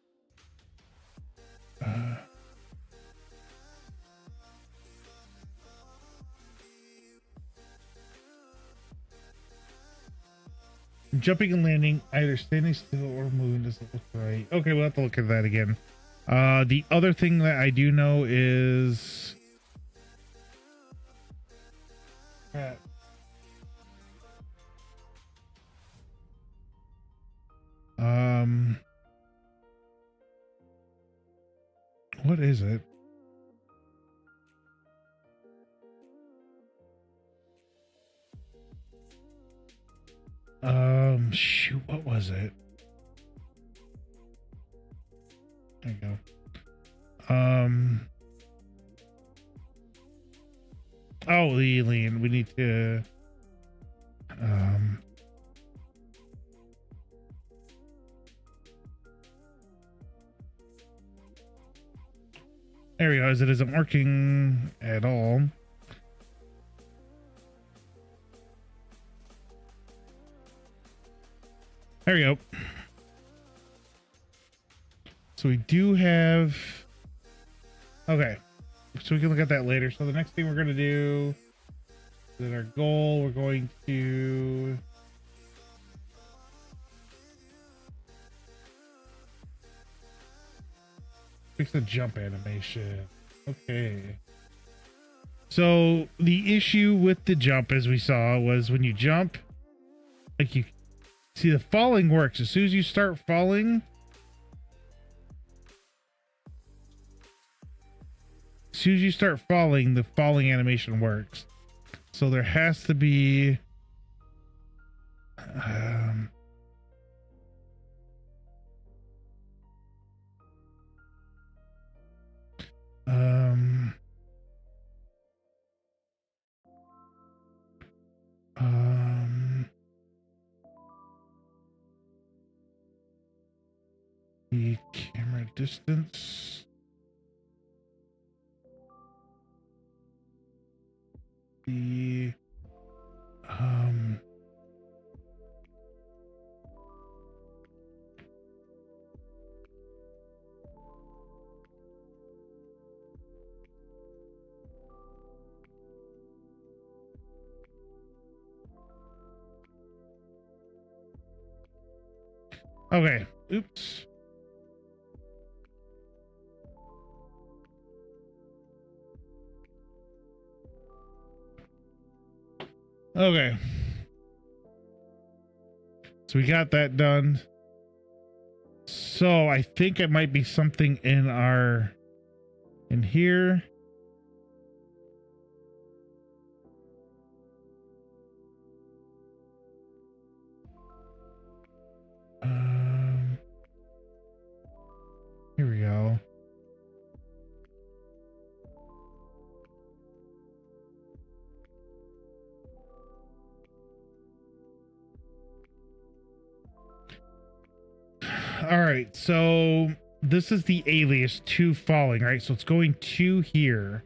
Jumping and landing, either standing still or moving doesn't look right. Okay, we'll have to look at that again. The other thing that I do know is what is it? Shoot, what was it? There you go. Oh, the alien. We need to, there we go. As it isn't working at all. There we go. So we do have, okay, so we can look at that later. So the next thing we're going to do is our goal. We're going to fix the jump animation. Okay. So the issue with the jump, as we saw, was when you jump, like you see the falling works. As soon as you start falling, the falling animation works. So there has to be the camera distance, the okay, oops. Okay. So we got that done. So I think it might be something in here. Here we go. All right, so this is the alias to falling, right? So it's going to here.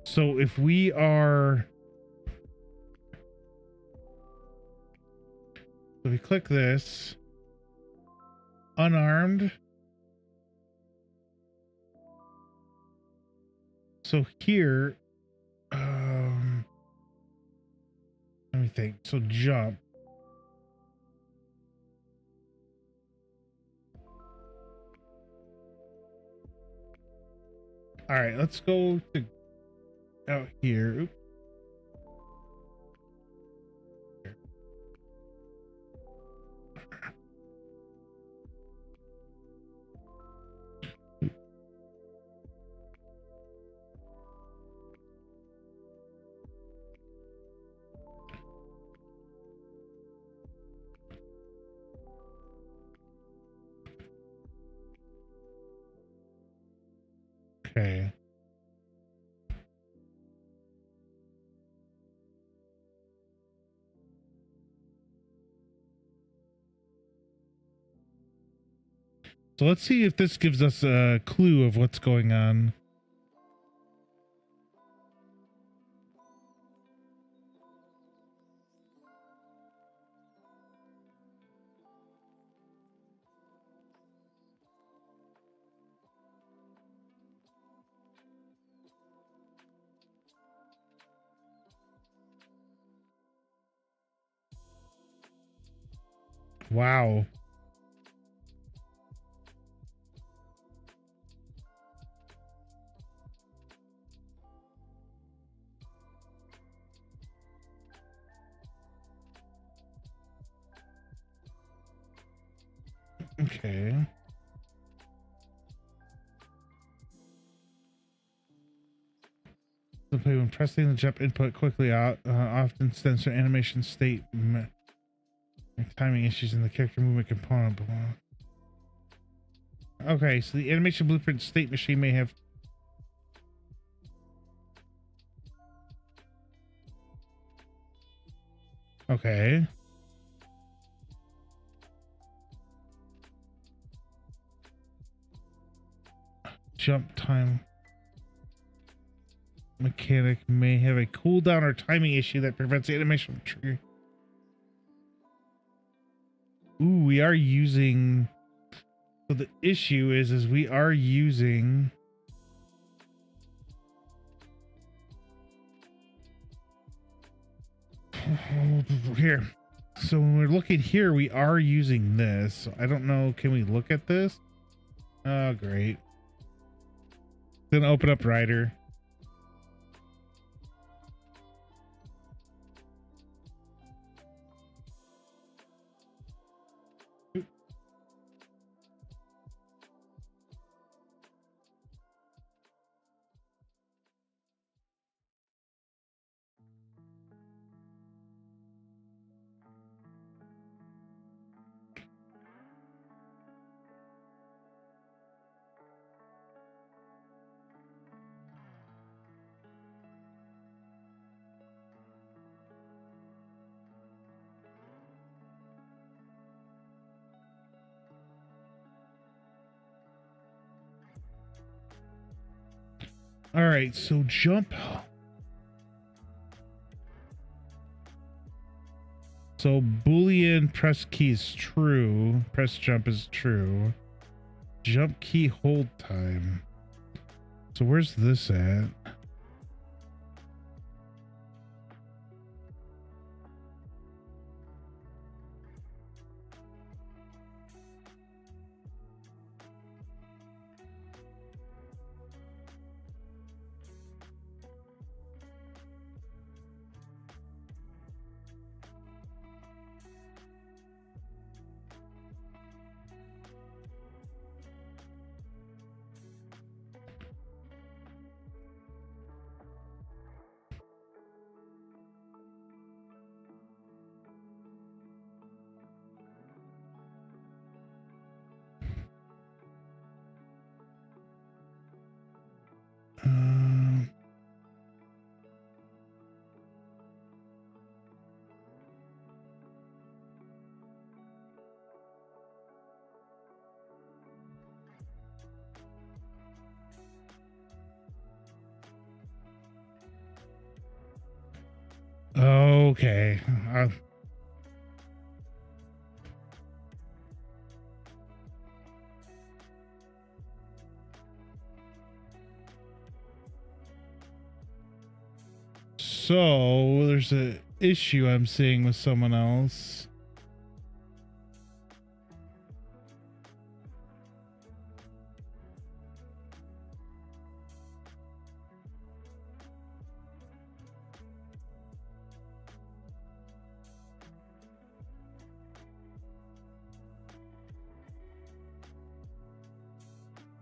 So if we are, so we click this, unarmed. So here, let me think. So jump. All right, let's go to out here. Oops. Okay. So let's see if this gives us a clue of what's going on. Wow. Okay. Simply when pressing the jump input quickly out, often stems from animation state timing issues in the character movement component. Okay, so the animation blueprint state machine may have. Okay. Jump time mechanic may have a cooldown or timing issue that prevents the animation from triggering. Ooh, we are using. So the issue is we are using. Here. So when we're looking here, we are using this. So I don't know. Can we look at this? Oh, great. Then open up Rider. All right, so jump. So Boolean press key is true. Press jump is true. Jump key hold time. So where's this at? Okay. So there's a issue I'm seeing with someone else.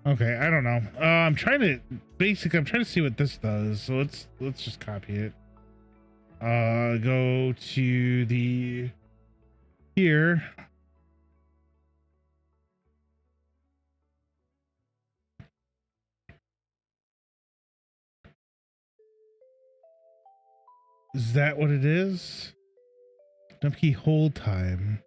Okay, I don't know. I'm trying to see what this does. So let's just copy it. Go to the here. Is that what it is? Jump key hold time.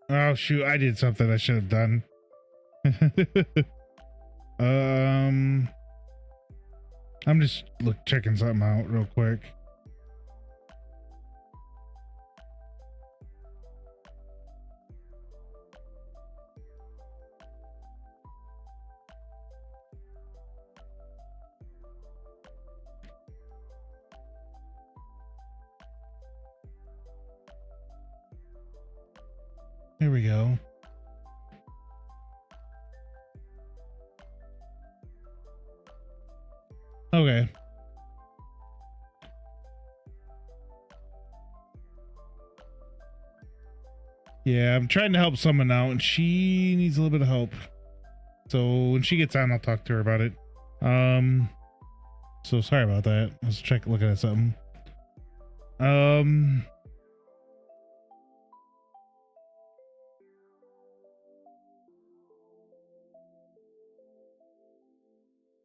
Oh shoot, I did something I should have done. I'm just checking something out real quick. Here we go. Okay. Yeah, I'm trying to help someone out, and she needs a little bit of help. So when she gets on, I'll talk to her about it. So sorry about that. Let's check looking at something.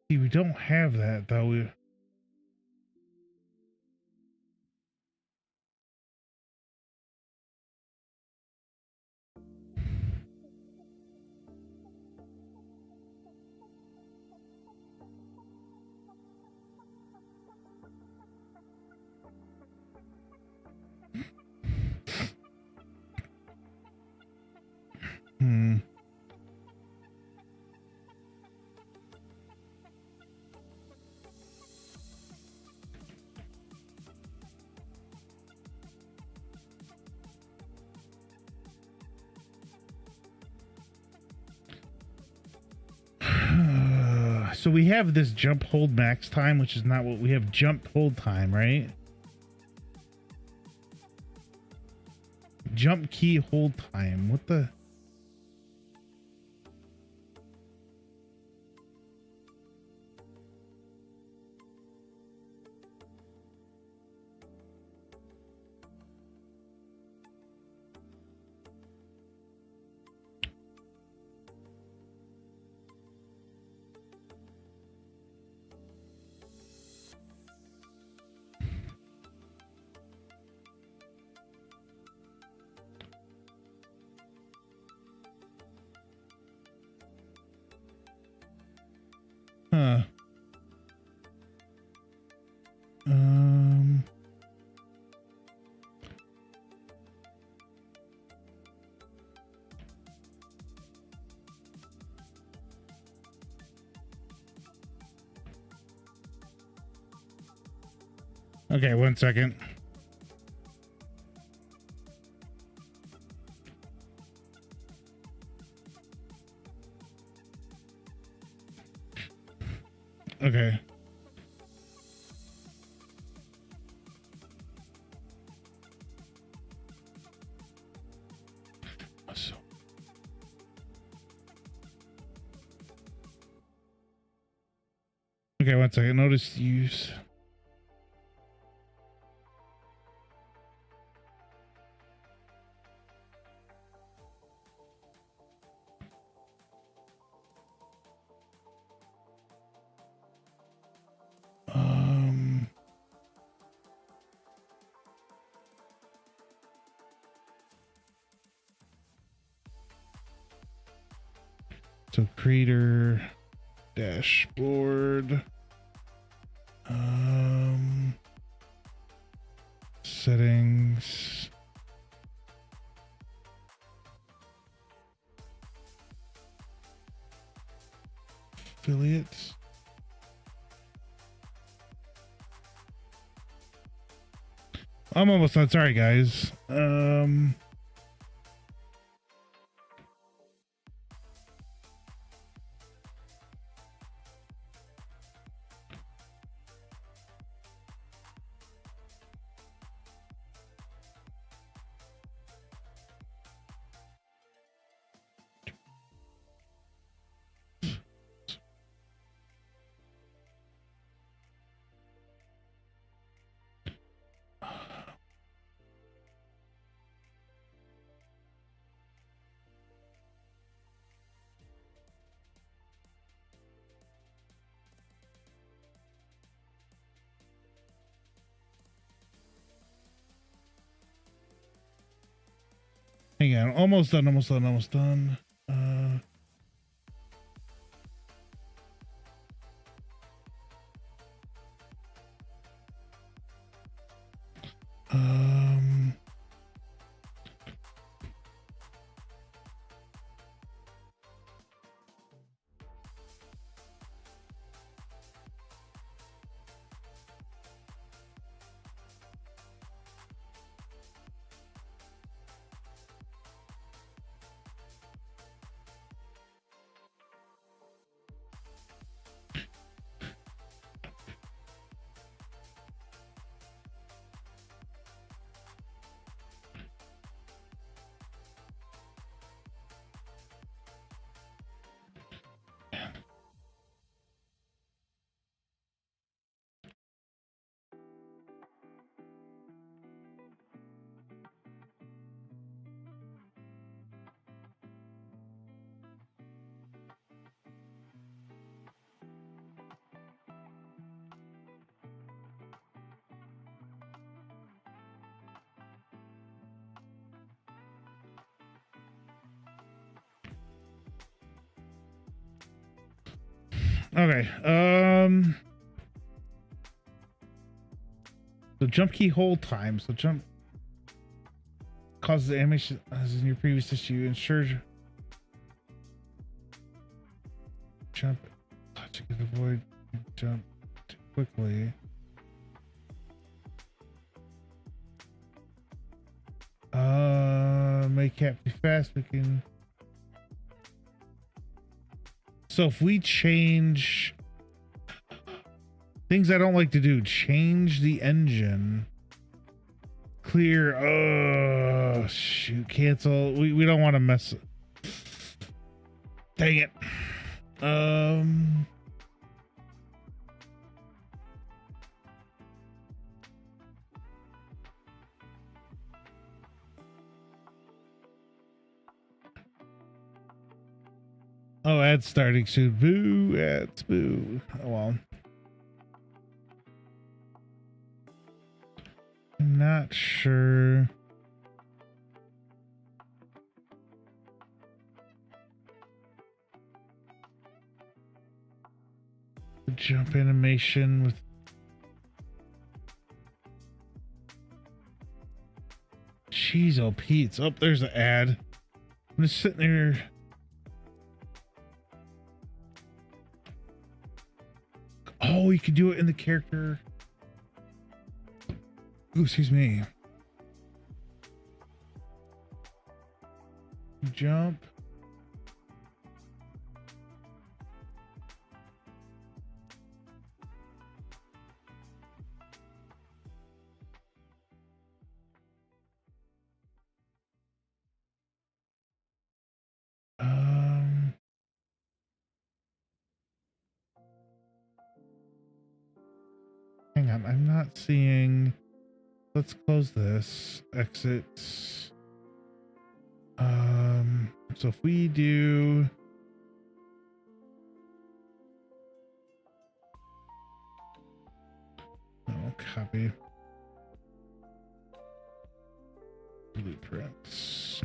See, we don't have that though. Hmm. So we have this jump hold max time, which is not what we have. Jump hold time, right? Jump key hold time. What the? Huh. Um. Okay, 1 second. Okay. Okay, one second. Notice use. So creator dashboard. Settings. Affiliates. I'm almost done. Sorry, guys. Hang on. Almost done. Almost done. Almost done. Um, okay. So jump key hold time. So jump causes the animation as in your previous issue. Ensure jump. To avoid jump too quickly. Make cap too fast. We can. So if we change things I don't like to do, change the engine. Clear. Oh shoot! Cancel. We don't want to mess. Dang it. Oh, ads starting soon. Boo, ads, boo. Oh well. I'm not sure. The jump animation with cheese. Oh, Pete's. Oh, there's an ad. I'm just sitting there. Oh, you can do it in the character. Ooh, excuse me. Jump. Um, on. I'm not seeing. Let's close this. Exit. So if we do. Oh, copy. Blueprints.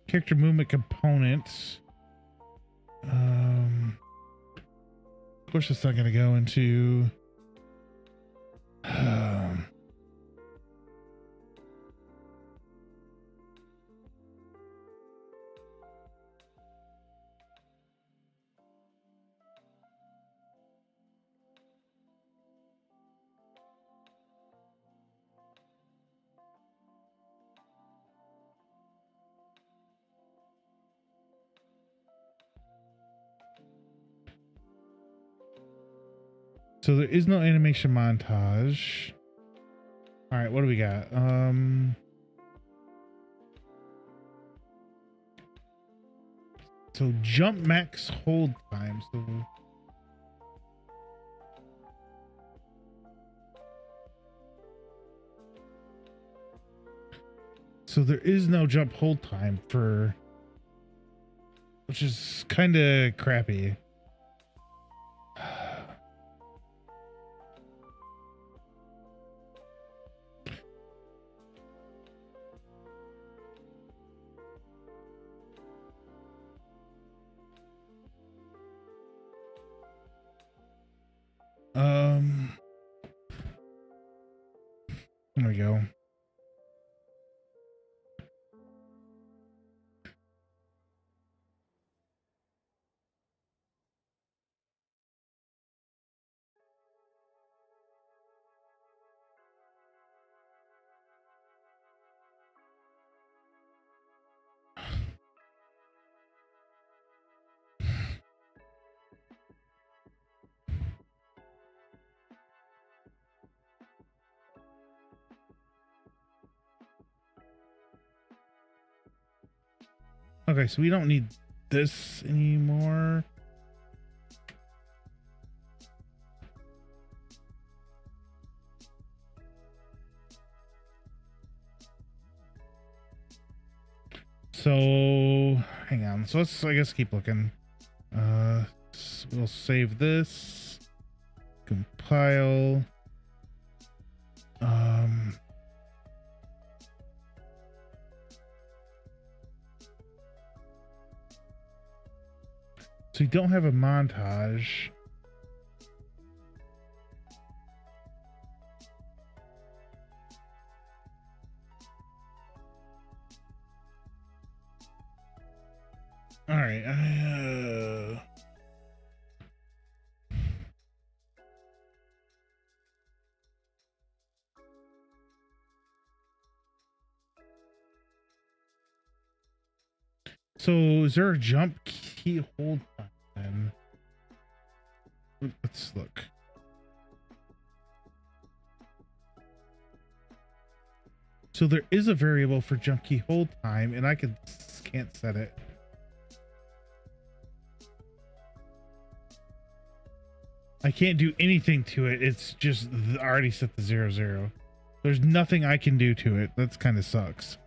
Character movement components. Of course, it's not going to go into. So there is no animation montage. All right, what do we got? So jump max hold time. So there is no jump hold time for, which is kind of crappy. There we go. Okay, so we don't need this anymore. So hang on. So let's, I guess, keep looking. We'll save this. Compile. So we don't have a montage. All right. So is there a jump key hold time? Let's look. So there is a variable for jump key hold time, and I can't set it. I can't do anything to it. It's just already set to 0, 0. There's nothing I can do to it. That's kind of sucks.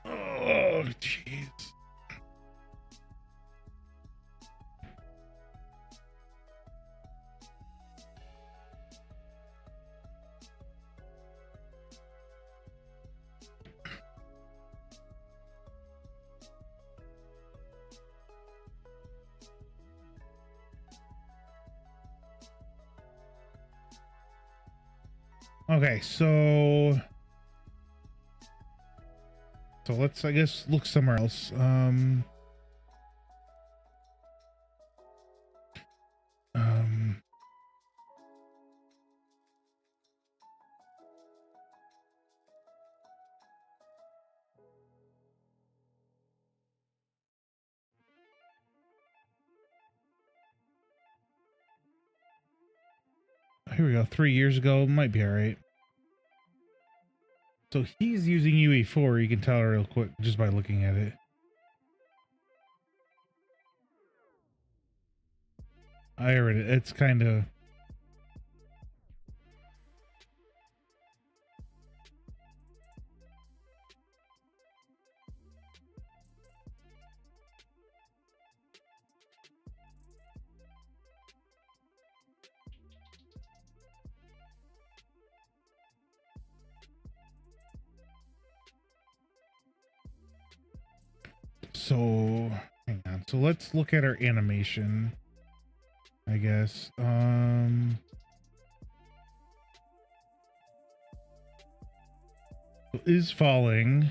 Oh, jeez. Okay, so let's, I guess, look somewhere else. Here we go. 3 years ago, might be all right. So he's using UE4. You can tell real quick just by looking at it. I already, it's kind of, so hang on. So let's look at our animation, I guess. Is falling.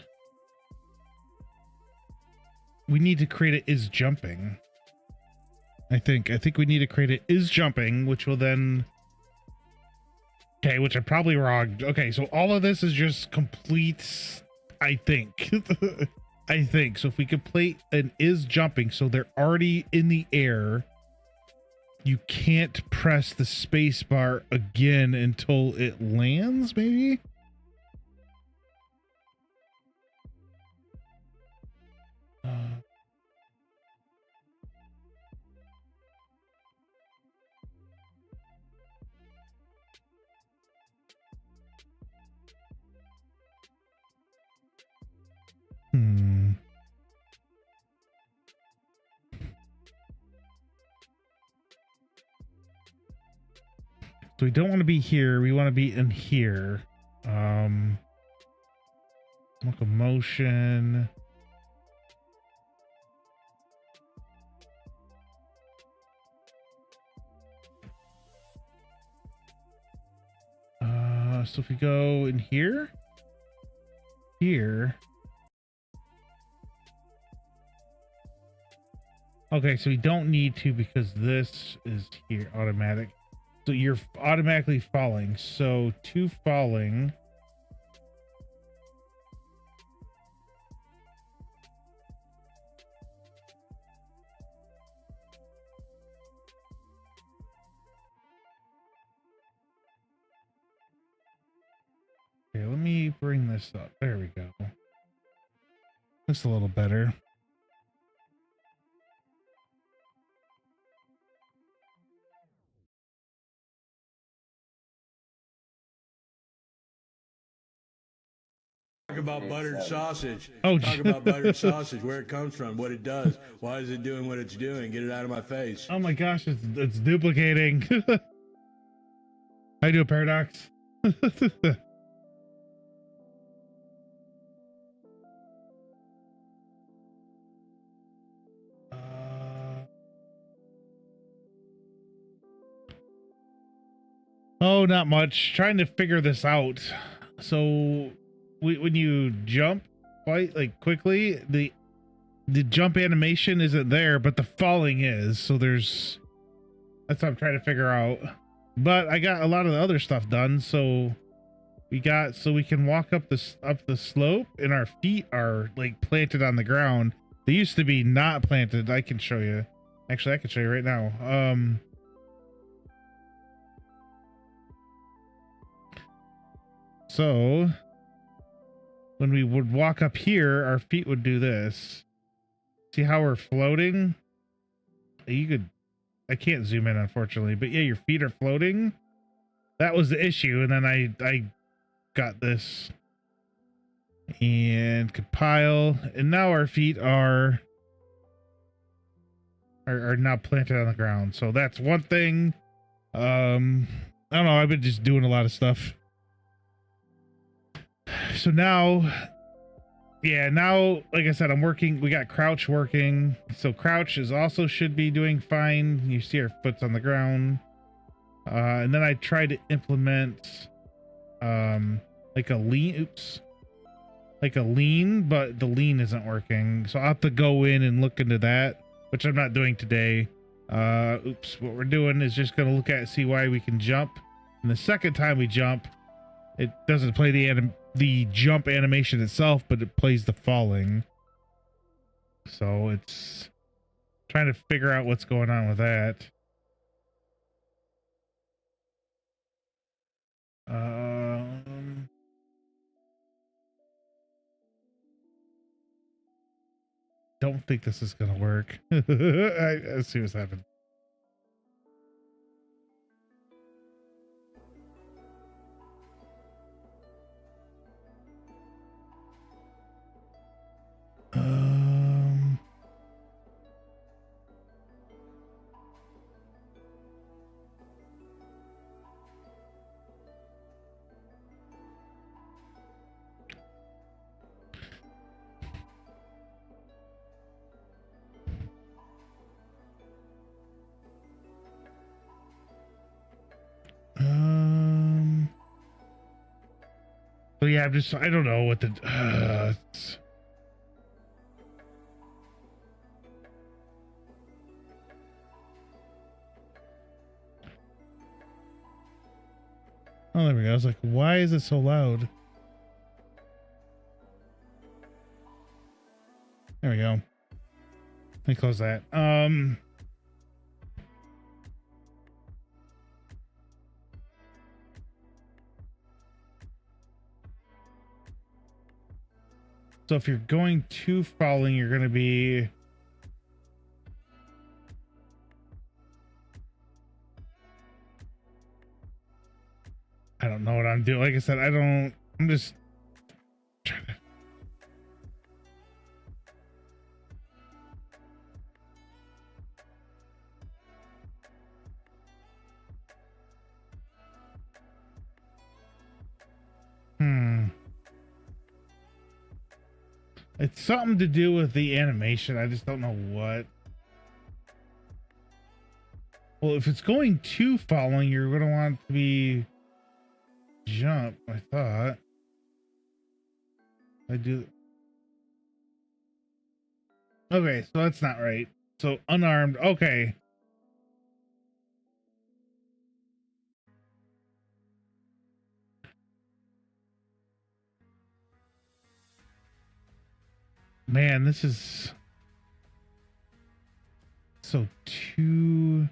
We need to create it is jumping. I think we need to create it is jumping, which will then, okay, which I'm probably wrong. Okay, so all of this is just complete, I think. I think. So if we complete an is jumping, so they're already in the air, you can't press the space bar again until it lands, maybe? Hmm. So we don't want to be here. We want to be in here. Locomotion. So if we go in here, okay, so we don't need to because this is here automatic. So you're automatically falling. So to falling. Okay, let me bring this up. There we go. Looks a little better. Talk about buttered sausage. Oh, Talk about buttered sausage, where it comes from, what it does, why is it doing what it's doing. Get it out of my face. oh my gosh, it's duplicating. I do a paradox. Oh, not much. Trying to figure this out. So, when you jump quite like quickly, the jump animation isn't there, but the falling is. So that's what I'm trying to figure out. But I got a lot of the other stuff done. So we can walk up the slope, and our feet are like planted on the ground. They used to be not planted. I can show you. Actually, I can show you right now. So when we would walk up here, our feet would do this. See how we're floating? I can't zoom in, unfortunately, but yeah, your feet are floating. That was the issue. And then I got this and compile. And now our feet are now planted on the ground. So that's one thing. I don't know. I've been just doing a lot of stuff. So now, yeah, like I said, I'm working. We got crouch working. So crouch is also should be doing fine. You see our foot's on the ground. And then I tried to implement like a lean, but the lean isn't working. So I'll have to go in and look into that, which I'm not doing today. What we're doing is just going to look at, see why we can jump. And the second time we jump, it doesn't play the jump animation itself, but it plays the falling. So it's trying to figure out what's going on with that. Don't think this is gonna work. I see what's happening. yeah, I don't know what the, oh, there we go. I was like, why is it so loud? There we go. Let me close that. So if you're going to falling, you're going to be, I don't know what I'm doing. Like I said, I'm just trying to. It's something to do with the animation. I just don't know what. Well, if it's going to falling, you're going to want it to be jump, I thought. I do. Okay, so that's not right. So unarmed. Okay. Man, this is so too.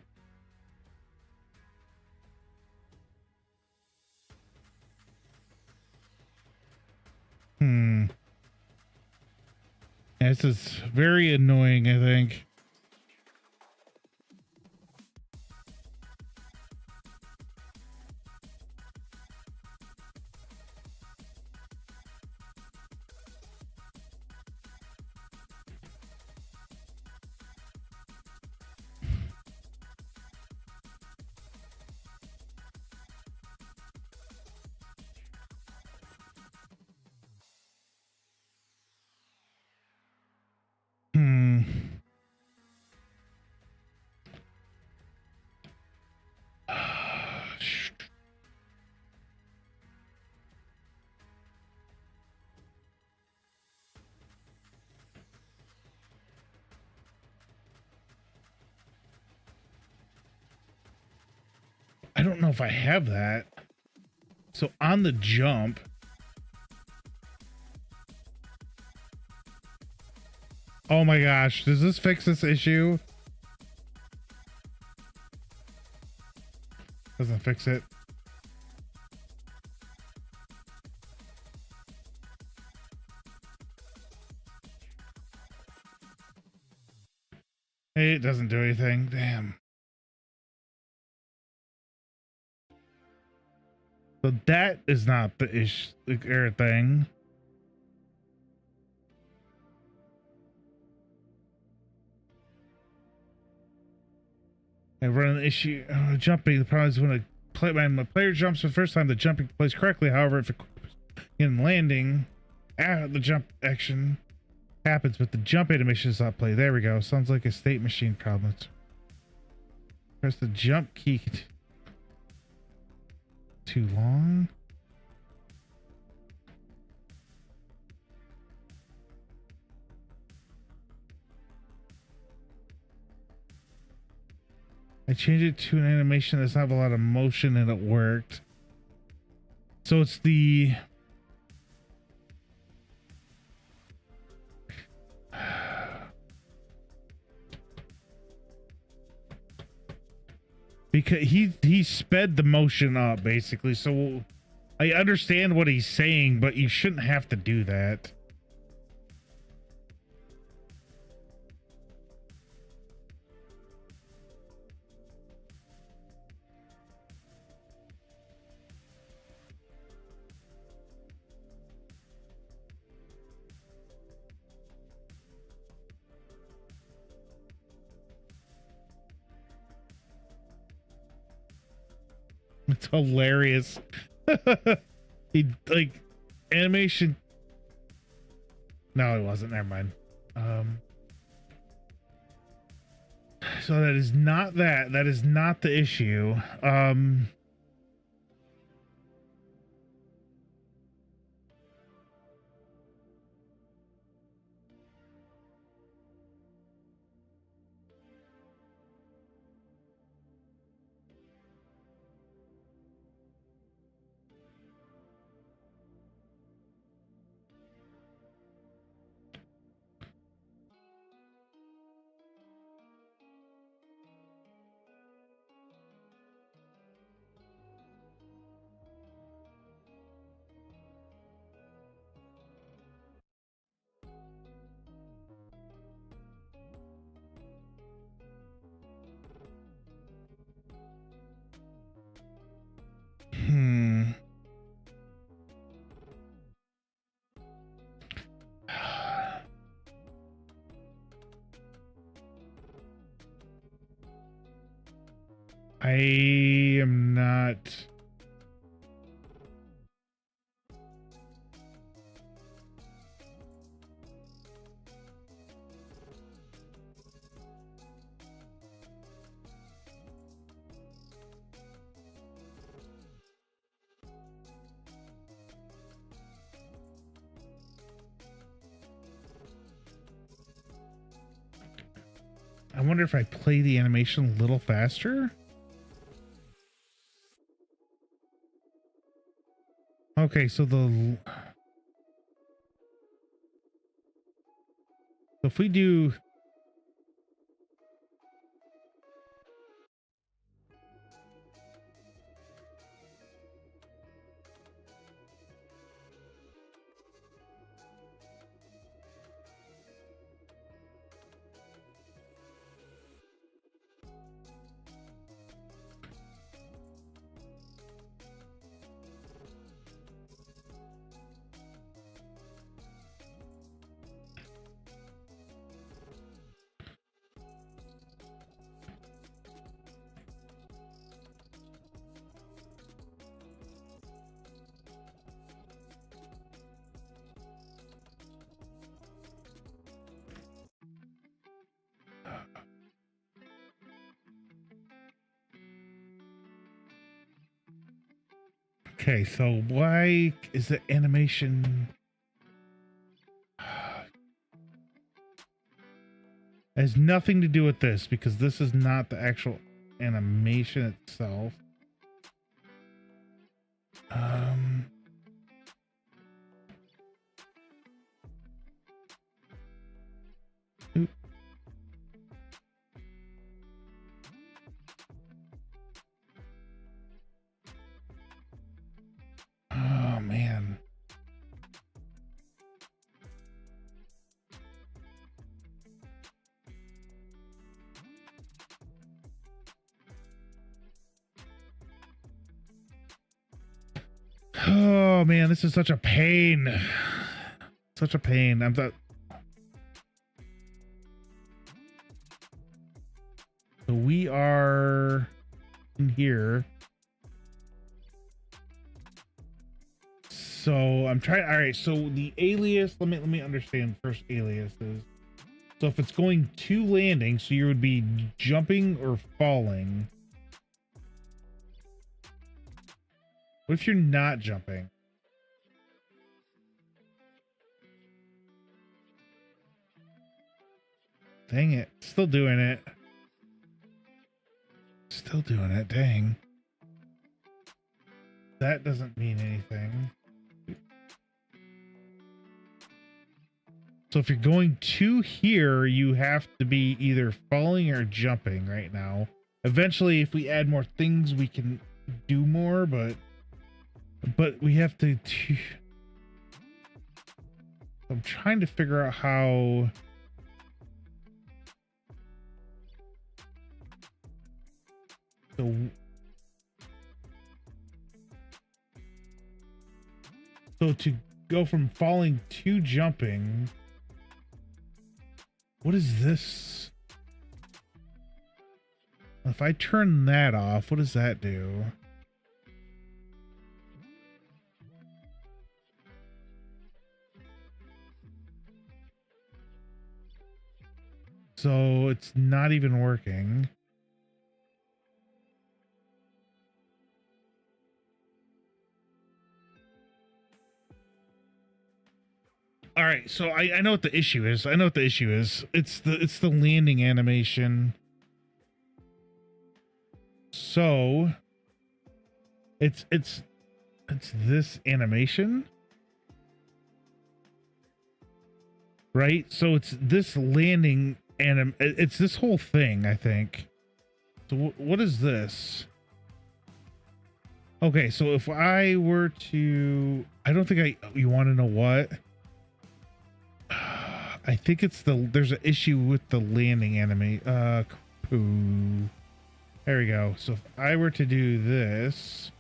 Yeah, this is very annoying, I think. I don't know if I have that. So on the jump. Oh my gosh, does this fix this issue? Doesn't fix it. Hey, it doesn't do anything. Damn. So that is not the issue thing. I run an issue jumping. The problem is when my player jumps for the first time, the jumping plays correctly. However, if in landing, the jump action happens, but the jump animation is not played. There we go. Sounds like a state machine problem. Press the jump key too long. I changed it to an animation that's not a lot of motion and it worked. So it's the because he sped the motion up basically. So I understand what he's saying, but you shouldn't have to do that. It's hilarious. He like animation. No, it wasn't. Never mind. So that is not that. That is not the issue. I am not. I wonder if I play the animation a little faster. Okay, so if we do. Okay, so why is the animation has nothing to do with this because this is not the actual animation itself. Um oop. Oh man. Oh man, this is such a pain. Such a pain. I'm the So we are in here. So I'm trying. All right. So the alias. Let me understand first. Aliases. So if it's going to landing, so you would be jumping or falling. What if you're not jumping? Dang it. Still doing it. Still doing it. Dang. That doesn't mean anything. So if you're going to here, you have to be either falling or jumping right now. Eventually, if we add more things, we can do more, but we have to I'm trying to figure out how so to go from falling to jumping. What is this? If I turn that off, what does that do? So it's not even working. All right, so I know what the issue is. I know what the issue is. It's the landing animation. So it's this animation, right? So it's this landing it's this whole thing, I think. So what is this? Okay, so if I were to, I don't think you want to know what? I think it's there's an issue with the landing poo. There we go. So if I were to do this.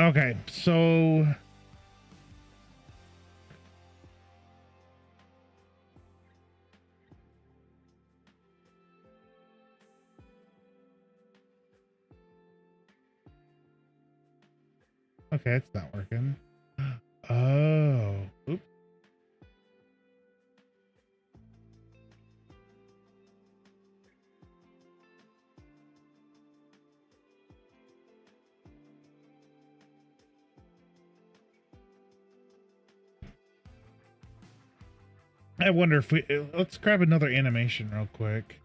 Okay, so okay, it's not working. Oh, oops. I wonder if we let's grab another animation real quick.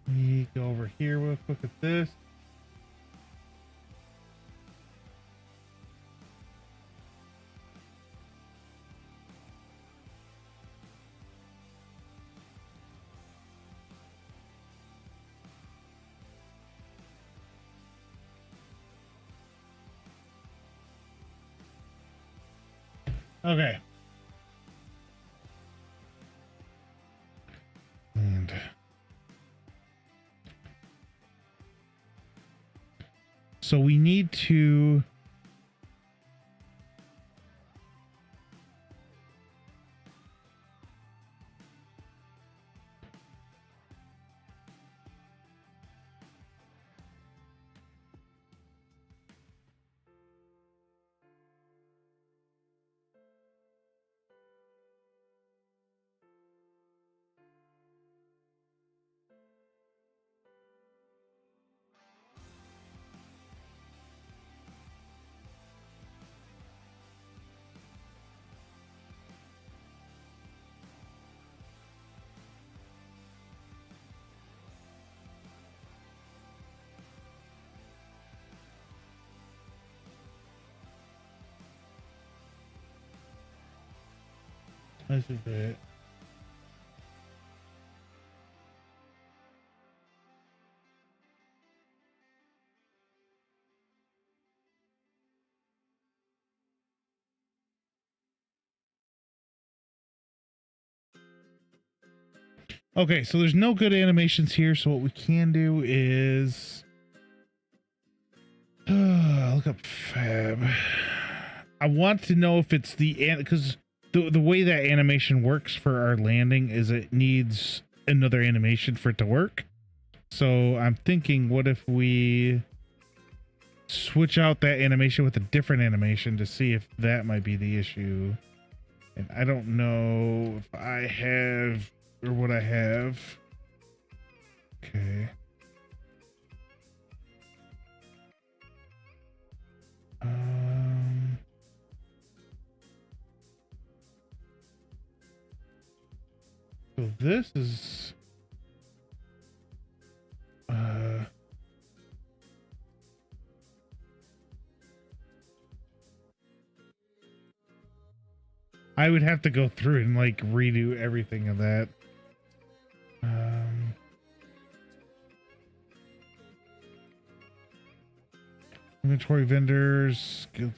We go over here real quick at this. Okay. And so we need to this is it. Okay, so there's no good animations here, so what we can do is look up Fab. I want to know if it's because the way that animation works for our landing is it needs another animation for it to work. So I'm thinking, what if we switch out that animation with a different animation to see if that might be the issue? And I don't know if I have or what I have. Okay. So this is I would have to go through and like redo everything of that. Inventory vendors. I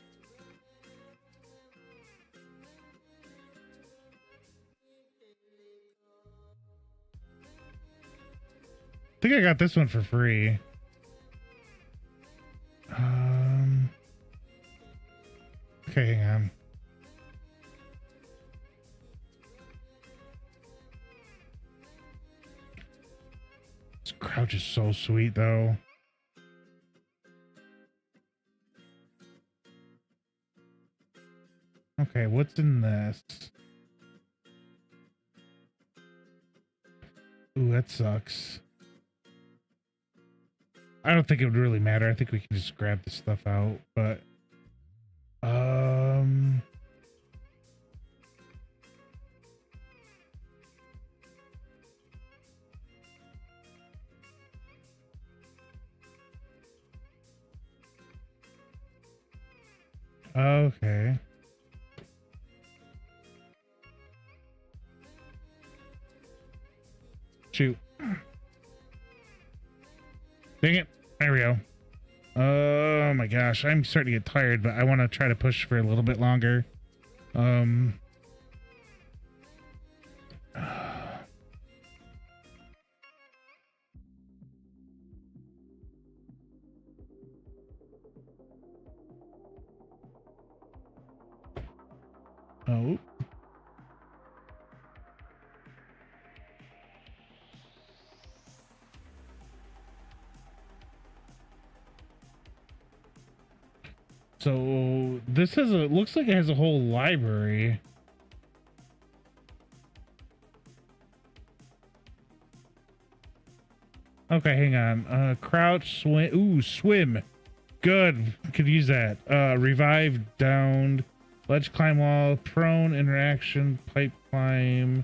think I got this one for free. Okay, hang on. This crouch is so sweet, though. Okay, what's in this? Ooh, that sucks. I don't think it would really matter. I think we can just grab this stuff out, but okay. Shoot. Dang it. There we go. Oh my gosh. I'm starting to get tired, but I want to try to push for a little bit longer. Oh. So this has a, looks like it has a whole library. Okay, hang on. Crouch, swim. Ooh, swim. Good. Could use that. Revive, downed. Ledge climb wall. Prone, interaction, pipe climb.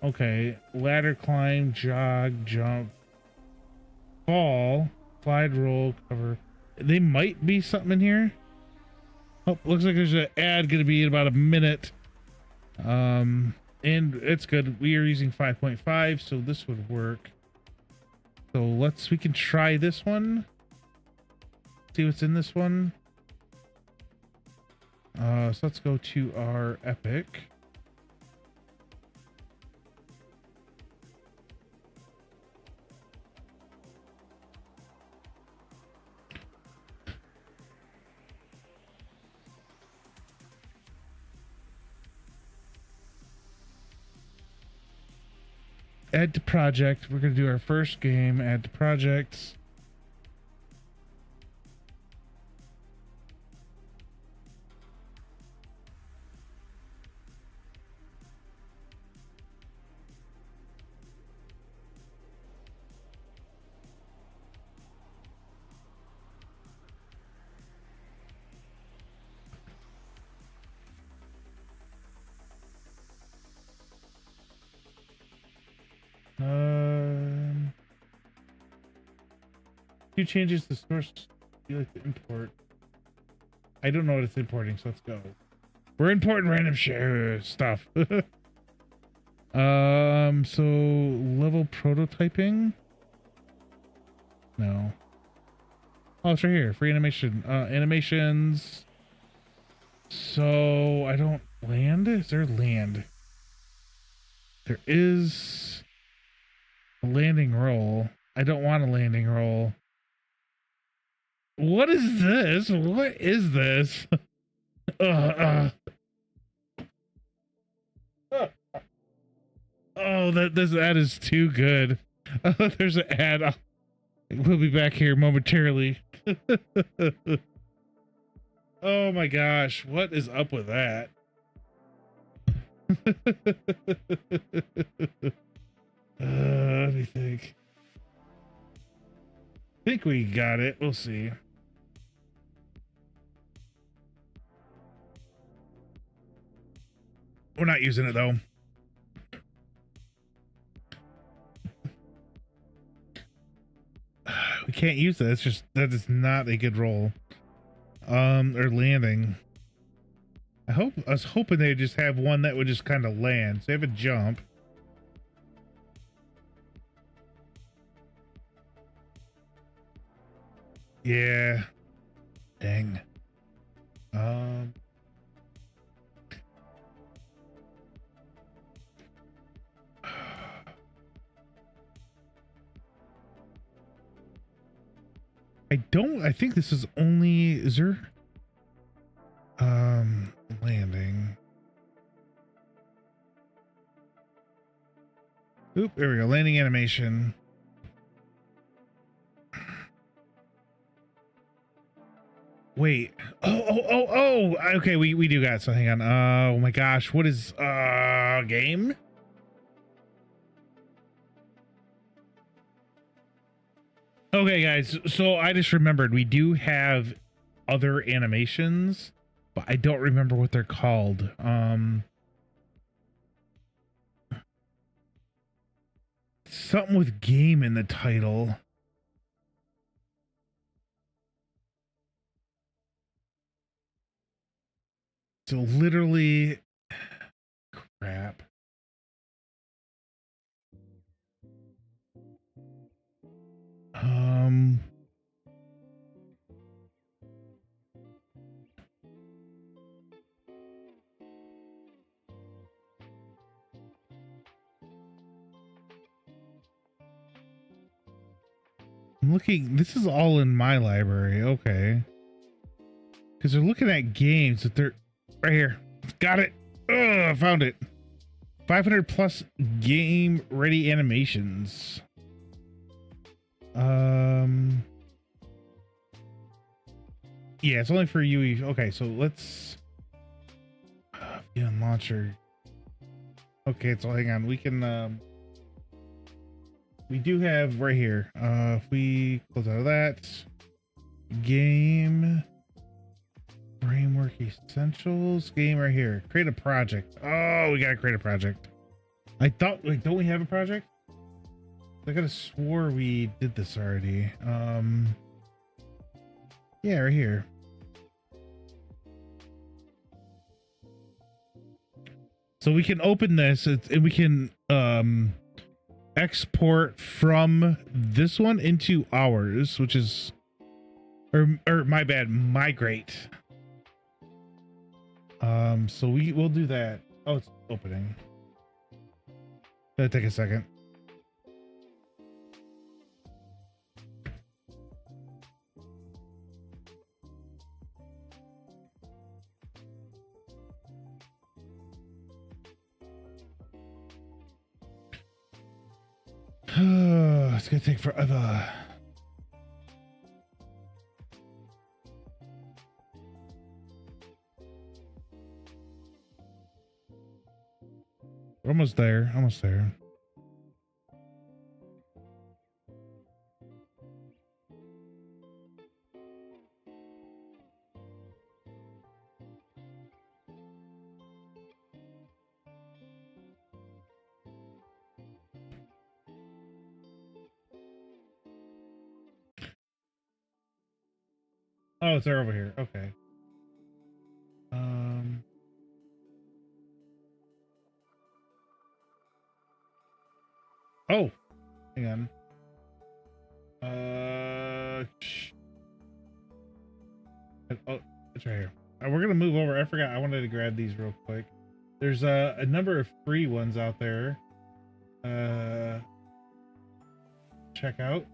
Okay. Ladder climb, jog, jump. Fall, slide, roll, cover. They might be something in here. Oh, looks like there's an ad going to be in about a minute. And it's good. We are using 5.5, so this would work. So we can try this one. See what's in this one. So let's go to our epic. Add to project. We're going to do our first game. Add to projects. Few changes to source you like to import. I don't know what it's importing, so let's go. We're importing random stuff. So level prototyping. No. Oh, it's right here. Free animation. Animations. So I don't land. Is there land? There is a landing roll. I don't want a landing roll. What is this? What is this? Oh, this ad is too good. There's an ad. We'll be back here momentarily. Oh my gosh, what is up with that? Let me think. I think we got it. We'll see. We're not using it though. We can't use it. It's just, that is not a good roll. Or landing. I was hoping they'd just have one that would just kind of land. So they have a jump. Yeah. Dang. I think this is only, is there? Landing. Oop, there we go. Landing animation. Wait. Oh. Okay, we do got, so hang on. Oh my gosh. What is, game? Okay, guys. So I just remembered we do have other animations, but I don't remember what they're called. Something with game in the title. So literally, crap. I'm looking, this is all in my library. Okay. Because they're looking at games that they're right here. Got it. Oh, Found it. 500 plus game ready animations. Yeah, it's only for UE. Okay, so let's view on launcher. Okay, so hang on. We can we do have right here. If we close out of that, game framework essentials, game right here. Create a project. Oh, we gotta create a project. I thought, like, don't we have a project? I could have swore we did this already. Yeah, right here. So we can open this and we can export from this one into ours, which is, or my bad, migrate. So we'll do that. Oh, it's opening. That'll take a second. It's gonna take forever. We're almost there. Almost there. Oh, it's there over here. Okay. Oh, hang on. Oh, it's right here. We're gonna move over. I forgot. I wanted to grab these real quick. There's a number of free ones out there. Check out.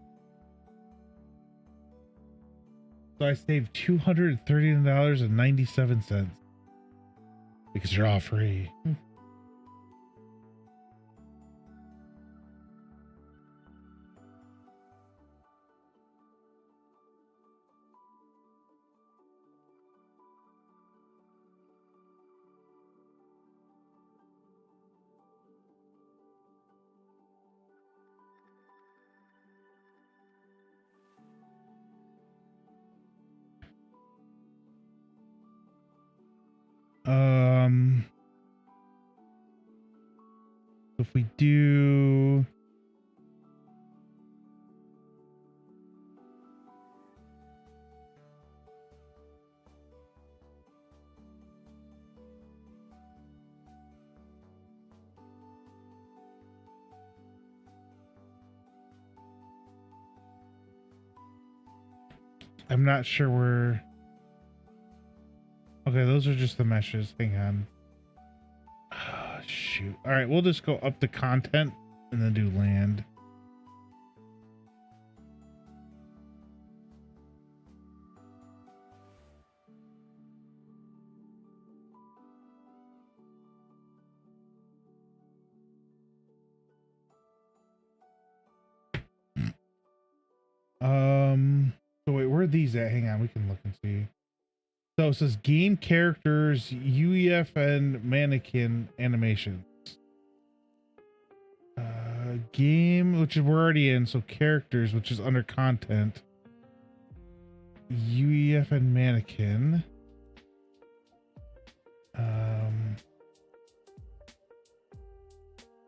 So I saved $239.97 because they're all free. If we do, I'm not sure where. Okay, those are just the meshes. Hang on. Oh, shoot. All right, we'll just go up to content and then do land. So wait, where are these at? Hang on, we can look and see. So it says game characters, UEF and mannequin animations. Game, which is we're already in, so characters, which is under content. UEF and mannequin.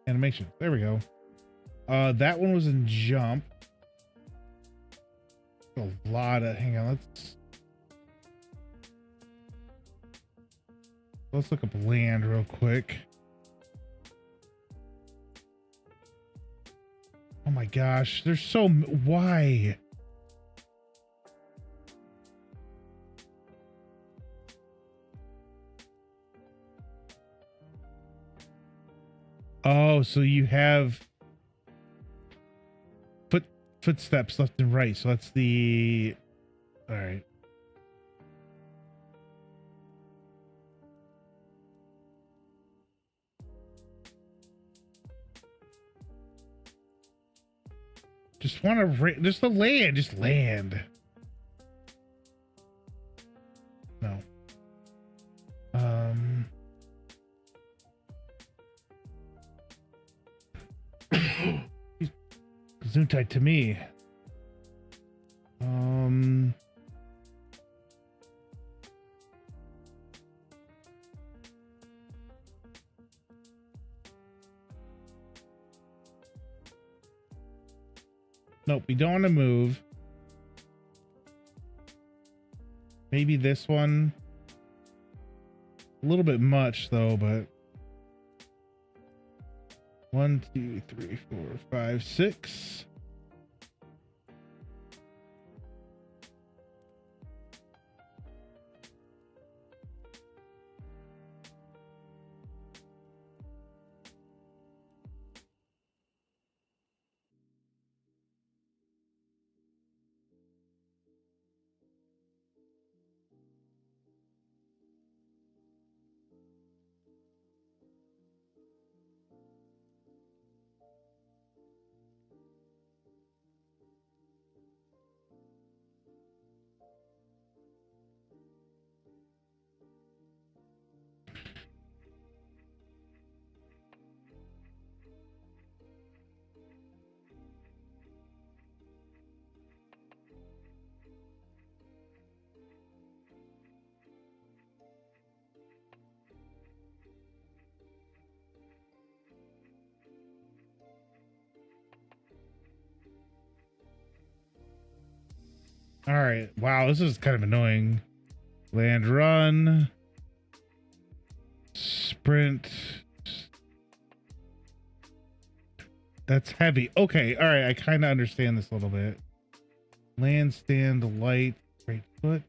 Animation. There we go. That one was in jump. A lot of, hang on, let's look up land real quick. Oh my gosh, there's so, why? Oh, so you have footsteps left and right. So that's the, all right. Just want to, just the land, just land. No. Gesundheit to me. Nope, we don't want to move. Maybe this one. A little bit much though, but 1, 2, 3, 4, 5, 6. All right. Wow, this is kind of annoying. Land run. Sprint. That's heavy. Okay. All right. I kind of understand this a little bit. Land stand light. Great foot.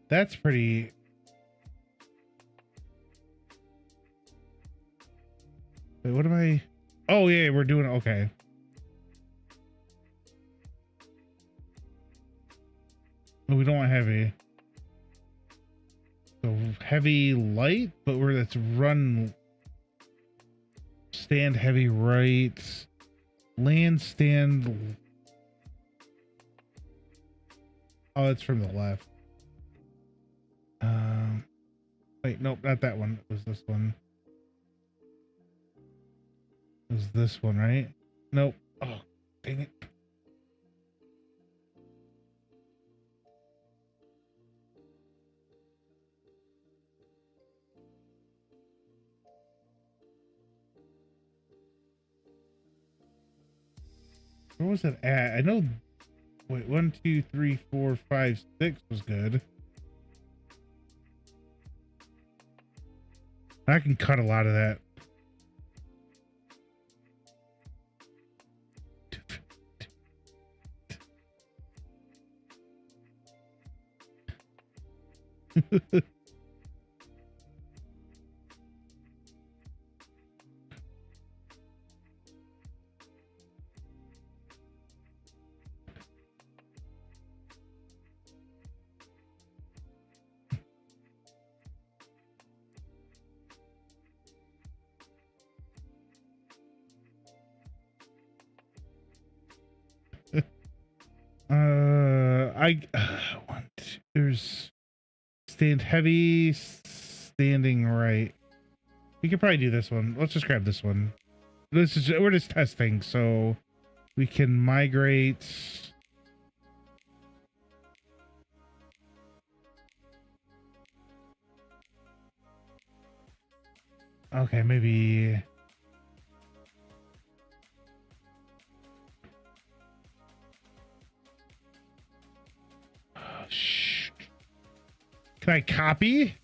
That's pretty. Wait, what am I? Oh, yeah. We're doing. Okay. No, we don't want heavy. So heavy light, but we're that's run. Stand heavy right. Land stand. Oh, it's from the left. Wait, nope, not that one. It was this one. It was this one, right? Nope. Oh, dang it. Where was it at? I know. Wait, 1, 2, 3, 4, 5, 6 was good. I can cut a lot of that. There's stand heavy, standing right. We could probably do this one. Let's just grab this one. We're just testing, so we can migrate. Okay, maybe. Shh. Can I copy?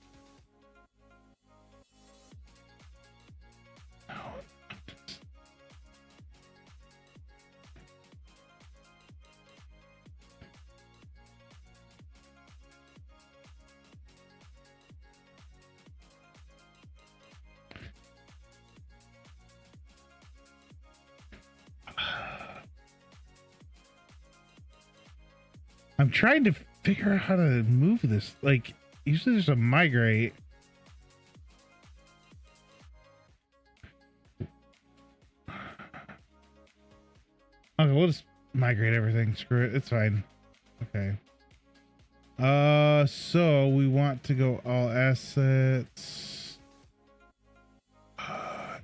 I'm trying to figure out how to move this. Like, usually there's a migrate. Okay, we'll just migrate everything. Screw it. It's fine. Okay. So we want to go all assets.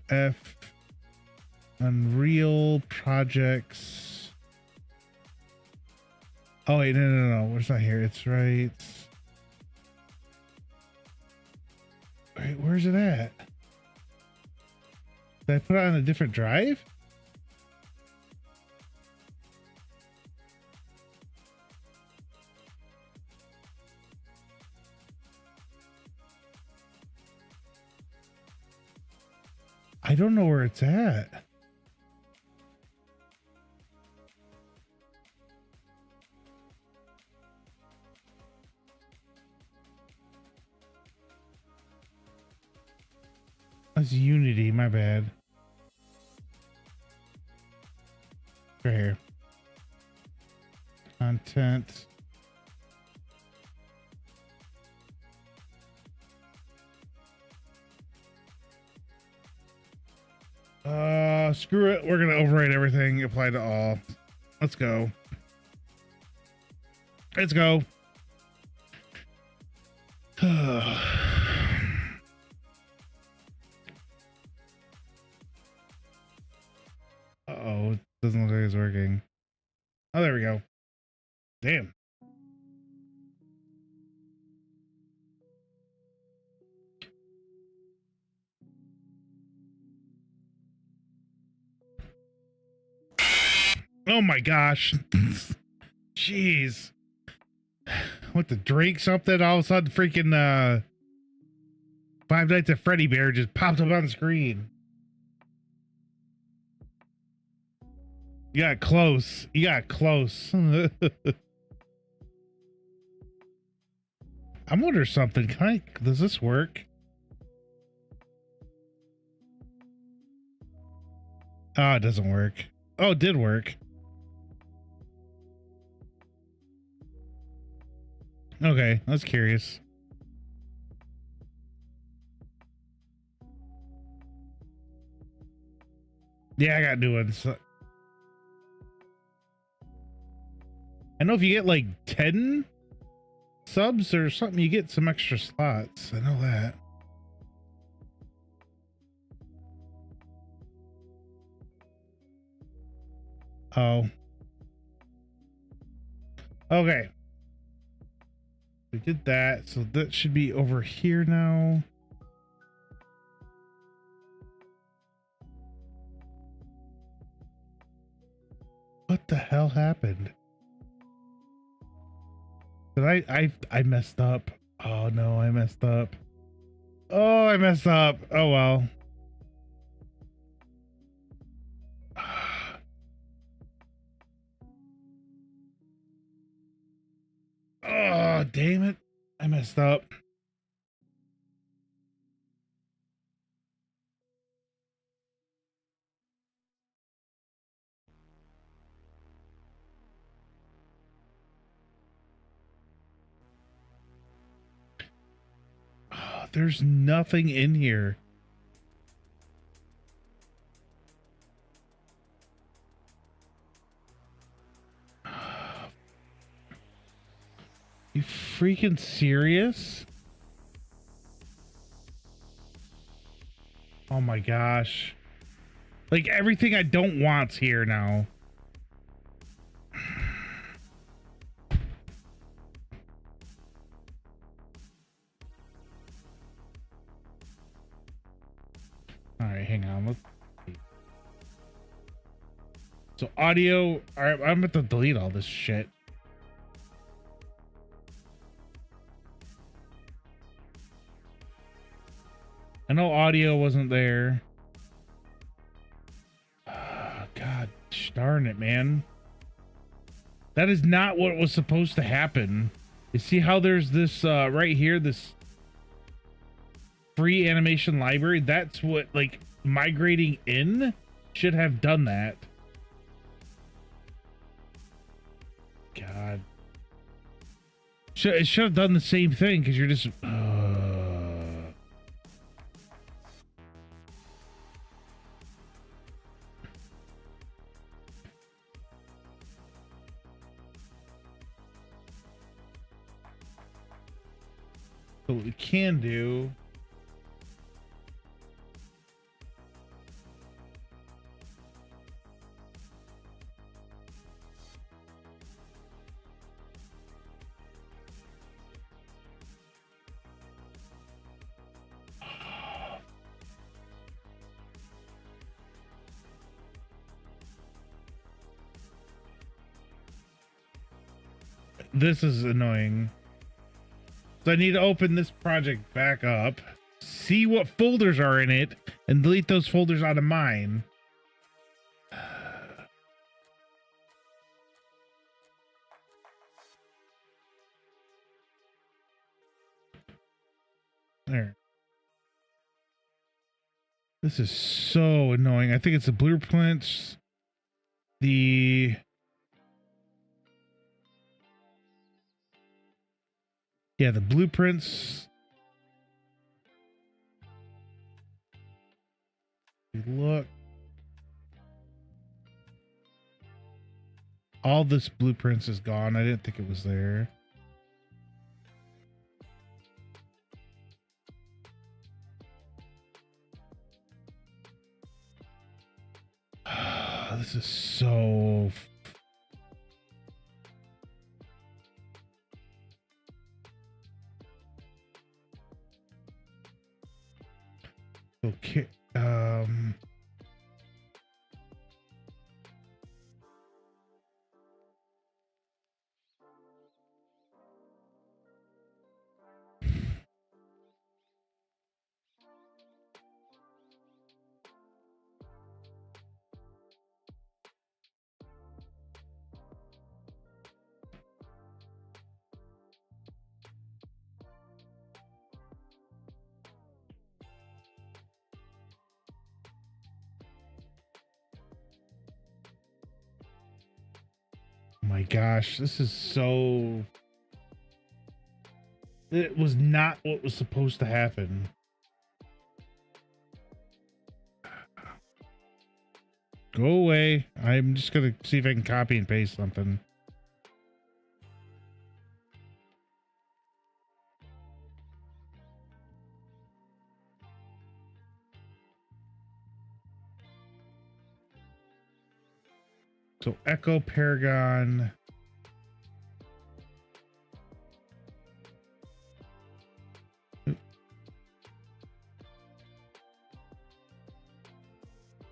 F Unreal projects. Oh wait, no. It's not here. It's right. Wait, where's it at? Did I put it on a different drive? I don't know where it's at. That's Unity, my bad. Right here. Content. Screw it. We're gonna override everything. Apply to all. Let's go. Let's go. Uh-oh, it doesn't look like it's working. Oh, there we go. Damn. Oh my gosh. Jeez. What, to drink something? All of a sudden freaking Five Nights at Freddy Bear just popped up on the screen. You got close. You got close. I'm wondering something. Does this work? Oh, it doesn't work. Oh, it did work. Okay, I was curious. Yeah, I got new ones. I know if you get like 10 subs or something, you get some extra slots. I know that. Oh. Okay. We did that, so that should be over here now. What the hell happened? Did I messed up. Oh no, I messed up. Oh, I messed up. Oh well. Oh, damn it. I messed up. Oh, there's nothing in here. You freaking serious? Oh my gosh. Like everything I don't want's here now. All right, hang on. Let's see. So audio. All right, I'm about to delete all this shit. I know audio wasn't there. God darn it, man. That is not what was supposed to happen. You see how there's this right here, this free animation library? That's what, like, migrating in should have done that. God. It should have done the same thing, because you're just... So what we can do. This is annoying. So I need to open this project back up, see what folders are in it, and delete those folders out of mine. There. This is so annoying. I think it's the blueprints. The blueprints. Look. All this blueprints is gone. I didn't think it was there. This is so... Okay. My gosh, this is so... It was not what was supposed to happen. Go away. I'm just gonna see if I can copy and paste something. So Echo Paragon.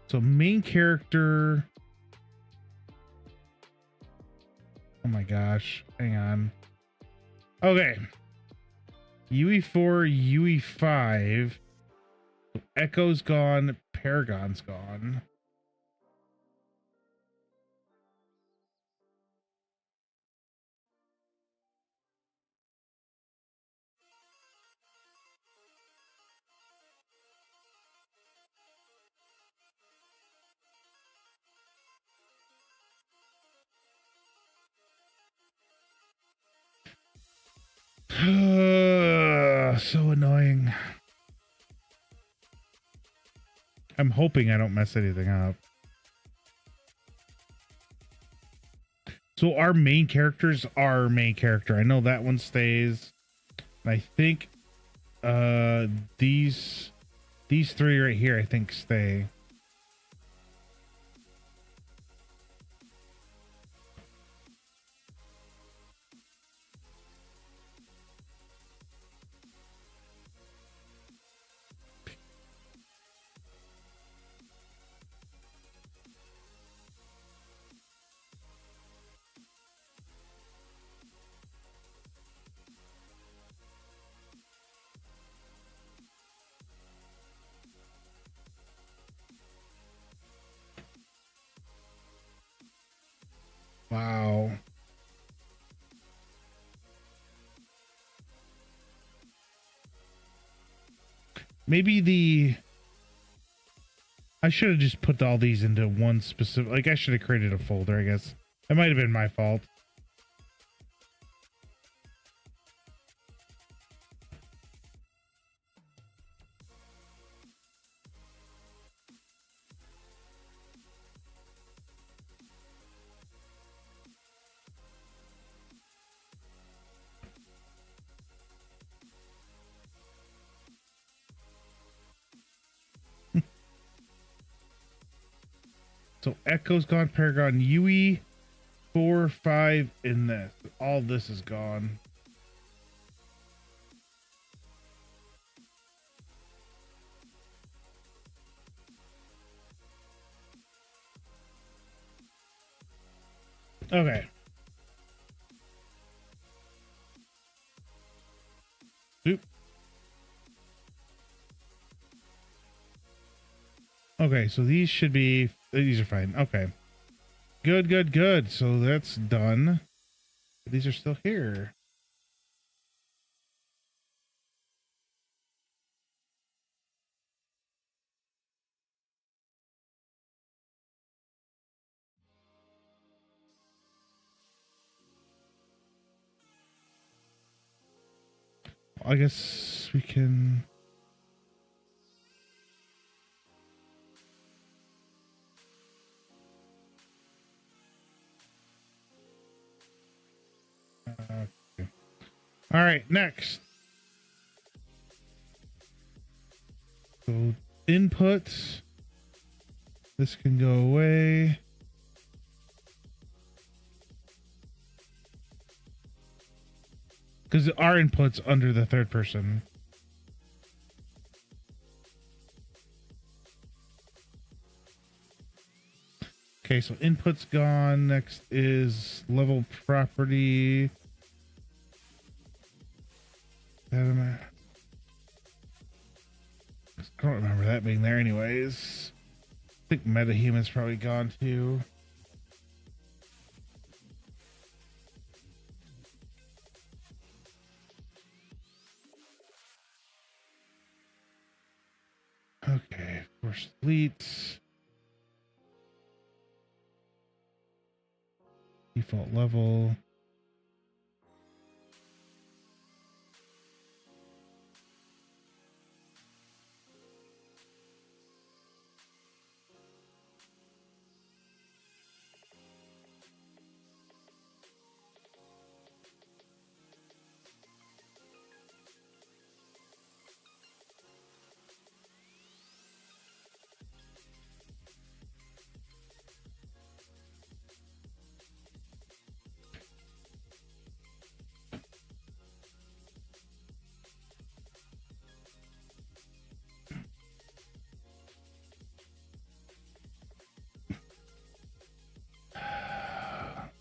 So main character. Oh my gosh. Hang on. Okay. UE4, UE5. Echo's gone. Paragon's gone. So annoying. I'm hoping I don't mess anything up. So our main characters are our main character. I know that one stays. And I think these three right here I think stay. Wow. Maybe I should have just put all these into one specific, like I should have created a folder, I guess. That might have been my fault. So Echo's gone, Paragon, UE, 4, 5 in this. All this is gone. Okay. Oop. Okay, so these should be, these are fine. Okay. Good, good, good. So that's done. These are still here. I guess we can. Okay. All right, next. So inputs. This can go away. Because our input's under the third person. Okay, so input's gone. Next is level property. I don't remember that being there anyways. I think metahuman's probably gone too. Okay, force fleets. Default level.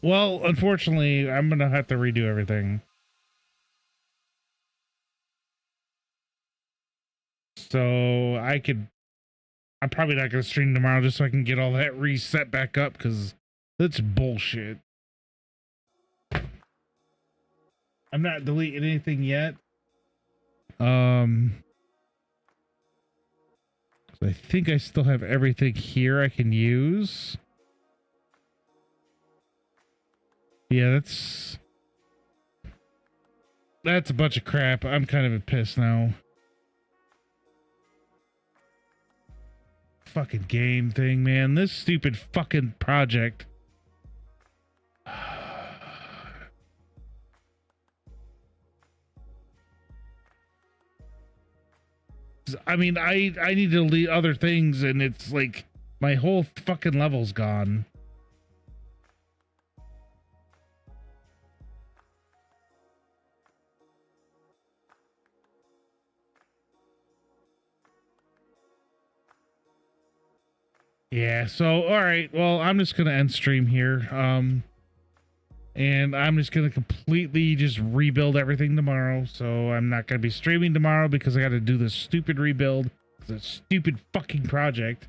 Well, unfortunately, I'm gonna have to redo everything. So I'm probably not gonna stream tomorrow just so I can get all that reset back up because that's bullshit. I'm not deleting anything yet. So I think I still have everything here I can use. Yeah, that's a bunch of crap. I'm kind of pissed now. Fucking game thing, man. This stupid fucking project. I mean, I need to delete other things, and it's like my whole fucking level's gone. Yeah, so all right, well, I'm just gonna end stream here. And I'm just gonna completely just rebuild everything tomorrow. So I'm not gonna be streaming tomorrow because I gotta do this stupid rebuild. It's a stupid fucking project.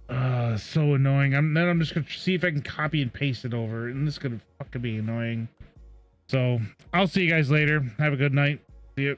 So annoying. Then I'm just gonna see if I can copy and paste it over, and this is gonna fucking be annoying. So I'll see you guys later. Have a good night. See you.